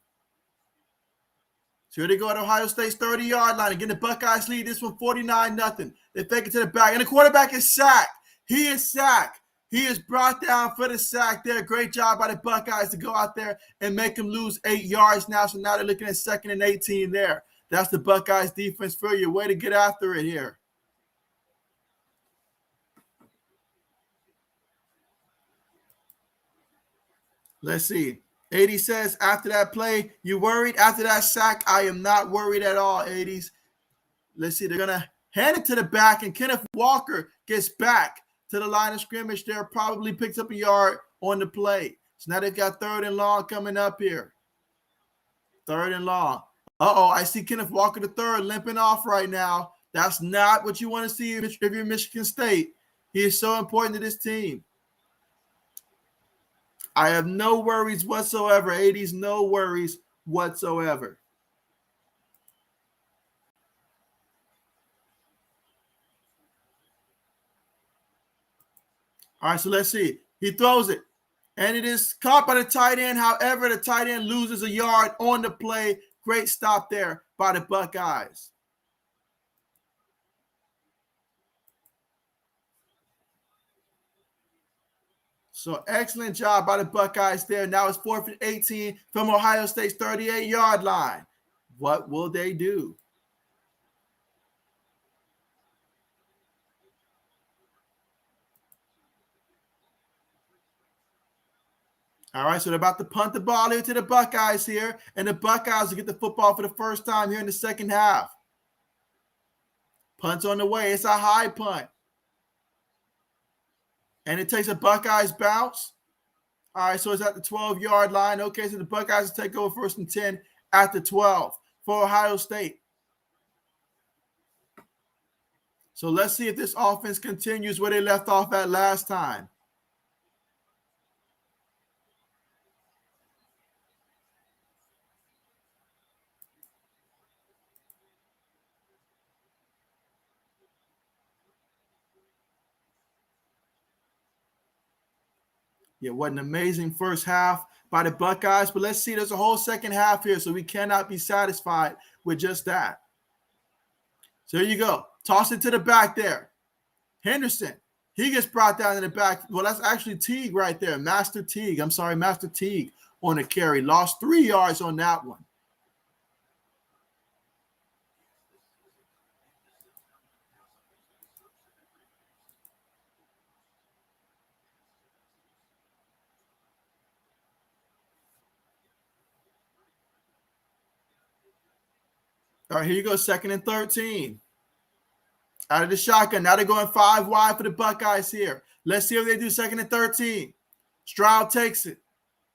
So here they go at Ohio State's 30-yard line. Again, the Buckeyes lead this one 49-0. They fake it to the back. And the quarterback is sacked. He is sacked. He is brought down for the sack there. Great job by the Buckeyes to go out there and make him lose 8 yards now. So now they're looking at 2nd and 18 there. That's the Buckeyes defense for you. Way to get after it here. Let's see. 80 says, after that play, you worried? After that sack, I am not worried at all, 80s. Let's see. They're going to hand it to the back, and Kenneth Walker gets back to the line of scrimmage there, probably picks up a yard on the play. So now they've got 3rd and long coming up here. 3rd and long. I see Kenneth Walker III limping off right now. That's not what you want to see if you're Michigan State. He is so important to this team. I have no worries whatsoever. 80s, no worries whatsoever. All right, so let's see. He throws it, and it is caught by the tight end. However, the tight end loses a yard on the play. Great stop there by the Buckeyes. So excellent job by the Buckeyes there. Now it's 4th and 18 from Ohio State's 38-yard line. What will they do? All right, so they're about to punt the ball here to the Buckeyes here, and the Buckeyes will get the football for the first time here in the second half. Punt's on the way. It's a high punt. And it takes a Buckeyes bounce. All right, so it's at the 12-yard line. Okay, so the Buckeyes will take over 1st and 10 at the 12 for Ohio State. So let's see if this offense continues where they left off at last time. Yeah, what an amazing first half by the Buckeyes. But let's see, there's a whole second half here, so we cannot be satisfied with just that. So there you go. Toss it to the back there. Henderson, he gets brought down in the back. Well, that's actually Teague right there. Master Teague on a carry. Lost 3 yards on that one. All right, here you go, 2nd and 13. Out of the shotgun. Now they're going 5 wide for the Buckeyes here. Let's see what they do, 2nd and 13. Stroud takes it.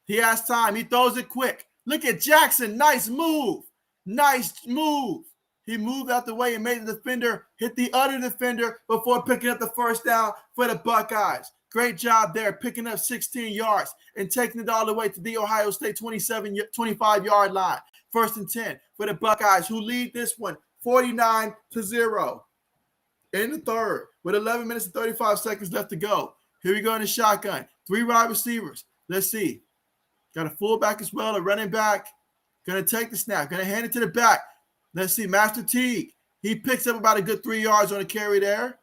He has time. He throws it quick. Look at Jackson. Nice move. Nice move. He moved out the way and made the defender hit the other defender before picking up the first down for the Buckeyes. Great job there, picking up 16 yards and taking it all the way to the Ohio State 25-yard line. 1st and 10 for the Buckeyes, who lead this one 49-0 in the 3rd with 11 minutes and 35 seconds left to go. Here we go in the shotgun. 3 wide receivers. Let's see. Got a fullback as well, a running back. Going to take the snap. Going to hand it to the back. Let's see. Master Teague. He picks up about a good 3 yards on a carry there.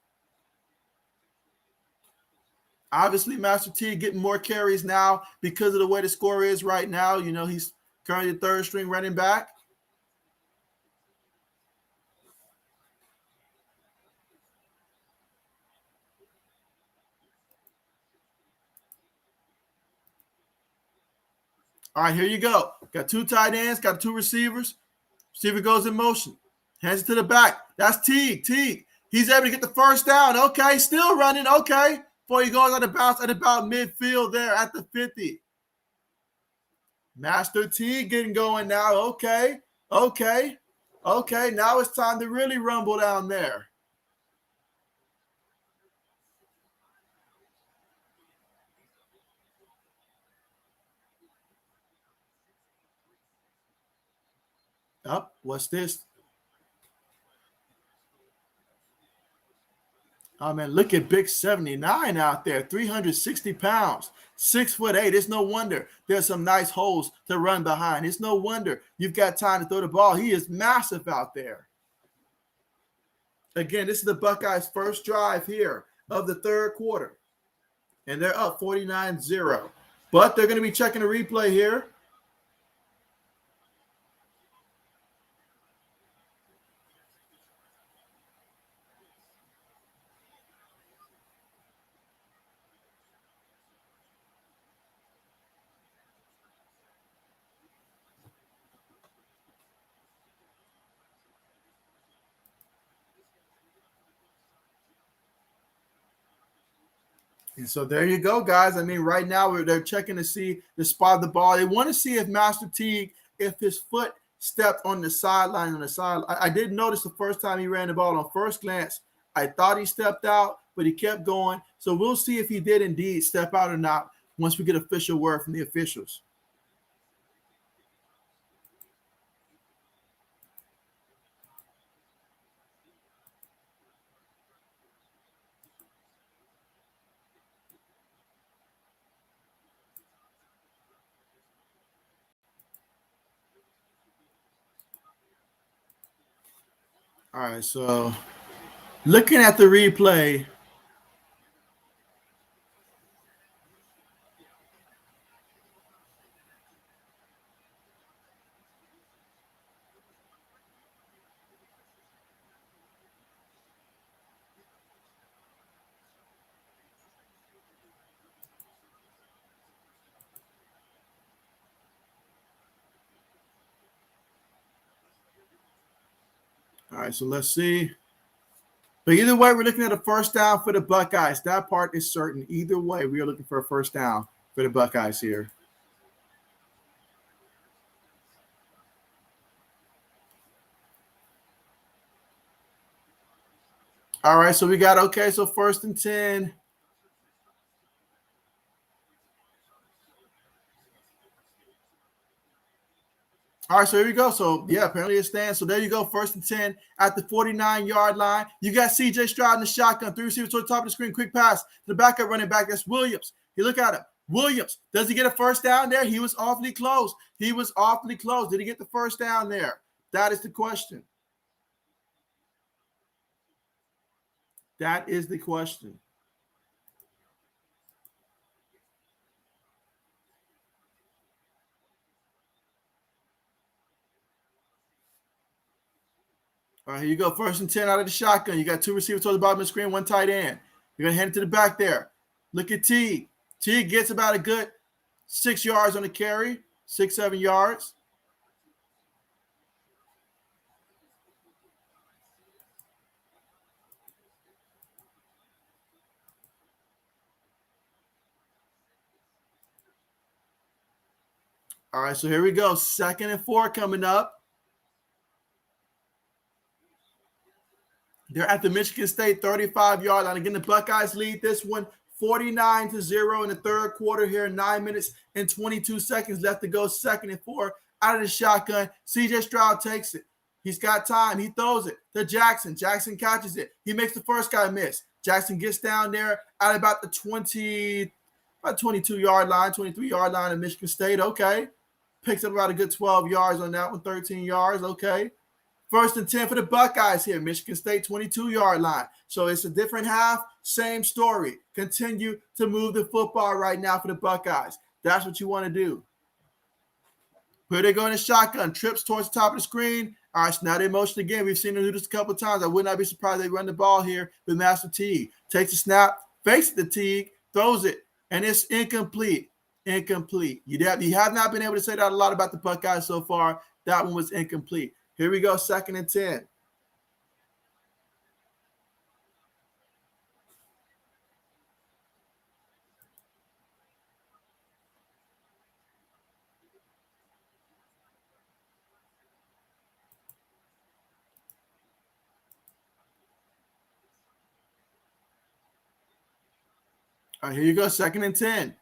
Obviously, Master Teague getting more carries now because of the way the score is right now. You know, he's currently the 3rd string running back. All right, here you go. Got 2 tight ends, got 2 receivers. Receiver goes in motion. Hands it to the back. That's Teague. He's able to get the first down. Okay, still running. Okay. Before he goes on the bounce at about midfield there at the 50. Master Teague getting going now. Okay. Now it's time to really rumble down there. What's this? Oh, man, look at Big 79 out there, 360 pounds, 6'8". It's no wonder there's some nice holes to run behind. It's no wonder you've got time to throw the ball. He is massive out there. Again, this is the Buckeyes' first drive here of the 3rd quarter. And they're up 49-0. But they're going to be checking the replay here. And so there you go, guys. I mean, right now they're checking to see the spot of the ball. They want to see if Master Teague, if his foot stepped on the sideline on the side. I did notice the first time he ran the ball on first glance. I thought he stepped out, but he kept going. So we'll see if he did indeed step out or not once we get official word from the officials. All right, so looking at the replay, all right, so let's see. But either way, we're looking at a first down for the Buckeyes. That part is certain. Either way, we are looking for a first down for the Buckeyes here. All right, so we got, okay, so 1st and 10. All right, so here we go. So, yeah, apparently it stands. So there you go, 1st and 10 at the 49-yard line. You got C.J. Stroud in the shotgun. 3 receivers to the top of the screen. Quick pass to the backup running back. That's Williams. You look at him. Williams, does he get a first down there? He was awfully close. He was awfully close. Did he get the first down there? That is the question. That is the question. All right, here you go. 1st and 10 out of the shotgun. You got 2 receivers toward the bottom of the screen, 1 tight end. You're going to hand it to the back there. Look at Teague. Teague gets about a good 6 yards on the carry, 6, 7 yards. All right, so here we go. 2nd and 4 coming up. They're at the Michigan State 35-yard line. Again, the Buckeyes lead this one 49-0 in the third quarter here. 9 minutes and 22 seconds left to go. 2nd and 4 out of the shotgun. C.J. Stroud takes it. He's got time. He throws it to Jackson. Jackson catches it. He makes the first guy miss. Jackson gets down there at about the 22-yard line, 23-yard line of Michigan State. Okay. Picks up about a good 12 yards on that one, 13 yards. Okay. 1st and 10 for the Buckeyes here. Michigan State 22-yard line. So it's a different half, same story. Continue to move the football right now for the Buckeyes. That's what you want to do. Here they go in the shotgun. Trips towards the top of the screen. All right, so now they motion again. We've seen them do this a couple of times. I would not be surprised they run the ball here with Master Teague. Takes the snap, fakes the Teague, throws it, and it's incomplete. Incomplete. You have not been able to say that a lot about the Buckeyes so far. That one was incomplete. Here we go, 2nd and 10. All right, here you go, 2nd and 10.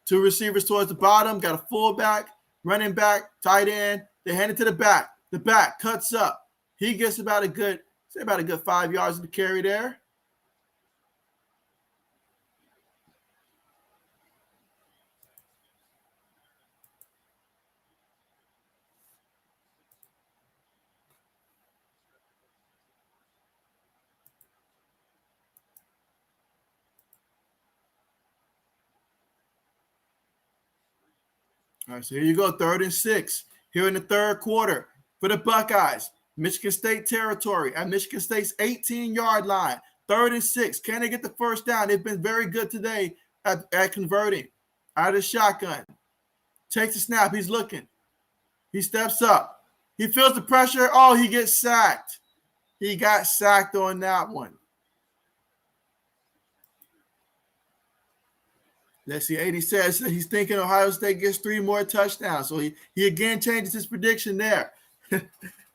2 receivers towards the bottom, got a fullback, running back, tight end. They hand it to the back. The back cuts up. He gets about a good 5 yards of the carry there. All right, so here you go, 3rd and 6. Here in the third quarter for the Buckeyes. Michigan State territory at Michigan State's 18-yard line. 3rd and 6. Can they get the first down? They've been very good today at converting. Out of the shotgun. Takes the snap. He's looking. He steps up. He feels the pressure. Oh, he gets sacked. He got sacked on that one. Let's see. 80 says that he's thinking Ohio State gets 3 more touchdowns. So he again changes his prediction there.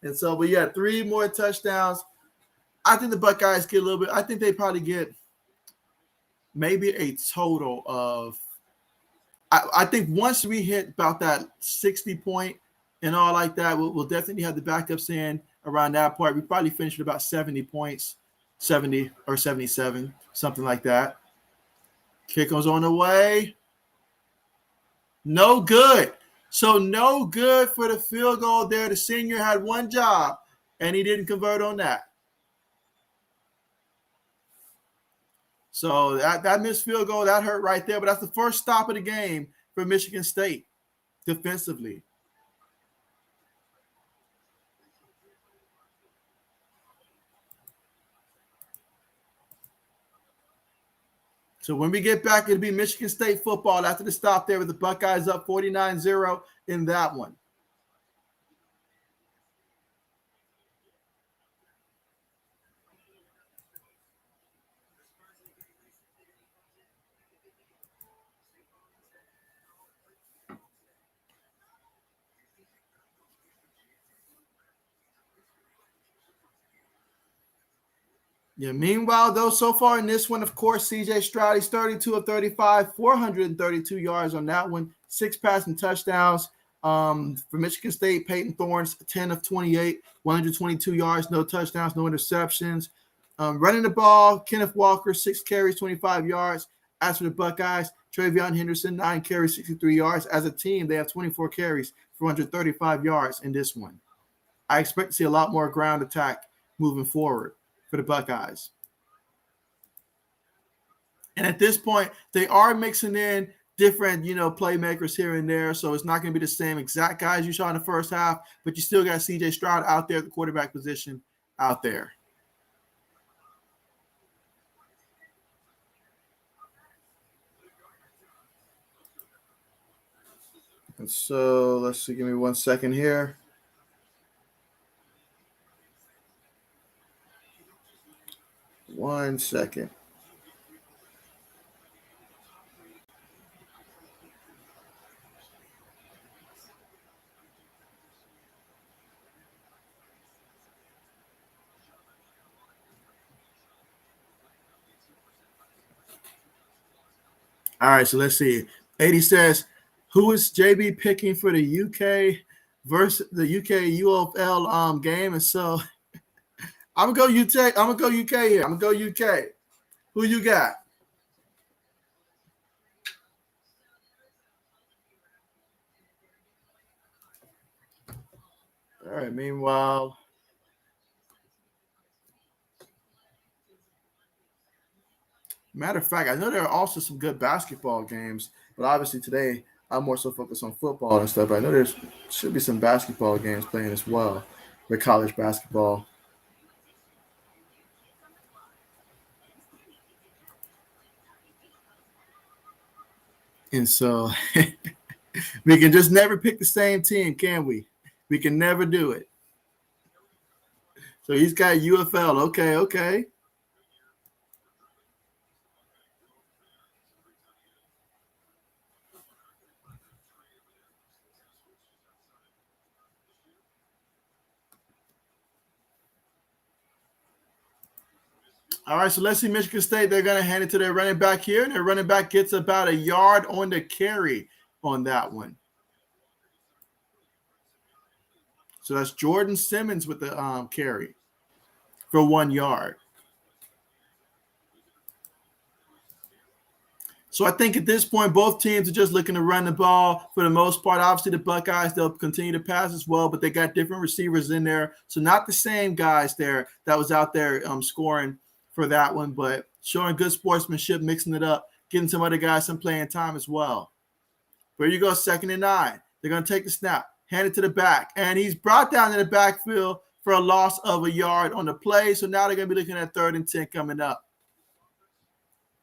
And so we got 3 more touchdowns. I think the Buckeyes get a little bit. I think they probably get maybe a total of. I think once we hit about that 60 point and all like that, we'll definitely have the backups in around that part. We probably finish at about 70 points, 70 or 77, something like that. Kick goes on the way. No good. So no good for the field goal there. The senior had one job, and he didn't convert on that. So that missed field goal, that hurt right there. But that's the first stop of the game for Michigan State defensively. So when we get back, it'll be Michigan State football after the stop there with the Buckeyes up 49-0 in that one. Yeah, meanwhile, though, so far in this one, of course, C.J. Stroud, he's 32 of 35, 432 yards on that one, 6 passing touchdowns. For Michigan State, Peyton Thorne's 10 of 28, 122 yards, no touchdowns, no interceptions. Running the ball, Kenneth Walker, 6 carries, 25 yards. As for the Buckeyes, Travion Henderson, 9 carries, 63 yards. As a team, they have 24 carries, 435 yards in this one. I expect to see a lot more ground attack moving forward for the Buckeyes. And at this point, they are mixing in different, playmakers here and there. So it's not going to be the same exact guys you saw in the first half, but you still got C.J. Stroud out there at the quarterback position out there. And so let's see, give me 1 second here. One second. All right, so let's see. 80 says, who is JB picking for the UK versus the UK UFL game? And so I'm gonna go UK. I'm gonna go UK here. I'm gonna go UK. Who you got? All right. Meanwhile, matter of fact, I know there are also some good basketball games, but obviously today I'm more so focused on football and stuff. But I know there should be some basketball games playing as well, with college basketball. And so we can just never pick the same team, can we? We can never do it. So he's got UFL. Okay. All right, so let's see Michigan State. They're going to hand it to their running back here, and their running back gets about a yard on the carry on that one. So that's Jordan Simmons with the carry for 1 yard. So I think at this point, both teams are just looking to run the ball for the most part. Obviously, the Buckeyes, they'll continue to pass as well, but they got different receivers in there. So not the same guys there that was out there scoring for that one, but showing good sportsmanship, mixing it up, getting some other guys some playing time as well. Where you go, 2nd and 9. They're going to take the snap, hand it to the back, and he's brought down in the backfield for a loss of a yard on the play. So now they're going to be looking at 3rd and 10 coming up.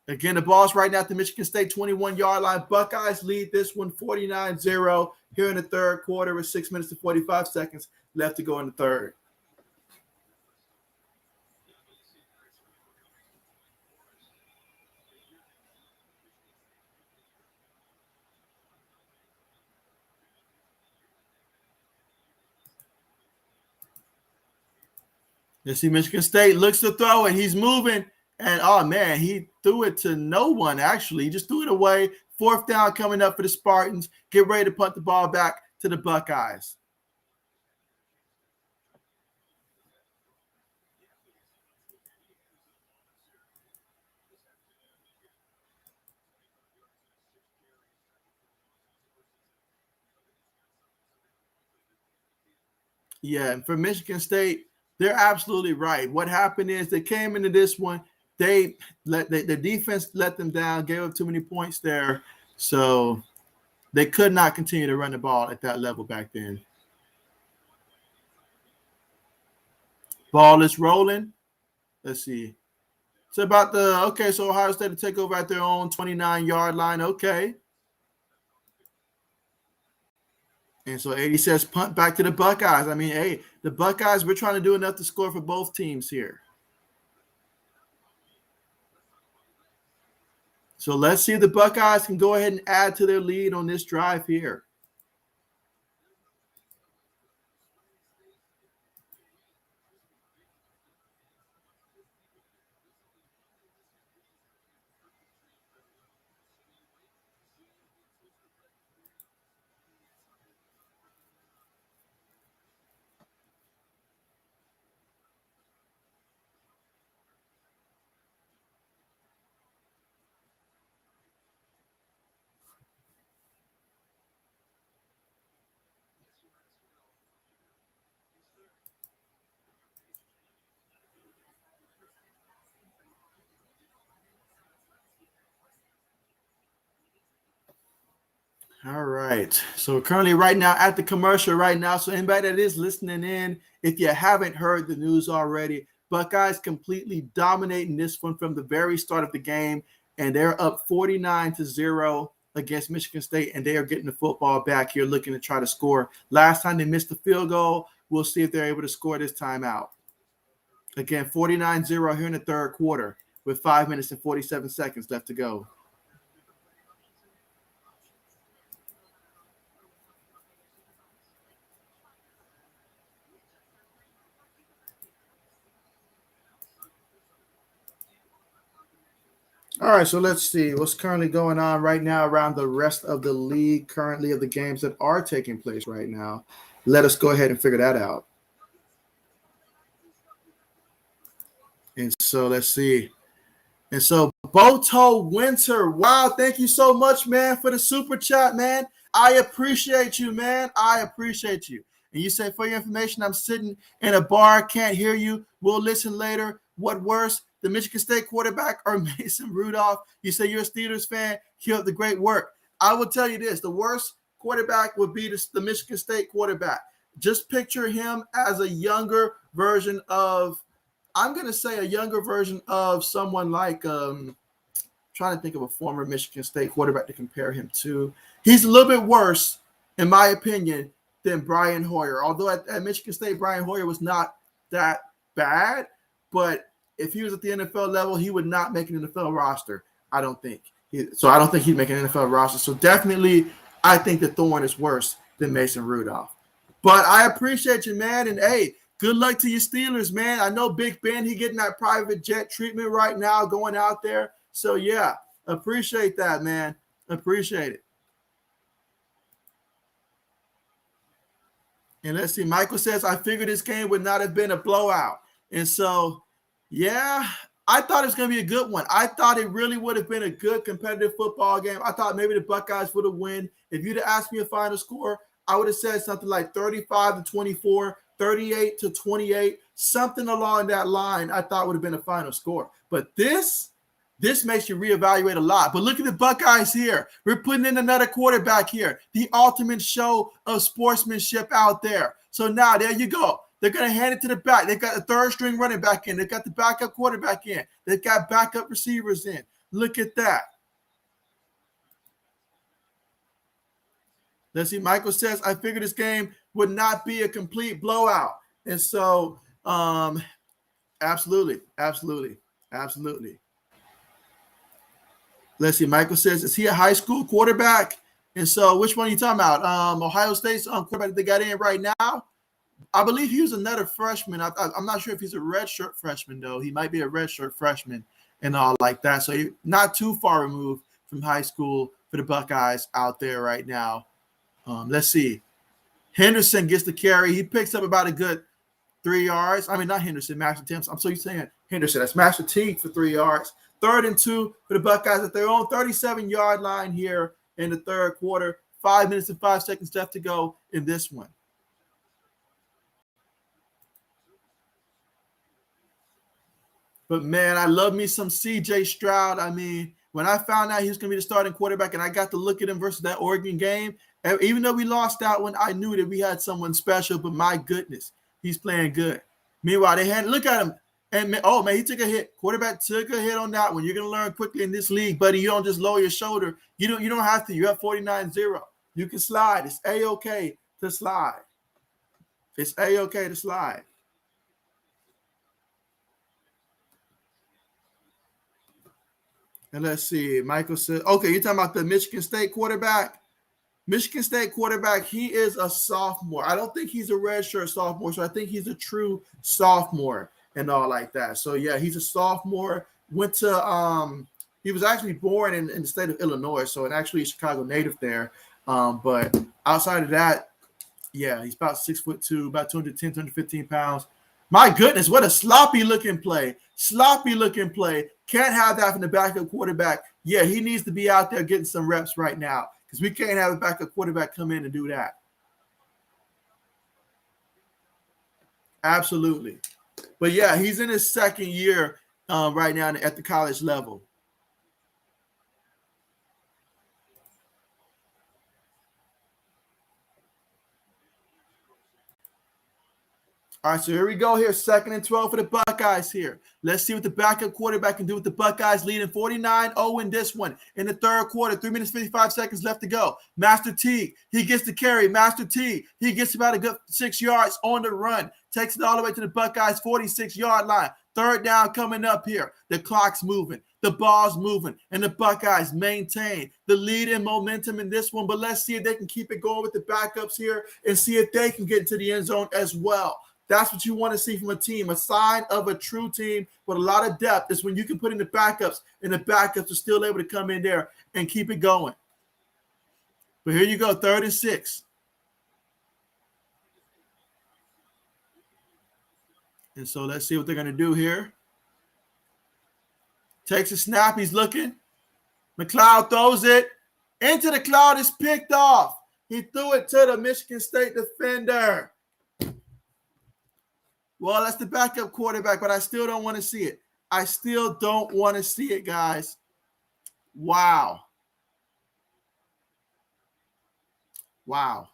Again, the ball's right now at the Michigan State 21-yard line. Buckeyes lead this one 49-0 here in the third quarter with 6 minutes and 45 seconds left to go in the third. You see Michigan State looks to throw and he's moving. And, oh, man, he threw it to no one, actually. He just threw it away. 4th down coming up for the Spartans. Get ready to punt the ball back to the Buckeyes. Yeah, and for Michigan State, they're absolutely right. What happened is they came into this one. The defense let them down, gave up too many points there. So they could not continue to run the ball at that level back then. Ball is rolling. Let's see. It's about so Ohio State to take over at their own 29-yard line. Okay. And so 80 says punt back to the Buckeyes. I mean, hey, the Buckeyes, we're trying to do enough to score for both teams here. So let's see if the Buckeyes can go ahead and add to their lead on this drive here. All right. So we're currently right now at the commercial right now. So anybody that is listening in, if you haven't heard the news already, Buckeyes completely dominating this one from the very start of the game. And they're up 49-0 against Michigan State. And they are getting the football back here looking to try to score. Last time they missed the field goal. We'll see if they're able to score this time out. Again, 49-0 here in the third quarter with 5 minutes and 47 seconds left to go. All right, so let's see what's currently going on right now around the rest of the league currently of the games that are taking place right now. Let us go ahead and figure that out. And so let's see. And so Boto Winter, wow, thank you so much, man, for the super chat, man. I appreciate you, man. I appreciate you. And you say, for your information, I'm sitting in a bar, can't hear you. We'll listen later. What worse? The Michigan State quarterback or Mason Rudolph? You say you're a Steelers fan. Keep up the great work. I will tell you this. The worst quarterback would be the Michigan State quarterback. Just picture him as a younger version of, I'm going to say a younger version of someone like, trying to think of a former Michigan State quarterback to compare him to. He's a little bit worse, in my opinion, than Brian Hoyer. Although at Michigan State, Brian Hoyer was not that bad, but if he was at the NFL level, he would not make an NFL roster, I don't think. So I don't think he'd make an NFL roster. So definitely, I think the Thorn is worse than Mason Rudolph. But I appreciate you, man. And, hey, good luck to your Steelers, man. I know Big Ben, he getting that private jet treatment right now going out there. So, yeah, appreciate that, man. Appreciate it. And let's see. Michael says, I figured this game would not have been a blowout. And so, yeah, I thought it was going to be a good one. I thought it really would have been a good competitive football game. I thought maybe the Buckeyes would have won. If you'd have asked me a final score, I would have said something like 35-24, 38-28, something along that line I thought would have been a final score. But this, This makes you reevaluate a lot. But look at the Buckeyes here. We're putting in another quarterback here. The ultimate show of sportsmanship out there. So now there you go. They're going to hand it to the back. They've got the third string running back in. They've got the backup quarterback in. They've got backup receivers in. Look at that. Let's see. Michael says, I figured this game would not be a complete blowout. And so, absolutely. Let's see. Michael says, is he a high school quarterback? And so, which one are you talking about? Ohio State's quarterback that they got in right now? I believe he was another freshman. I'm not sure if he's a redshirt freshman, though. He might be a redshirt freshman and all like that. So, not too far removed from high school for the Buckeyes out there right now. Let's see. Henderson gets the carry. He picks up about a good 3 yards. I mean, not Henderson, Master Timms. I'm so used to saying Henderson. That's Master Teague for 3 yards. 3rd and 2 for the Buckeyes at their own 37-yard line here in the third quarter. 5 minutes and 5 seconds left to go in this one. But, man, I love me some C.J. Stroud. I mean, when I found out he was going to be the starting quarterback and I got to look at him versus that Oregon game, even though we lost that one, I knew that we had someone special, but my goodness, he's playing good. Meanwhile, look at him. And, oh, man, he took a hit. Quarterback took a hit on that one. You're going to learn quickly in this league, buddy. You don't just lower your shoulder. You don't have to. You have 49-0. You can slide. It's A-OK to slide. It's A-OK to slide. And let's see. Michael said, okay, you're talking about the Michigan State quarterback? Michigan State quarterback, he is a sophomore. I don't think he's a redshirt sophomore, so I think he's a true sophomore and all like that. So, yeah, he's a sophomore. Went to he was actually born in the state of Illinois, so and actually a Chicago native there. But outside of that, yeah, he's about 6'2", about 210, 215 pounds. My goodness, what a sloppy-looking play. Sloppy-looking play. Can't have that from the backup quarterback. Yeah, he needs to be out there getting some reps right now because we can't have a backup quarterback come in and do that. Absolutely. But, yeah, he's in his second year right now at the college level. All right, so here we go here. 2nd and 12 for the Buckeyes here. Let's see what the backup quarterback can do with the Buckeyes leading 49-0 in this one. In the third quarter, 3 minutes, 55 seconds left to go. Master Teague, he gets the carry. Master Teague, he gets about a good 6 yards on the run. Takes it all the way to the Buckeyes' 46-yard line. Third down coming up here. The clock's moving. The ball's moving. And the Buckeyes maintain the lead and momentum in this one. But let's see if they can keep it going with the backups here and see if they can get into the end zone as well. That's what you want to see from a team. A sign of a true team with a lot of depth is when you can put in the backups, and the backups are still able to come in there and keep it going. But here you go, 3rd and 6. And so let's see what they're going to do here. Takes a snap. He's looking. McLeod throws it into the cloud. It's picked off. He threw it to the Michigan State defender. Well, that's the backup quarterback, but I still don't want to see it. I still don't want to see it, guys. Wow. Wow.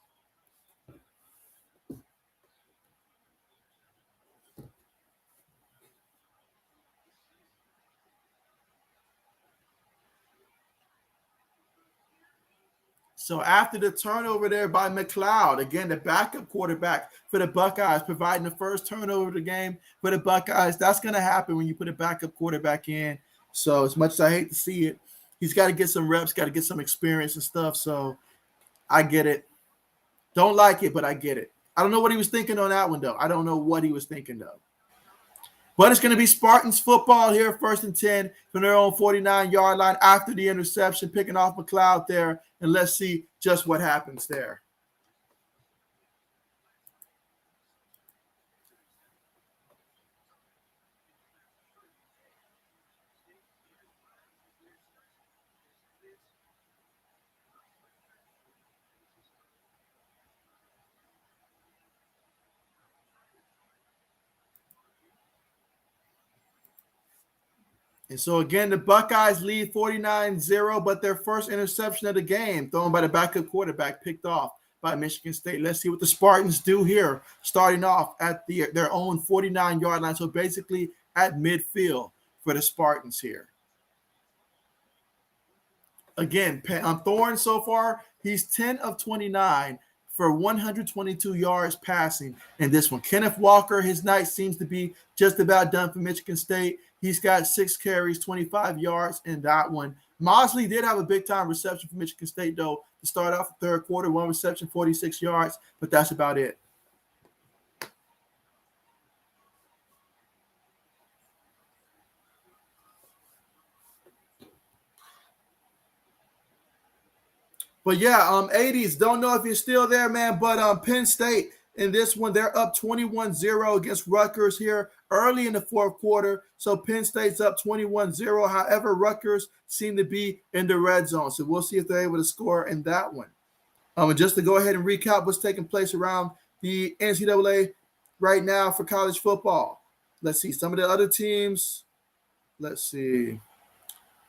So after the turnover there by McLeod, again, the backup quarterback for the Buckeyes, providing the first turnover of the game for the Buckeyes. That's going to happen when you put a backup quarterback in. So as much as I hate to see it, he's got to get some reps, got to get some experience and stuff. So I get it. Don't like it, but I get it. I don't know what he was thinking on that one, though. I don't know what he was thinking, though. But it's going to be Spartans football here, 1st and 10 from their own 49-yard line after the interception, picking off McLeod there. And let's see just what happens there. And so, again, the Buckeyes lead 49-0, but their first interception of the game, thrown by the backup quarterback, picked off by Michigan State. Let's see what the Spartans do here, starting off at their own 49-yard line, so basically at midfield for the Spartans here. Again, Thorne so far, he's 10 of 29 for 122 yards passing in this one. Kenneth Walker, his night seems to be just about done for Michigan State. He's got 6 carries, 25 yards in that one. Mosley did have a big-time reception for Michigan State, though, to start off the third quarter. 1 reception, 46 yards, but that's about it. But yeah, 80s, don't know if you're still there, man, but Penn State in this one, they're up 21-0 against Rutgers here early in the fourth quarter. So Penn State's up 21-0. However, Rutgers seem to be in the red zone. So we'll see if they're able to score in that one. And just to go ahead and recap what's taking place around the NCAA right now for college football. Let's see some of the other teams. Let's see.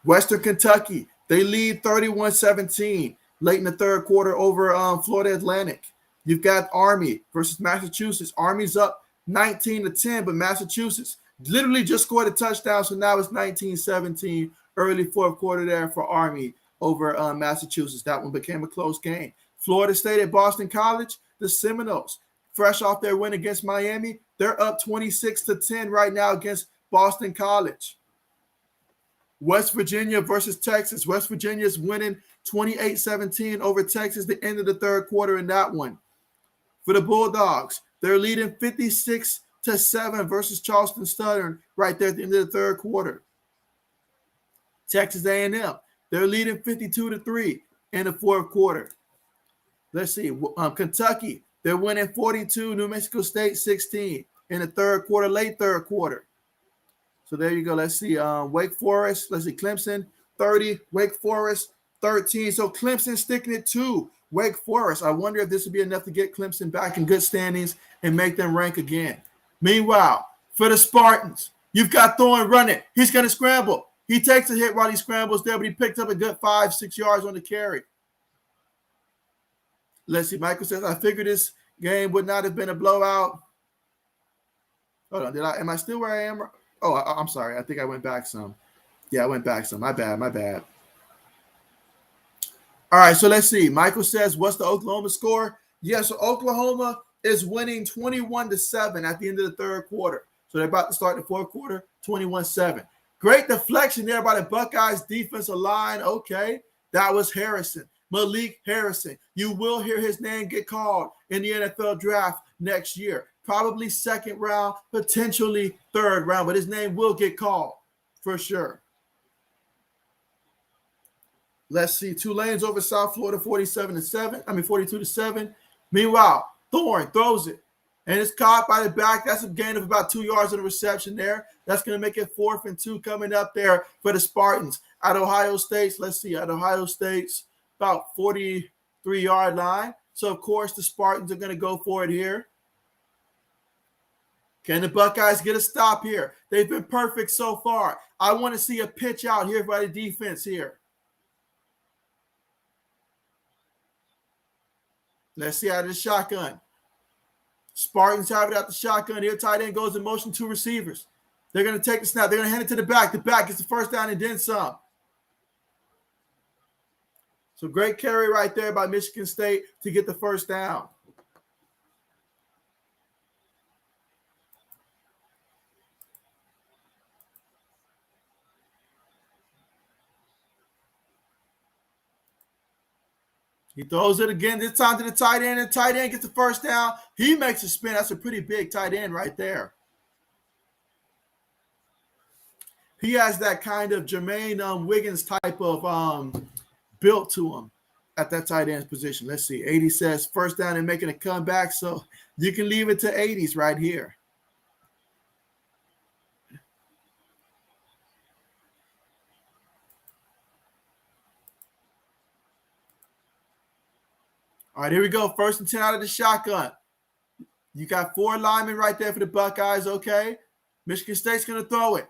Western Kentucky, they lead 31-17. Late in the third quarter over Florida Atlantic. You've got Army versus Massachusetts. Army's up 19-10, but Massachusetts literally just scored a touchdown, so now it's 19-17. Early fourth quarter there for Army over Massachusetts. That one became a close game. Florida State at Boston College. The Seminoles, fresh off their win against Miami, they're up 26-10 right now against Boston College. West Virginia versus Texas. West Virginia is winning 28-17 over Texas, the end of the third quarter in that one. For the Bulldogs, they're leading 56-7 versus Charleston Southern right there at the end of the third quarter. Texas A&M, they're leading 52-3 in the fourth quarter. Let's see, Kentucky, they're winning 42, New Mexico State 16 in the third quarter, late third quarter. So there you go. Let's see, Wake Forest, let's see, Clemson 30, Wake Forest 13. So Clemson sticking it to Wake Forest. I wonder if this would be enough to get Clemson back in good standings and make them rank again. Meanwhile, for the Spartans, you've got Thorne running. He's going to scramble. He takes a hit while he scrambles there, but he picked up a good 5-6 yards on the carry. Let's see. Michael says, I figured this game would not have been a blowout. Hold on. Am I still where I am? Oh, I'm sorry. I think I went back some. Yeah, I went back some. My bad. All right, so let's see. Michael says, what's the Oklahoma score? Yeah, so Oklahoma is winning 21-7 at the end of the third quarter. So they're about to start the fourth quarter, 21-7. Great deflection there by the Buckeyes defensive line. Okay, that was Harrison, Malik Harrison. You will hear his name get called in the NFL draft next year. Probably second round, potentially third round, but his name will get called for sure. Let's see, Tulane's over South Florida 42-7. Meanwhile, Thorne throws it, and it's caught by the back. That's a gain of about 2 yards on the reception there. That's going to make it 4th and 2 coming up there for the Spartans. At Ohio State, let's see, at Ohio State's about 43-yard line. So, of course, the Spartans are going to go for it here. Can the Buckeyes get a stop here? They've been perfect so far. I want to see a pitch out here by the defense here. Let's see out of the shotgun. Spartans have it out the shotgun here. Tight end goes in motion, 2 receivers. They're going to take the snap. They're going to hand it to the back. The back gets the first down and then some. So great carry right there by Michigan State to get the first down. He throws it again, this time to the tight end, and tight end gets the first down. He makes a spin. That's a pretty big tight end right there. He has that kind of Jermaine Wiggins type of built to him at that tight end position. Let's see. 80 says first down and making a comeback, so you can leave it to 80s right here. All right, here we go. 1st and 10 out of the shotgun. You got 4 linemen right there for the Buckeyes, okay? Michigan State's going to throw it.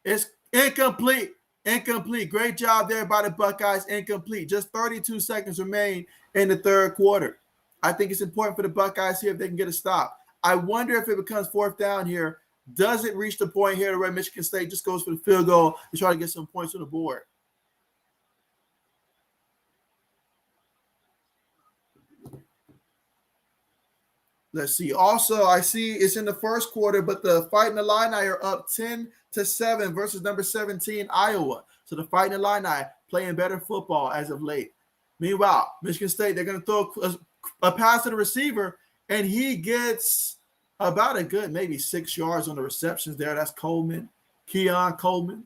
It's Incomplete. Incomplete. Great job there by the Buckeyes. Incomplete. Just 32 seconds remain in the third quarter. I think it's important for the Buckeyes here if they can get a stop. I wonder if it becomes fourth down here. Does it reach the point here where Michigan State just goes for the field goal to try to get some points on the board? Let's see. Also, I see it's in the first quarter, but the Fighting Illini are up 10-7 versus number 17, Iowa. So the Fighting Illini playing better football as of late. Meanwhile, Michigan State, they're going to throw a pass to the receiver, and he gets about a good maybe 6 yards on the receptions there. That's Keon Coleman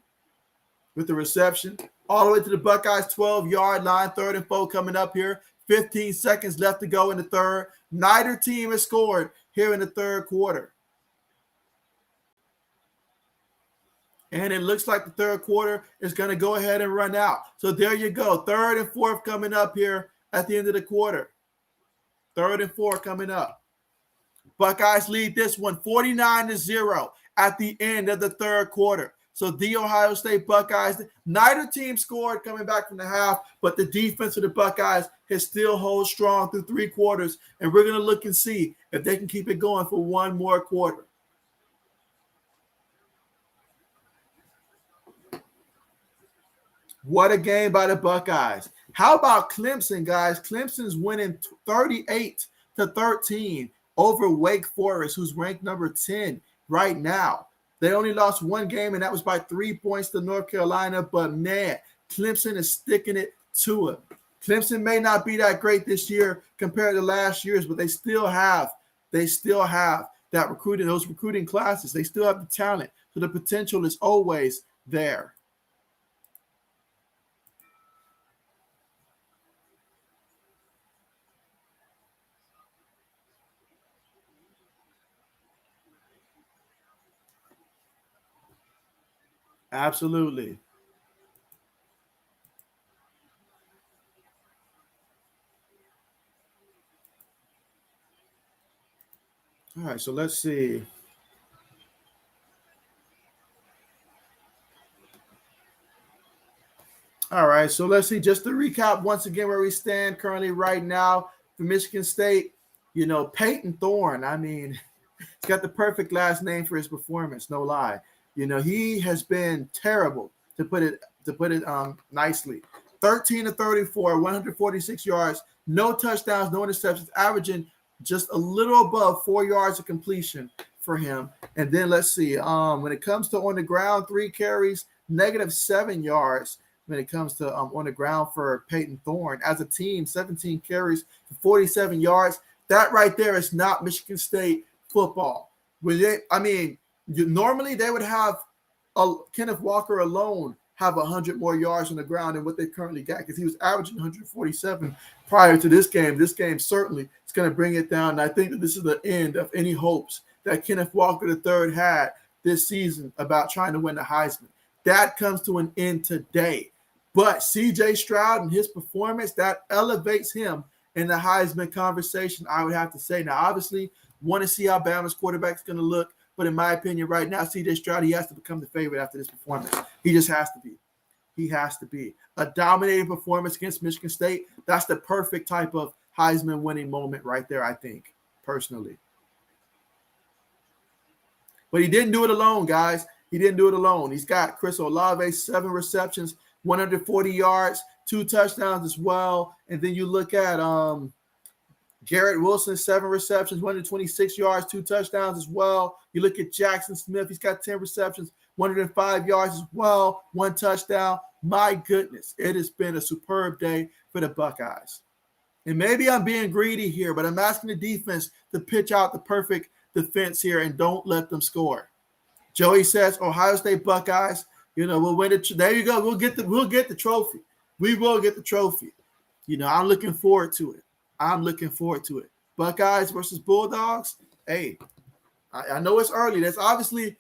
with the reception. All the way to the Buckeyes 12-yard line, 3rd and 4 coming up here. 15 seconds left to go in the third. Neither team has scored here in the third quarter. And it looks like the third quarter is going to go ahead and run out. So there you go. 3rd and 4th coming up here at the end of the quarter. 3rd and 4 coming up. Buckeyes lead this one 49-0 at the end of the third quarter. So the Ohio State Buckeyes, neither team scored coming back from the half, but the defense of the Buckeyes has still held strong through 3 quarters. And we're going to look and see if they can keep it going for one more quarter. What a game by the Buckeyes. How about Clemson, guys? Clemson's winning 38-13 over Wake Forest, who's ranked number 10 right now. They only lost one game, and that was by 3 points to North Carolina. But, man, Clemson is sticking it to it. Clemson may not be that great this year compared to last year's, but they still have that recruiting, those recruiting classes. They still have the talent. So the potential is always there. Absolutely. All right, so let's see. All right, so let's see. Just to recap once again where we stand currently right now for Michigan State, Peyton Thorne, I mean, he's got the perfect last name for his performance, no lie. He has been terrible, to put it nicely. 13-34, 146 yards, no touchdowns, no interceptions, averaging just a little above 4 yards of completion for him. And then let's see. When it comes to on the ground, 3 carries, -7 yards. When it comes to on the ground for Peyton Thorne. As a team, 17 carries for 47 yards. That right there is not Michigan State football. Normally they would have Kenneth Walker alone have 100 more yards on the ground than what they currently got because he was averaging 147 prior to this game. This game certainly is going to bring it down. And I think that this is the end of any hopes that Kenneth Walker III had this season about trying to win the Heisman. That comes to an end today. But C.J. Stroud and his performance, that elevates him in the Heisman conversation, I would have to say. Now, obviously, want to see how Bama's quarterback is going to look. But in my opinion, right now, C.J. Stroud, he has to become the favorite after this performance. He just has to be. He has to be. A dominating performance against Michigan State, that's the perfect type of Heisman winning moment right there, I think, personally. But he didn't do it alone, guys. He didn't do it alone. He's got Chris Olave, 7 receptions, 140 yards, 2 touchdowns as well. And then you look at Garrett Wilson, 7 receptions, 126 yards, 2 touchdowns as well. You look at Jackson Smith. He's got 10 receptions, 105 yards as well, 1 touchdown. My goodness, it has been a superb day for the Buckeyes. And maybe I'm being greedy here, but I'm asking the defense to pitch out the perfect defense here and don't let them score. Joey says, Ohio State Buckeyes, we'll win it. There you go. We'll get the trophy. We will get the trophy. I'm looking forward to it. Buckeyes versus Bulldogs. Hey, I know it's early. That's obviously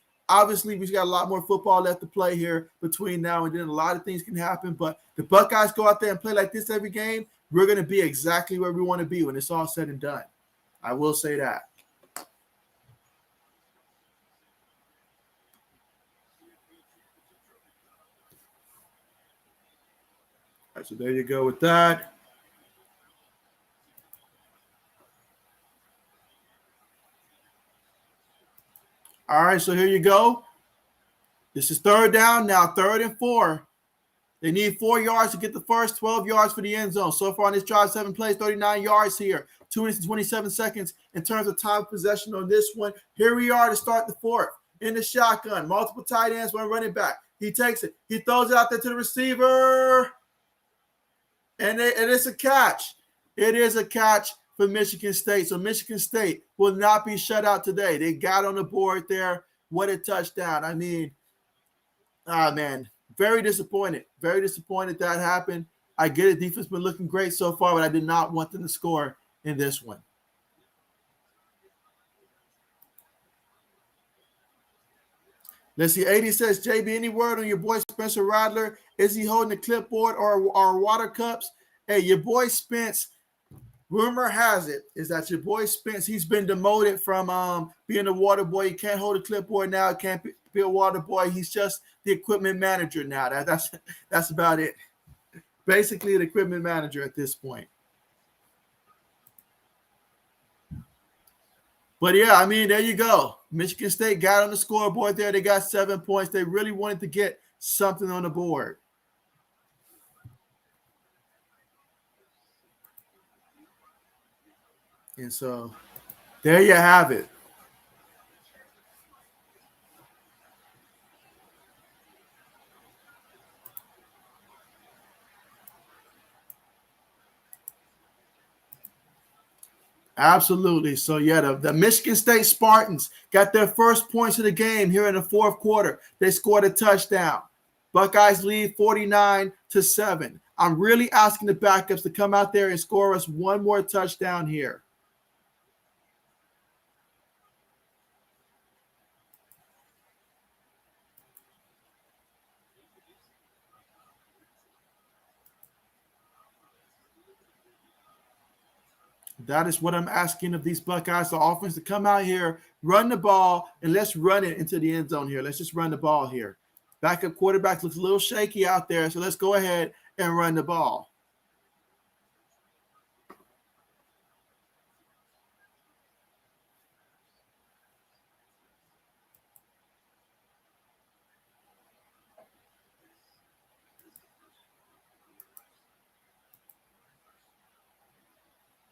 we've got a lot more football left to play here between now and then. A lot of things can happen, but the Buckeyes go out there and play like this every game. We're going to be exactly where we want to be when it's all said and done. I will say that. right, so there you go with that. All right, so here you go. This is third down now, 3rd and 4. They need 4 yards to get the first, 12 yards for the end zone. So far on this drive, 7 plays, 39 yards here. 2 minutes and 27 seconds in terms of time of possession on this one. Here we are to start the 4th. In the shotgun, multiple tight ends, one running back. He takes it. He throws it out there to the receiver. And it's a catch. It is a catch for Michigan State. So Michigan State will not be shut out today. They got on the board there. What a touchdown. I mean, man, very disappointed. Very disappointed that happened. I get it. Defense been looking great so far, but I did not want them to score in this one. Let's see. 80 says, JB, any word on your boy Spencer Rattler? Is he holding the clipboard or water cups? Hey, your boy Spence, rumor has it, is that your boy Spence, he's been demoted from being a water boy. He can't hold a clipboard now. He can't be a water boy. He's just the equipment manager now. That's about it. Basically, the equipment manager at this point. But yeah, I mean, there you go. Michigan State got on the scoreboard there. They got 7 points. They really wanted to get something on the board. And so there you have it. Absolutely. So, yeah, the Michigan State Spartans got their first points of the game here in the 4th quarter. They scored a touchdown. Buckeyes lead 49-7. I'm really asking the backups to come out there and score us one more touchdown here. That is what I'm asking of these Buckeyes, the offense, to come out here, run the ball, and let's run it into the end zone here. Let's just run the ball here. Backup quarterback looks a little shaky out there, so let's go ahead and run the ball.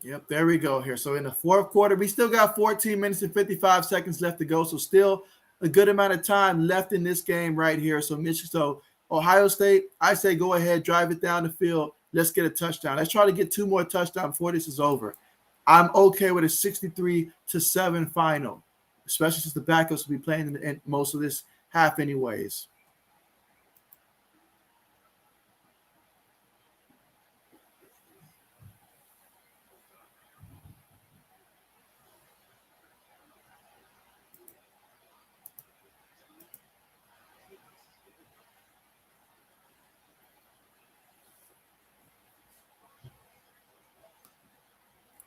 Yep, there we go here. So in the 4th quarter, we still got 14 minutes and 55 seconds left to go. So still a good amount of time left in this game right here. So Ohio State, I say go ahead, drive it down the field. Let's get a touchdown. Let's try to get 2 more touchdowns before this is over. I'm okay with a 63-7 final, especially since the backups will be playing in most of this half anyways.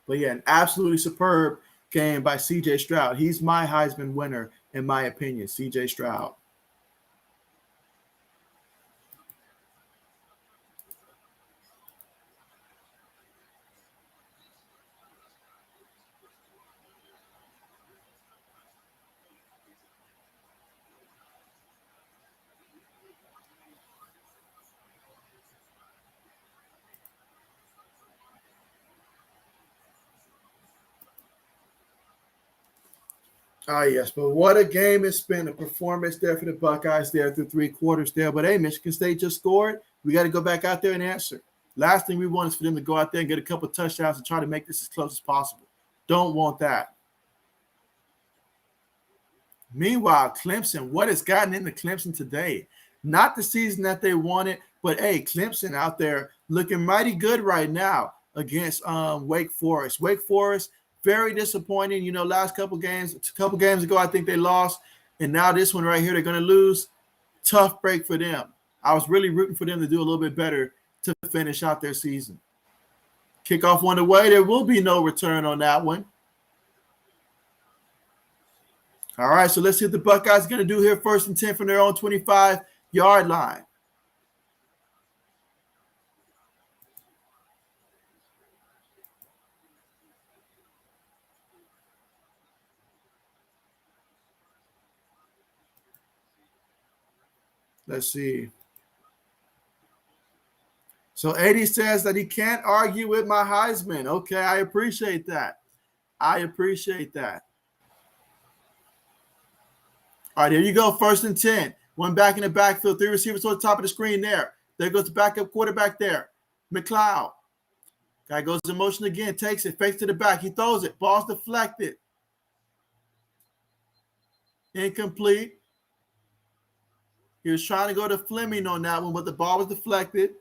But yeah, an absolutely superb game by CJ Stroud. He's my Heisman winner, in my opinion, CJ Stroud. Ah, yes, but what a game it's been. A performance there for the Buckeyes there through 3 quarters there. But hey, Michigan State just scored. We got to go back out there and answer. Last thing we want is for them to go out there and get a couple of touchdowns and try to make this as close as possible. Don't want that. Meanwhile, Clemson, what has gotten into Clemson today? Not the season that they wanted, but hey, Clemson out there looking mighty good right now against Wake Forest. Wake Forest, very disappointing. You know, last couple games ago, I think they lost. And now this one right here, they're going to lose. Tough break for them. I was really rooting for them to do a little bit better to finish out their season. Kickoff one away. There will be no return on that one. All right, so let's see what the Buckeyes are going to do here. 1st and 10 from their own 25-yard line. Let's see. So Eddie says that he can't argue with my Heisman. Okay, I appreciate that. I appreciate that. All right, here you go. 1st and 10. One back in the backfield. 3 receivers on the top of the screen there. There goes the backup quarterback there. McLeod. Guy goes in motion again. Takes it. Fakes to the back. He throws it. Ball's deflected. Incomplete. He was trying to go to Fleming on that one, but the ball was deflected.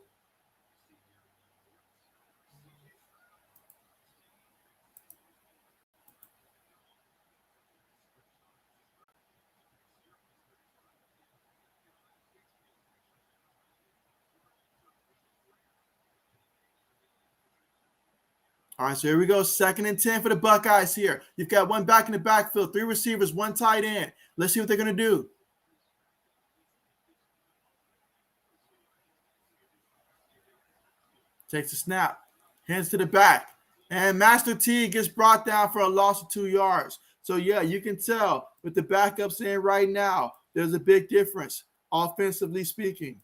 All right, so here we go. 2nd and 10 for the Buckeyes here. You've got one back in the backfield, 3 receivers, 1 tight end. Let's see what they're going to do. Takes a snap, hands to the back, and Master T gets brought down for a loss of 2 yards. So, yeah, you can tell with the backups in right now, there's a big difference, offensively speaking.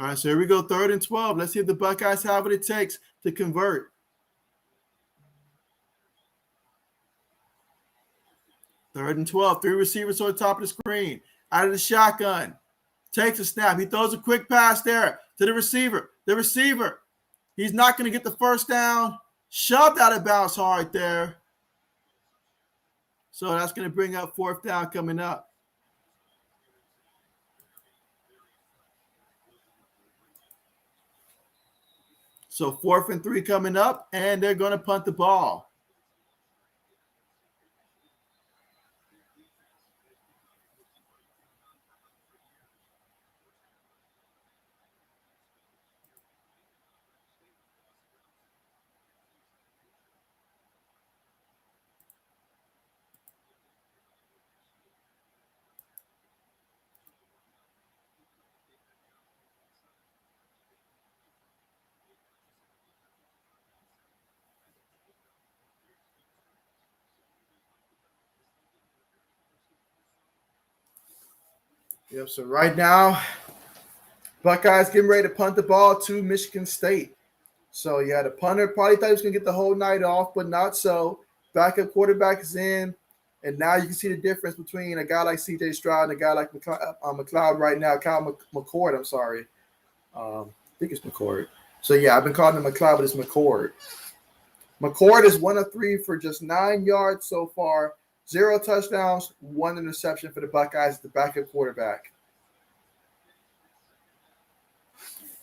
All right, so here we go, 3rd and 12. Let's see if the Buckeyes have what it takes to convert. 3rd and 12, 3 receivers on the top of the screen. Out of the shotgun. Takes a snap. He throws a quick pass there to the receiver. The receiver, he's not going to get the first down. Shoved out of bounds hard there. So that's going to bring up 4th down coming up. So 4th and 3 coming up, and they're going to punt the ball. Yep, so right now, Buckeyes getting ready to punt the ball to Michigan State. So, yeah, the punter probably thought he was going to get the whole night off, but not so. Backup quarterback is in, and now you can see the difference between a guy like C.J. Stroud and a guy like McLeod right now. Kyle McCord, I'm sorry. I think it's McCord. So, yeah, I've been calling him McLeod, but it's McCord. McCord is 1 of 3 for just 9 yards so far. 0 touchdowns, 1 interception for the Buckeyes, the backup quarterback.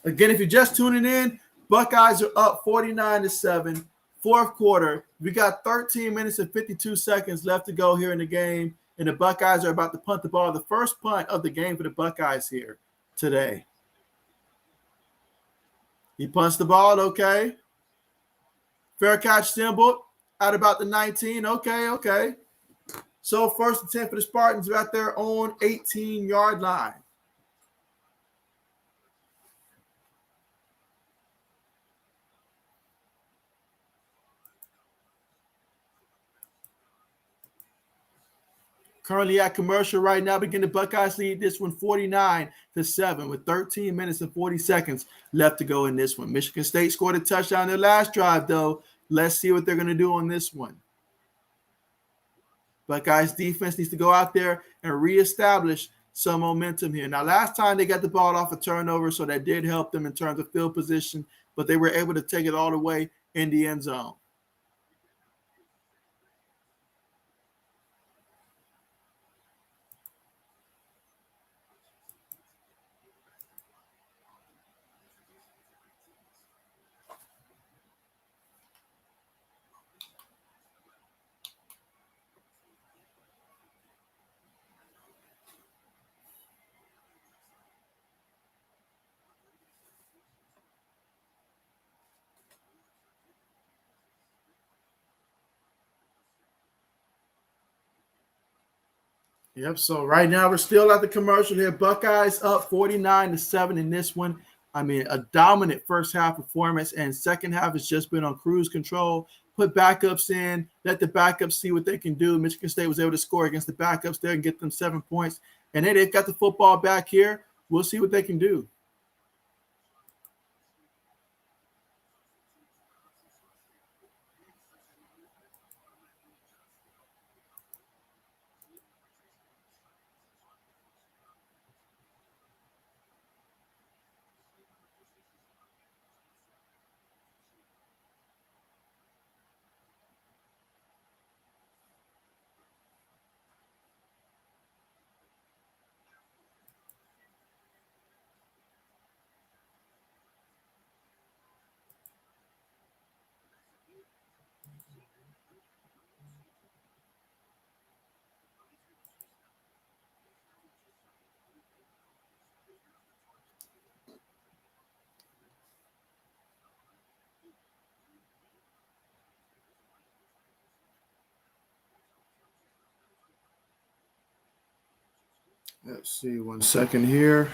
Again, if you're just tuning in, Buckeyes are up 49-7, 4th quarter. We got 13 minutes and 52 seconds left to go here in the game, and the Buckeyes are about to punt the ball. The first punt of the game for the Buckeyes here today. He punts the ball, okay. Fair catch symbol at about the 19. Okay. So 1st and 10 for the Spartans are at their own 18-yard line. Currently at commercial right now, begin the Buckeyes lead this one 49-7 with 13 minutes and 40 seconds left to go in this one. Michigan State scored a touchdown in their last drive, though. Let's see what they're going to do on this one. Buckeyes defense needs to go out there and reestablish some momentum here. Now, last time they got the ball off a turnover, so that did help them in terms of field position, but they were able to take it all the way in the end zone. Yep. So right now we're still at the commercial here. Buckeyes up 49-7 in this one. I mean, a dominant first half performance, and second half has just been on cruise control. Put backups in, let the backups see what they can do. Michigan State was able to score against the backups there and get them 7 points. And then they've got the football back here. We'll see what they can do. Let's see, 1 second here.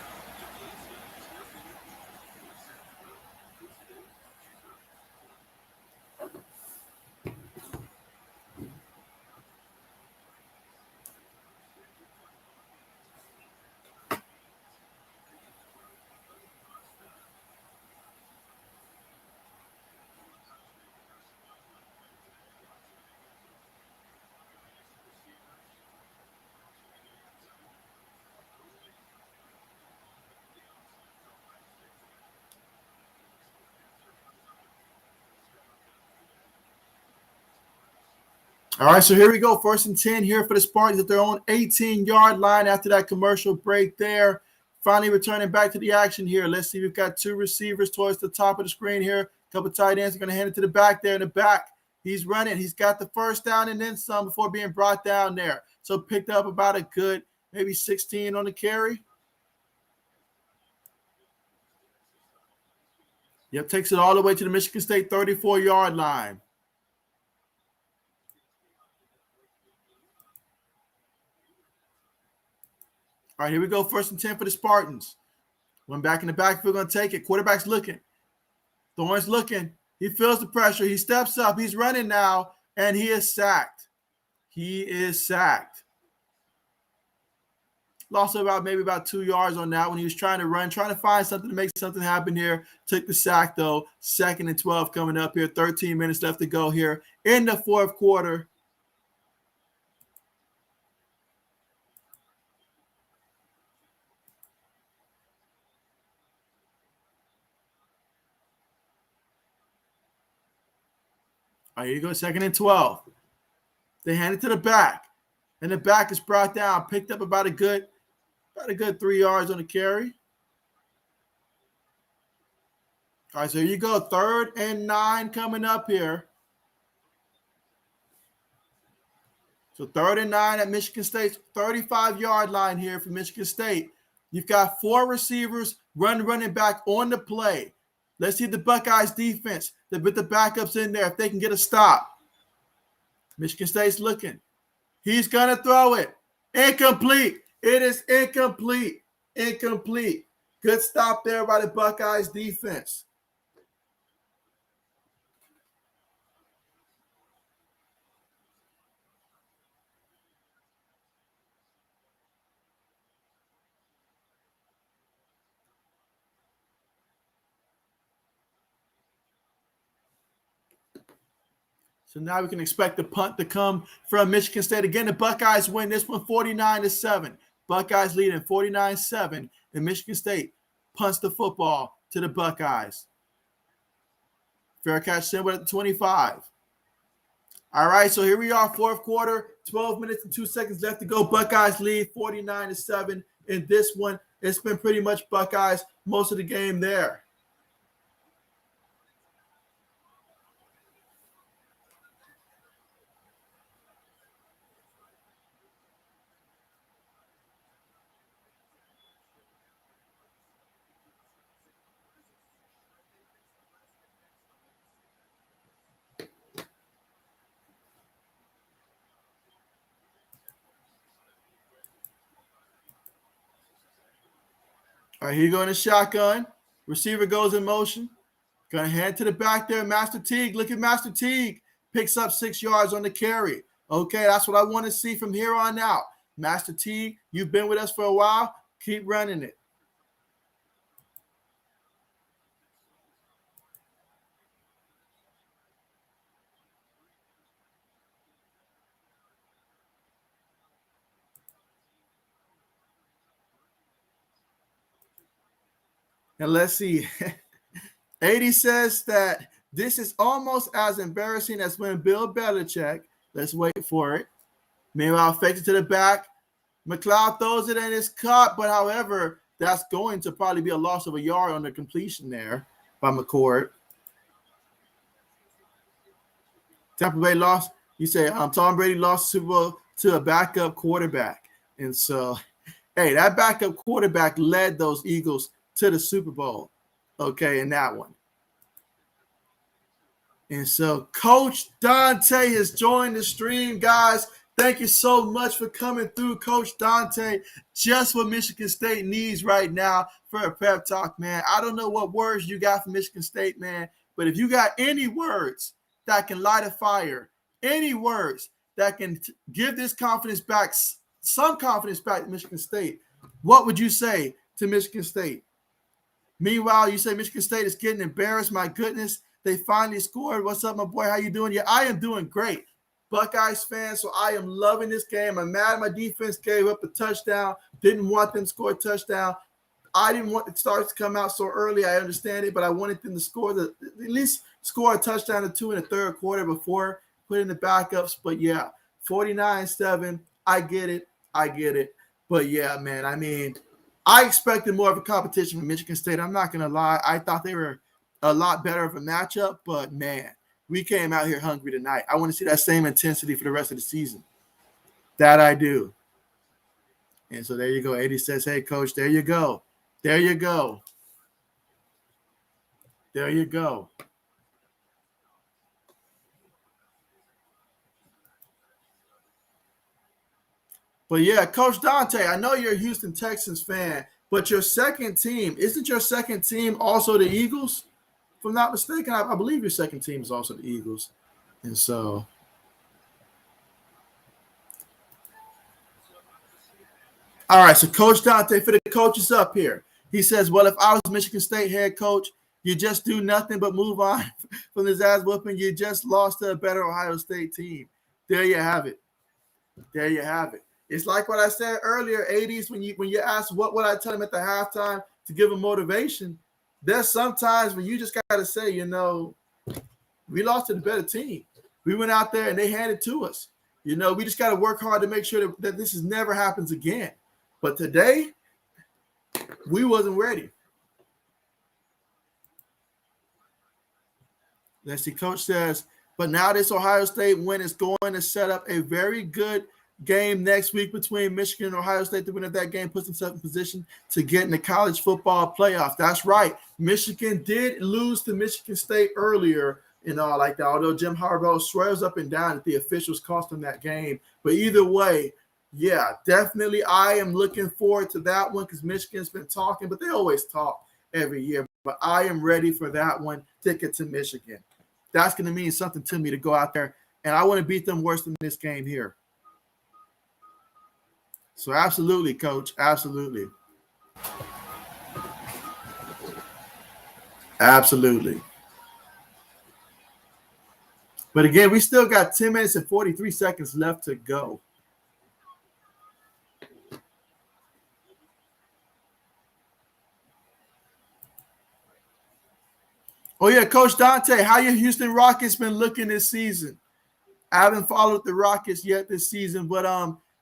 All right, so here we go. 1st and 10 here for the Spartans at their own 18-yard line after that commercial break there. Finally returning back to the action here. Let's see. We've got 2 receivers towards the top of the screen here. A couple tight ends are going to hand it to the back there in the back. He's running. He's got the first down and then some before being brought down there. So picked up about a good maybe 16 on the carry. Yep, takes it all the way to the Michigan State 34-yard line. All right, here we go. 1st and 10 for the Spartans. One back in the back. We're going to take it. Quarterback's looking. Thorne's looking. He feels the pressure. He steps up. He's running now, and he is sacked. He is sacked. Lost maybe about 2 yards on that when he was trying to run, trying to find something to make something happen here. Took the sack, though. 2nd and 12 coming up here. 13 minutes left to go here in the 4th quarter. All right, here you go. 2nd and 12. They hand it to the back, and the back is brought down. Picked up about a good 3 yards on the carry. All right, so here you go. 3rd and 9 coming up here. So 3rd and 9 at Michigan State's 35-yard line here for Michigan State. You've got 4 receivers, running back on the play. Let's see the Buckeyes defense. They put the backups in there if they can get a stop. Michigan State's looking. He's going to throw it. Incomplete. It is incomplete. Incomplete. Good stop there by the Buckeyes defense. So now we can expect the punt to come from Michigan State. Again, the Buckeyes win this one 49-7. Buckeyes leading 49-7. And Michigan State punts the football to the Buckeyes. Fair catch symbol at the 25. All right, so here we are, 4th quarter, 12 minutes and 2 seconds left to go. Buckeyes lead 49-7 in this one. It's been pretty much Buckeyes most of the game there. All right, here you go in the shotgun. Receiver goes in motion. Gonna hand to the back there. Master Teague. Look at Master Teague. Picks up 6 yards on the carry. Okay, that's what I want to see from here on out. Master Teague, you've been with us for a while. Keep running it. And let's see. 80 says that this is almost as embarrassing as when Bill Belichick, let's wait for it. Meanwhile, fakes it to the back. McLeod throws it and it's caught, but however, that's going to probably be a loss of a yard on the completion there by McCord. Tampa Bay lost. You say Tom Brady lost the Super Bowl to a backup quarterback. And so, hey, that backup quarterback led those Eagles to the Super Bowl, okay, in that one. And so Coach Dante has joined the stream, guys. Thank you so much for coming through, Coach Dante. Just what Michigan State needs right now for a pep talk, man. I don't know what words you got from Michigan State, man, but if you got any words that can light a fire, any words that can give this confidence back, some confidence back to Michigan State, what would you say to Michigan State? Meanwhile, you say Michigan State is getting embarrassed. My goodness, they finally scored. What's up, my boy? How you doing? Yeah, I am doing great. Buckeyes fan, so I am loving this game. I'm mad my defense gave up a touchdown. Didn't want them to score a touchdown. I didn't want the Stars to come out so early. I understand it, but I wanted them to score at least score a touchdown or two in the third quarter before putting the backups. But yeah, 49-7. I get it. But yeah, man, I mean, I expected more of a competition from Michigan State. I'm not going to lie. I thought they were a lot better of a matchup, but man, we came out here hungry tonight. I want to see that same intensity for the rest of the season. That I do. And so there you go. 80 says, hey, Coach, there you go. There you go. There you go. But yeah, Coach Dante, I know you're a Houston Texans fan, but your second team, isn't your second team also the Eagles? If I'm not mistaken, I believe your second team is also the Eagles. And so, all right, so Coach Dante, for the coaches up here, he says, well, if I was Michigan State head coach, you just do nothing but move on from this ass whooping. You just lost to a better Ohio State team. There you have it. There you have it. It's like what I said earlier, 80s, when you ask what would I tell them at the halftime to give them motivation, there's sometimes when you just got to say, we lost to the better team. We went out there and they handed it to us. We just got to work hard to make sure that this never happens again. But today, we wasn't ready. Let's see, Coach says, but now this Ohio State win is going to set up a very good game next week between Michigan and Ohio State. The winner of that game puts himself in position to get in the college football playoff. That's right. Michigan did lose to Michigan State earlier and all like that, although Jim Harbaugh swears up and down that the officials cost him that game. But either way, yeah, definitely I am looking forward to that one because Michigan's been talking, but they always talk every year. But I am ready for that one. Ticket to Michigan. That's going to mean something to me to go out there, and I want to beat them worse than this game here. So absolutely, Coach, absolutely. Absolutely. But again, we still got 10 minutes and 43 seconds left to go. Oh, yeah, Coach Dante, how your Houston Rockets been looking this season? I haven't followed the Rockets yet this season, but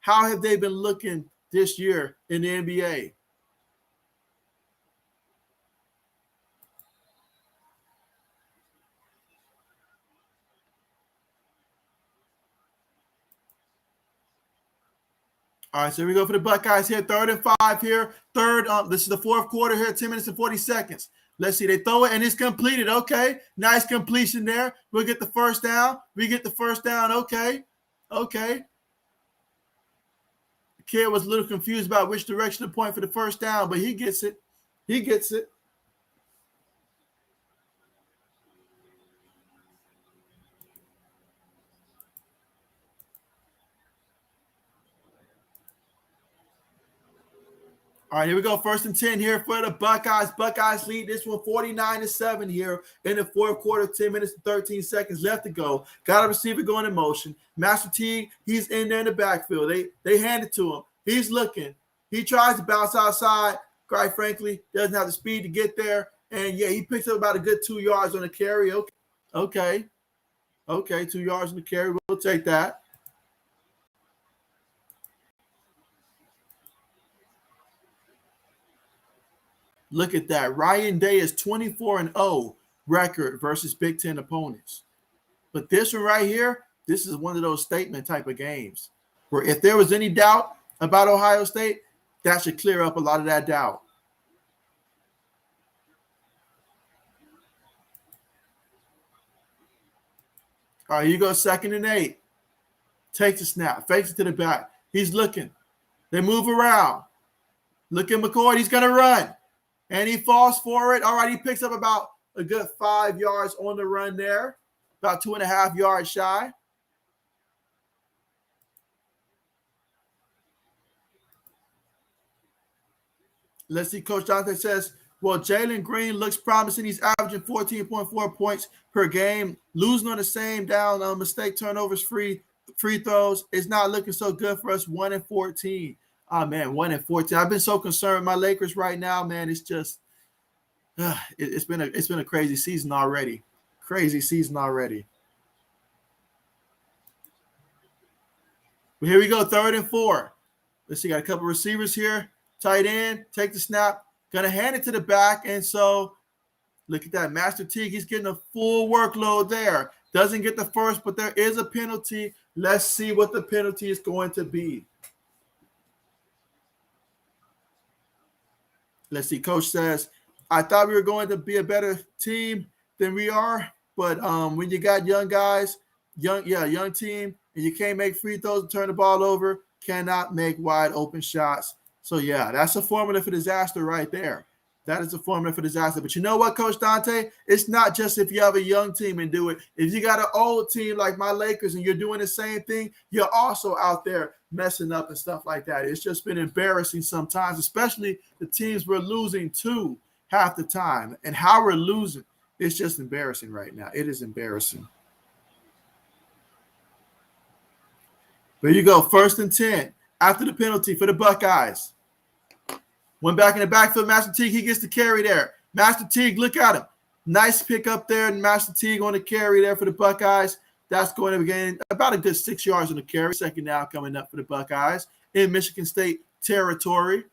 how have they been looking this year in the NBA? All right, so here we go for the Buckeyes here. 3rd and 5 here. This is the fourth quarter here, 10 minutes and 40 seconds. Let's see. They throw it, and it's completed. Okay. Nice completion there. We'll get the first down. We get the first down. Okay. The kid was a little confused about which direction to point for the first down, but he gets it. He gets it. All right, here we go. 1st and 10 here for the Buckeyes. Buckeyes lead this one 49-7 here in the fourth quarter. 10 minutes and 13 seconds left to go. Got a receiver going in motion. Master Teague, he's in there in the backfield. They hand it to him. He's looking. He tries to bounce outside. Quite frankly, doesn't have the speed to get there. And, yeah, he picks up about a good 2 yards on the carry. Okay, 2 yards on the carry. We'll take that. Look at that. Ryan Day is 24-0 record versus Big Ten opponents. But this one right here, this is one of those statement type of games where if there was any doubt about Ohio State, that should clear up a lot of that doubt. All right, you go 2nd and 8. Takes a snap, fakes it to the back. He's looking. They move around. Look at McCoy. He's going to run. And he falls for it. All right, he picks up about a good 5 yards on the run there. About 2.5 yards shy. Let's see. Coach Dante says, well, Jalen Green looks promising. He's averaging 14.4 points per game. Losing on the same down mistake, turnovers, free throws. It's not looking so good for us. 1-14. Oh, man, 1-14. I've been so concerned with my Lakers right now, man. It's just it's been a crazy season already. Crazy season already. But here we go, 3rd and 4. Let's see, got a couple receivers here. Tight end, take the snap. Gonna hand it to the back. And so look at that. Master Teague, he's getting a full workload there. Doesn't get the first, but there is a penalty. Let's see what the penalty is going to be. Let's see. Coach says, I thought we were going to be a better team than we are, but when you got young guys, young team, and you can't make free throws and turn the ball over, cannot make wide open shots. So, yeah, that's a formula for disaster right there. That is a formula for disaster. But you know what, Coach Dante? It's not just if you have a young team and do it. If you got an old team like my Lakers and you're doing the same thing, you're also out there messing up and stuff like that. It's just been embarrassing sometimes, especially the teams we're losing to half the time. And how we're losing, it's just embarrassing right now. It is embarrassing. There you go, 1st and 10 after the penalty for the Buckeyes. Went back in the backfield. Master Teague, he gets the carry there. Master Teague, look at him. Nice pick up there. And Master Teague on the carry there for the Buckeyes. That's going to gain about a good 6 yards on the carry. 2nd down coming up for the Buckeyes in Michigan State territory.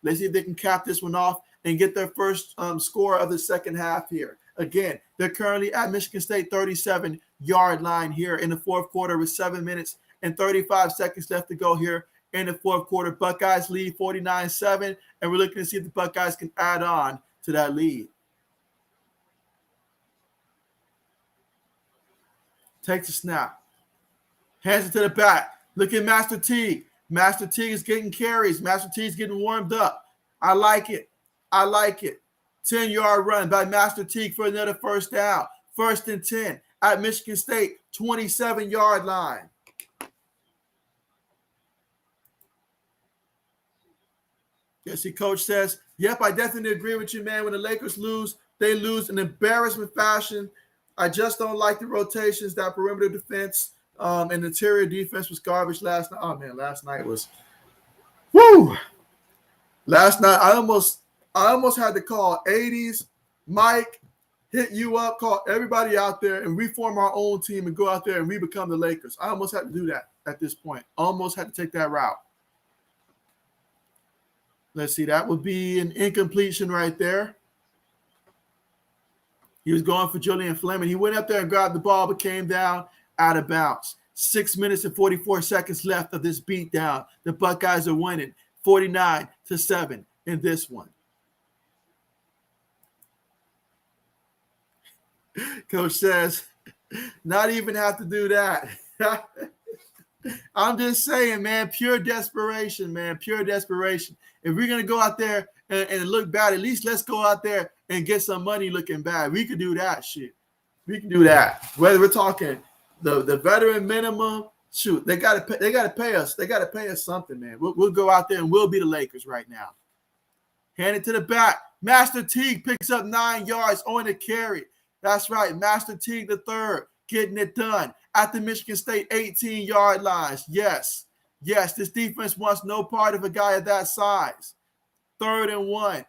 Let's see if they can cap this one off and get their first score of the second half here. Again, they're currently at Michigan State 37-yard line here in the fourth quarter with 7 minutes and 35 seconds left to go here in the fourth quarter. Buckeyes lead 49-7, and we're looking to see if the Buckeyes can add on to that lead. Takes a snap. Hands it to the back. Look at Master Teague. Master Teague is getting carries. Master Teague is getting warmed up. I like it. 10-yard run by Master Teague for another first down. 1st and 10 at Michigan State 27-yard line. Yes, see, Coach says, yep, I definitely agree with you, man. When the Lakers lose, they lose in embarrassment fashion. I just don't like the rotations. That perimeter defense and interior defense was garbage last night. Oh, man, last night was – woo! Last night, I almost had to call 80s, Mike, hit you up, call everybody out there, and we form our own team and go out there and we become the Lakers. I almost had to do that at this point. Almost had to take that route. Let's see, that would be an incompletion right there. He was going for Julian Fleming. He went up there and grabbed the ball, but came down out of bounds. 6 minutes and 44 seconds left of this beatdown. The Buckeyes are winning 49-7 in this one. Coach says, not even have to do that. I'm just saying, man, pure desperation, man, pure desperation. If we're going to go out there and look bad. At least let's go out there and get some money looking bad. We could do that shit. We can do that. Whether we're talking the veteran minimum, shoot, they gotta pay us. They gotta pay us something, man. We'll go out there and we'll be the Lakers right now. Hand it to the back. Master Teague picks up 9 yards on the carry. That's right. Master Teague the third getting it done at the Michigan State 18-yard lines. Yes, this defense wants no part of a guy of that size. 3rd and 1.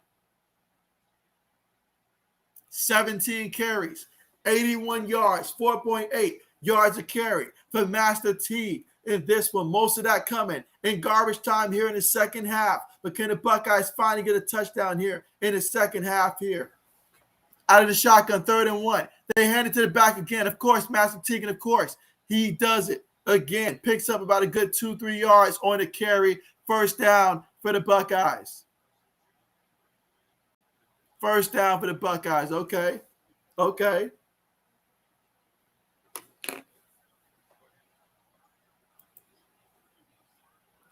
17 carries, 81 yards, 4.8 yards a carry for Master Teague in this one. Most of that coming in garbage time here in the second half. But can the Buckeyes finally get a touchdown here in the second half here? Out of the shotgun, 3rd and 1. They hand it to the back again. Of course, Master Teague, and of course, he does it again. Picks up about a good 2-3 yards on the carry. First down for the Buckeyes. First down for the Buckeyes. Okay.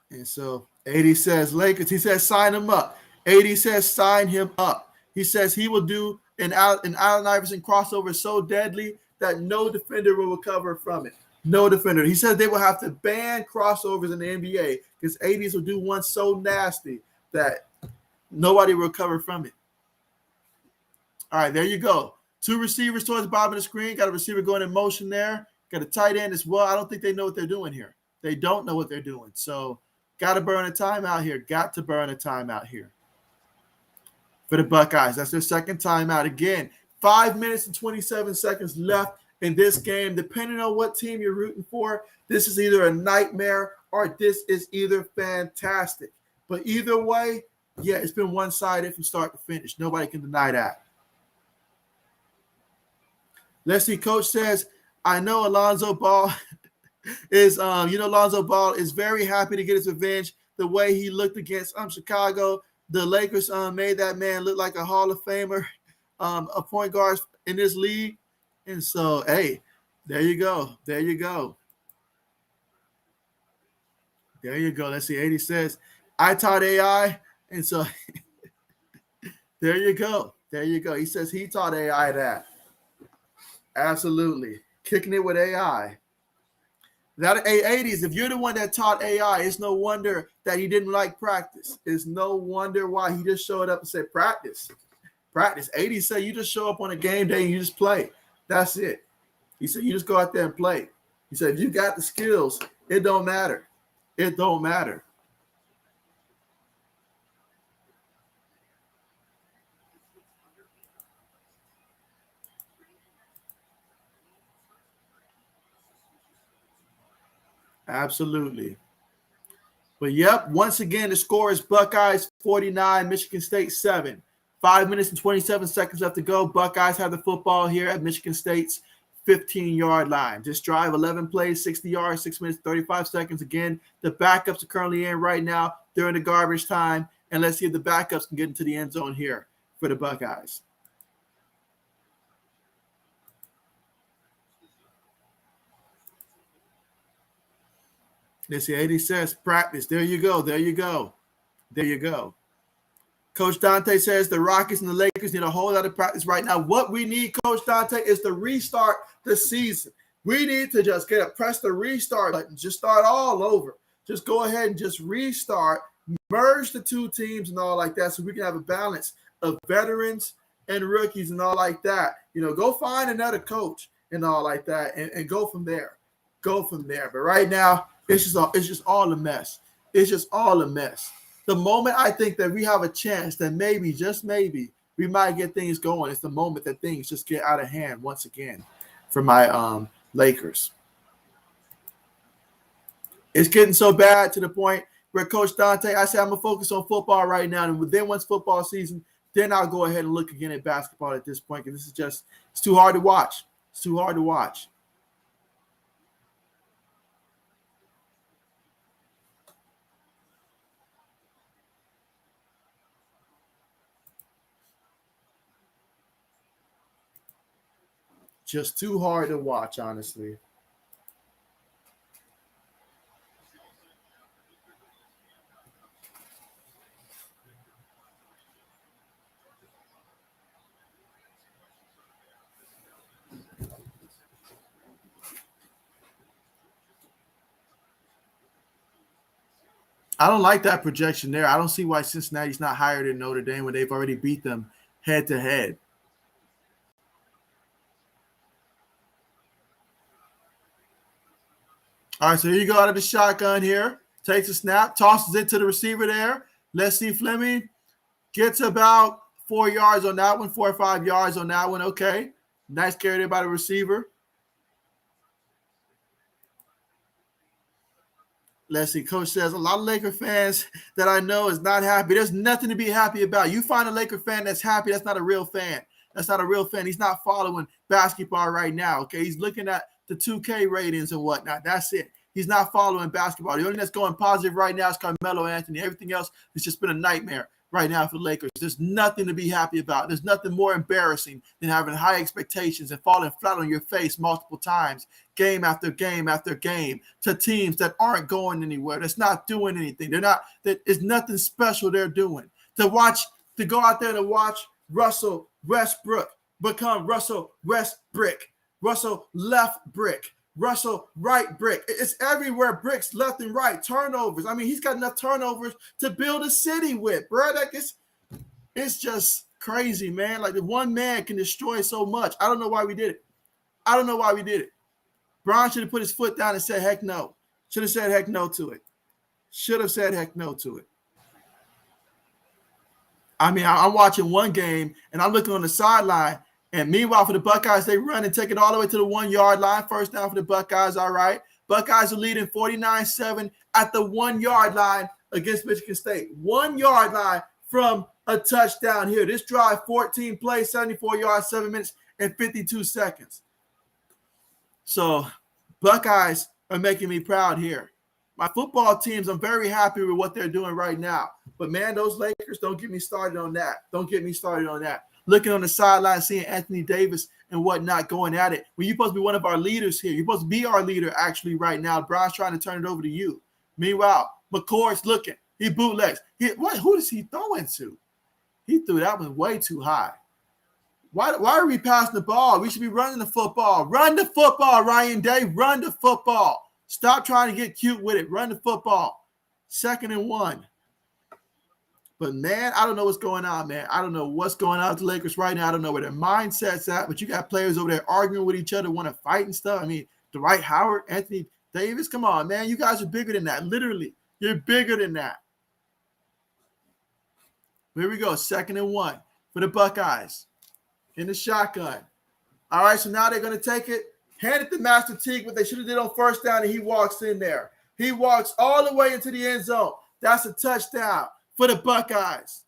And so 80 says, Lakers, he says, sign him up. 80 says, sign him up. He says he will do an Allen Iverson crossover so deadly that no defender will recover from it. No defender. He says they will have to ban crossovers in the NBA because 80s will do one so nasty that nobody will recover from it. All right, there you go. 2 receivers towards the bottom of the screen. Got a receiver going in motion there. Got a tight end as well. I don't think they know what they're doing here. They don't know what they're doing. So got to burn a timeout here. Got to burn a timeout here for the Buckeyes. That's their second timeout. Again, 5 minutes and 27 seconds left in this game. Depending on what team you're rooting for, this is either a nightmare or this is either fantastic. But either way, yeah, it's been one-sided from start to finish. Nobody can deny that. Let's see. Coach says, I know Alonzo Ball is, Alonzo Ball is very happy to get his revenge the way he looked against Chicago. The Lakers made that man look like a Hall of Famer, a point guard in this league. And so, hey, there you go. There you go. Let's see. 80 says, I taught AI. And so there you go. He says he taught AI that. Absolutely. Kicking it with AI. That 80s, if you're the one that taught AI, it's no wonder that he didn't like practice. It's no wonder why he just showed up and said, practice. 80s say you just show up on a game day and you just play. That's it. He said you just go out there and play. He said if you got the skills, it don't matter. It don't matter. Absolutely. But yep, once again, the score is Buckeyes 49, Michigan State 7. 5 minutes and 27 seconds left to go. Buckeyes have the football here at Michigan State's 15-yard line. This drive, 11 plays, 60 yards, 6 minutes, 35 seconds. Again, the backups are currently in right now during the garbage time. And let's see if the backups can get into the end zone here for the Buckeyes. Let's see, 80 says practice. There you go. Coach Dante says the Rockets and the Lakers need a whole lot of practice right now. What we need, Coach Dante, is to restart the season. We need to just press the restart button. Just start all over. Just go ahead and just restart, merge the two teams and all like that so we can have a balance of veterans and rookies and all like that. Go find another coach and all like that and go from there. But right now, it's just all a mess. It's just all a mess. The moment I think that we have a chance that maybe, just maybe, we might get things going, it's the moment that things just get out of hand once again for my Lakers. It's getting so bad to the point where Coach Dante, I said I'm going to focus on football right now. And then once football season, then I'll go ahead and look again at basketball at this point because it's too hard to watch. It's too hard to watch. Just too hard to watch, honestly. I don't like that projection there. I don't see why Cincinnati's not higher than Notre Dame when they've already beat them head to head. All right, so here you go out of the shotgun here. Takes a snap, tosses it to the receiver there. Let's see, Fleming gets about 4 yards on that one, 4 or 5 yards on that one. Okay. Nice carry there by the receiver. Let's see. Coach says a lot of Laker fans that I know is not happy. There's nothing to be happy about. You find a Laker fan that's happy, that's not a real fan. That's not a real fan. He's not following basketball right now. Okay. He's looking at the 2K ratings and whatnot. That's it. He's not following basketball. The only thing that's going positive right now is Carmelo Anthony. Everything else has just been a nightmare right now for the Lakers. There's nothing to be happy about. There's nothing more embarrassing than having high expectations and falling flat on your face multiple times, game after game after game, to teams that aren't going anywhere, that's not doing anything. There's nothing special they're doing. To go out there and watch Russell Westbrook become Russell Westbrick, Russell left brick, Russell right brick. It's everywhere, bricks left and right, turnovers. I mean, he's got enough turnovers to build a city with, bro. Like it's just crazy, man. Like the one man can destroy so much. I don't know why we did it. I don't know why we did it. Bron should have put his foot down and said, heck no. Should have said heck no to it. Should have said heck no to it. I mean, I'm watching one game and I'm looking on the sideline. And meanwhile, for the Buckeyes, they run and take it all the way to the 1 yard line. First down for the Buckeyes. All right. Buckeyes are leading 49-7 at the 1 yard line against Michigan State. 1 yard line from a touchdown here. This drive, 14 plays, 74 yards, 7 minutes, and 52 seconds. So Buckeyes are making me proud here. My football teams, I'm very happy with what they're doing right now. But, man, those Lakers, don't get me started on that. Don't get me started on that. Looking on the sideline, seeing Anthony Davis and whatnot going at it. When you're supposed to be one of our leaders here. You're supposed to be our leader, actually, right now. Brown's trying to turn it over to you. Meanwhile, McCord's looking. He bootlegs. Who does he throw into? He threw that one way too high. Why are we passing the ball? We should be running the football. Run the football, Ryan Day. Run the football. Stop trying to get cute with it. Run the football. 2nd and 1. But, man, I don't know what's going on, man. I don't know what's going on with the Lakers right now. I don't know where their mindset's at. But you got players over there arguing with each other, want to fight and stuff. I mean, Dwight Howard, Anthony Davis, come on, man. You guys are bigger than that. Literally, you're bigger than that. Here we go, 2nd and 1 for the Buckeyes in the shotgun. All right, so now they're going to take it, hand it to Master Teague, what they should have did on first down, and he walks in there. He walks all the way into the end zone. That's a touchdown for the Buckeyes.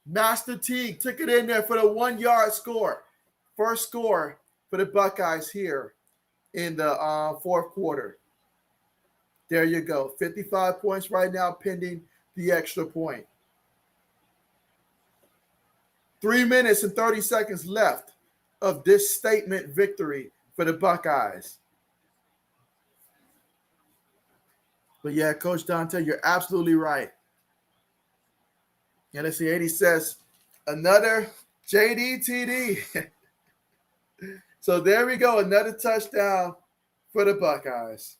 Master Teague took it in there for the 1 yard score. First score for the Buckeyes here in the fourth quarter. There you go. 55 points right now pending the extra point. 3 minutes and 30 seconds left of this statement victory for the Buckeyes. But yeah, Coach Dante, you're absolutely right. And let's see, 80 says, another JDTD. So there we go, another touchdown for the Buckeyes.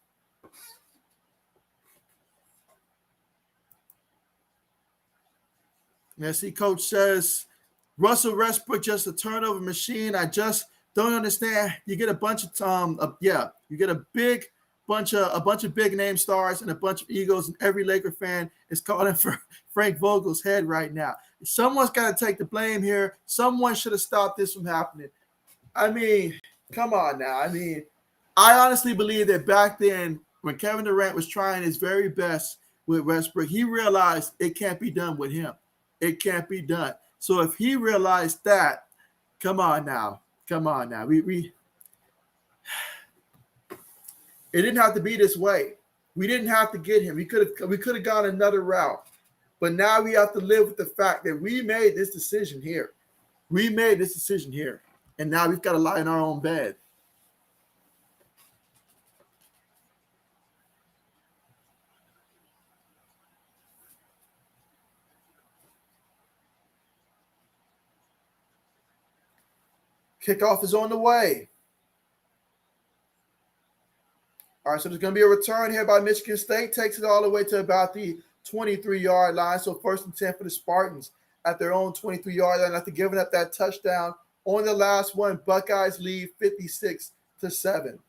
Let's see, Coach says, Russell Westbrook just a turnover machine. I just don't understand. You get a bunch of you get a bunch of big name stars and a bunch of egos, and every Laker fan is calling for Frank Vogel's head right now. Someone's got to take the blame here. Someone should have stopped this from happening. I mean, come on now. I mean, I honestly believe that back then when Kevin Durant was trying his very best with Westbrook, he realized it can't be done with him. It can't be done. So if he realized that, come on now. It didn't have to be this way. We didn't have to get him. We could have gone another route. But now we have to live with the fact that we made this decision here. And now we've got to lie in our own bed. Kickoff is on the way. All right, so there's going to be a return here by Michigan State. Takes it all the way to about the 23-yard line. So 1st and 10 for the Spartans at their own 23-yard line. After giving up that touchdown on the last one, Buckeyes lead 56-7.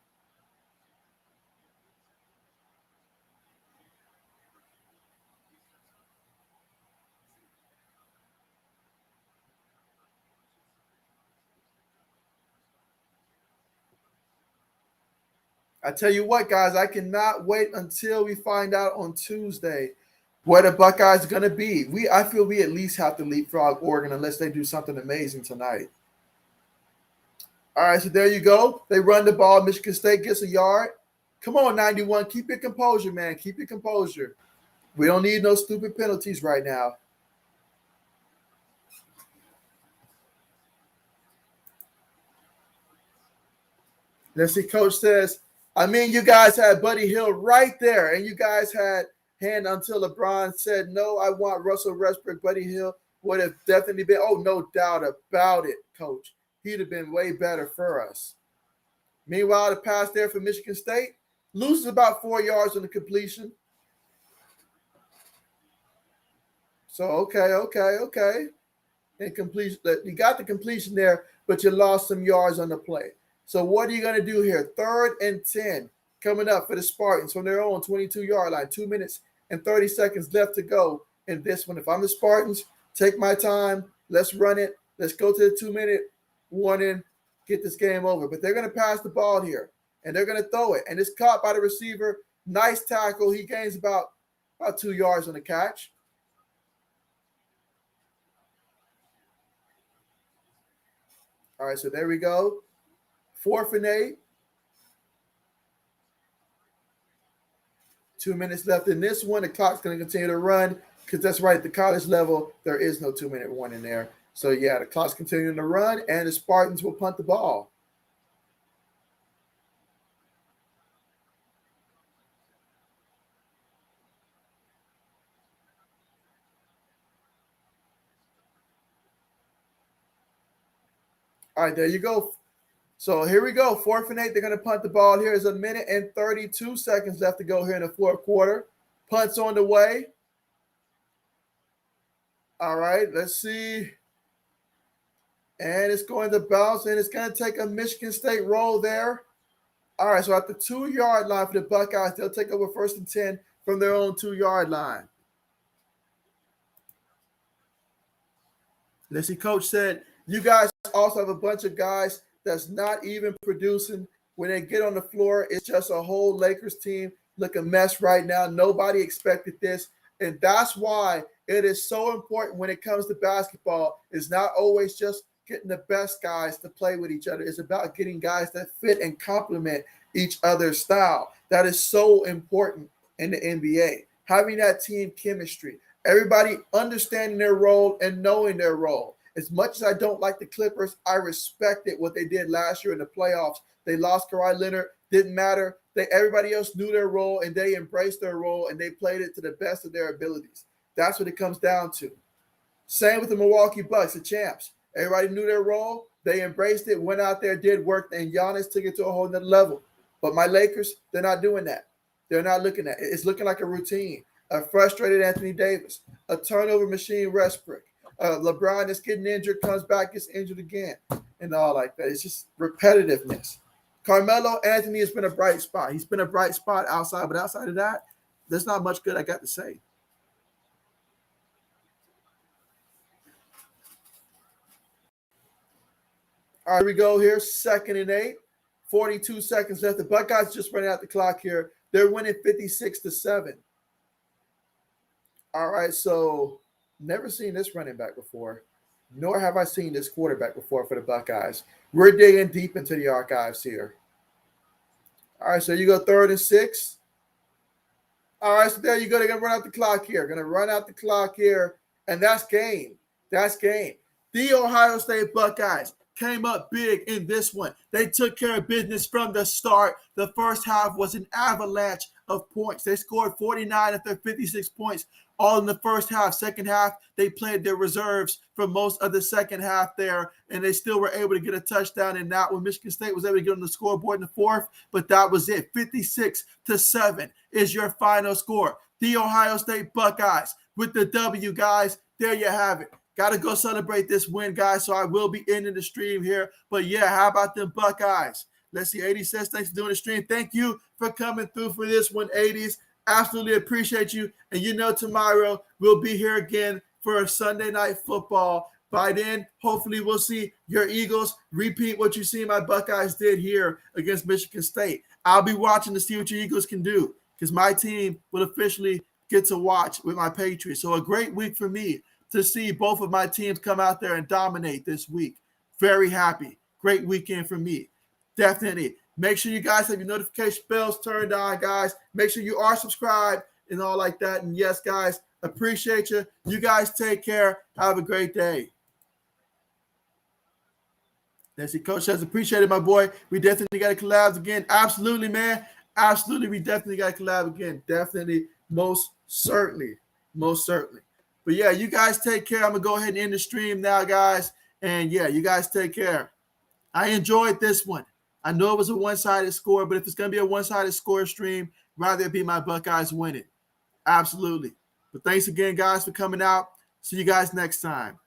I tell you what, guys, I cannot wait until we find out on Tuesday where the Buckeyes are going to be. I feel we at least have to leapfrog Oregon unless they do something amazing tonight. All right, so there you go. They run the ball. Michigan State gets a yard. Come on, 91. Keep your composure, man. Keep your composure. We don't need no stupid penalties right now. Let's see, Coach says, you guys had Buddy Hill right there, and you guys had hand until LeBron said, no, I want Russell Westbrook. Buddy Hill would have definitely been, no doubt about it, Coach. He'd have been way better for us. Meanwhile, the pass there for Michigan State loses about 4 yards on the completion. So, okay. And completion, you got the completion there, but you lost some yards on the play. So what are you going to do here? 3rd and 10 coming up for the Spartans from their own 22-yard line. 2 minutes and 30 seconds left to go in this one. If I'm the Spartans, take my time. Let's run it. Let's go to the 2-minute warning. Get this game over. But they're going to pass the ball here, and they're going to throw it. And it's caught by the receiver. Nice tackle. He gains about 2 yards on the catch. All right, so there we go. 4th and 8. 2 minutes left in this one. The clock's going to continue to run because that's right. At the college level, there is no 2-minute warning there. So, yeah, the clock's continuing to run, and the Spartans will punt the ball. All right, there you go. So here we go. 4th and 8. They're going to punt the ball. Here's a minute and 32 seconds left to go here in the 4th quarter. Punt's on the way. All right, let's see. And it's going to bounce, and it's going to take a Michigan State roll there. All right, so at the 2-yard line for the Buckeyes, they'll take over 1st and 10 from their own 2-yard line. Let's see, Coach said, you guys also have a bunch of guys that's not even producing. When they get on the floor, it's just a whole Lakers team look a mess right now. Nobody expected this. And that's why it is so important when it comes to basketball. It's not always just getting the best guys to play with each other. It's about getting guys that fit and complement each other's style. That is so important in the NBA. Having that team chemistry. Everybody understanding their role and knowing their role. As much as I don't like the Clippers, I respected what they did last year in the playoffs. They lost Kawhi Leonard. Didn't matter. Everybody else knew their role, and they embraced their role, and they played it to the best of their abilities. That's what it comes down to. Same with the Milwaukee Bucks, the champs. Everybody knew their role. They embraced it, went out there, did work, and Giannis took it to a whole nother level. But my Lakers, they're not doing that. They're not looking at it. It's looking like a routine. A frustrated Anthony Davis. A turnover machine Westbrook. LeBron is getting injured, comes back, gets injured again, and all like that. It's just repetitiveness. Carmelo Anthony has been a bright spot. He's been a bright spot outside, but outside of that, there's not much good I got to say. All right, here we go here. 2nd and 8. 42 seconds left. The Buckeyes just running out the clock here. They're winning 56-7. All right, so never seen this running back before, nor have I seen this quarterback before for the Buckeyes. We're digging deep into the archives here. All right, so you go 3rd and 6. All right, so there you go. They're going to run out the clock here. Going to run out the clock here, and that's game. That's game. The Ohio State Buckeyes came up big in this one. They took care of business from the start. The first half was an avalanche of points. They scored 49 of their 56 points all in the first half. Second half, they played their reserves for most of the second half there, and they still were able to get a touchdown in that one. Michigan State was able to get on the scoreboard in the fourth, but that was it. 56-7 is your final score. The Ohio State Buckeyes with the W, guys. There you have it. Got to go celebrate this win, guys, so I will be ending the stream here. But, yeah, how about them Buckeyes? Let's see. 80 says, thanks for doing the stream. Thank you for coming through for this one, 80s. Absolutely appreciate you. And you know tomorrow we'll be here again for a Sunday Night Football. By then, hopefully we'll see your Eagles repeat what you see my Buckeyes did here against Michigan State. I'll be watching to see what your Eagles can do because my team will officially get to watch with my Patriots. So a great week for me to see both of my teams come out there and dominate this week. Very happy. Great weekend for me. Definitely. Make sure you guys have your notification bells turned on, guys. Make sure you are subscribed and all like that. And yes, guys, appreciate you. You guys take care. Have a great day. Let's see. Coach says, appreciate it, my boy. We definitely got to collab again. Absolutely, man. Absolutely. We definitely got to collab again. Definitely. Most certainly. Most certainly. But yeah, you guys take care. I'm going to go ahead and end the stream now, guys. And yeah, you guys take care. I enjoyed this one. I know it was a one-sided score, but if it's going to be a one-sided score stream, rather it be my Buckeyes winning. Absolutely. But thanks again, guys, for coming out. See you guys next time.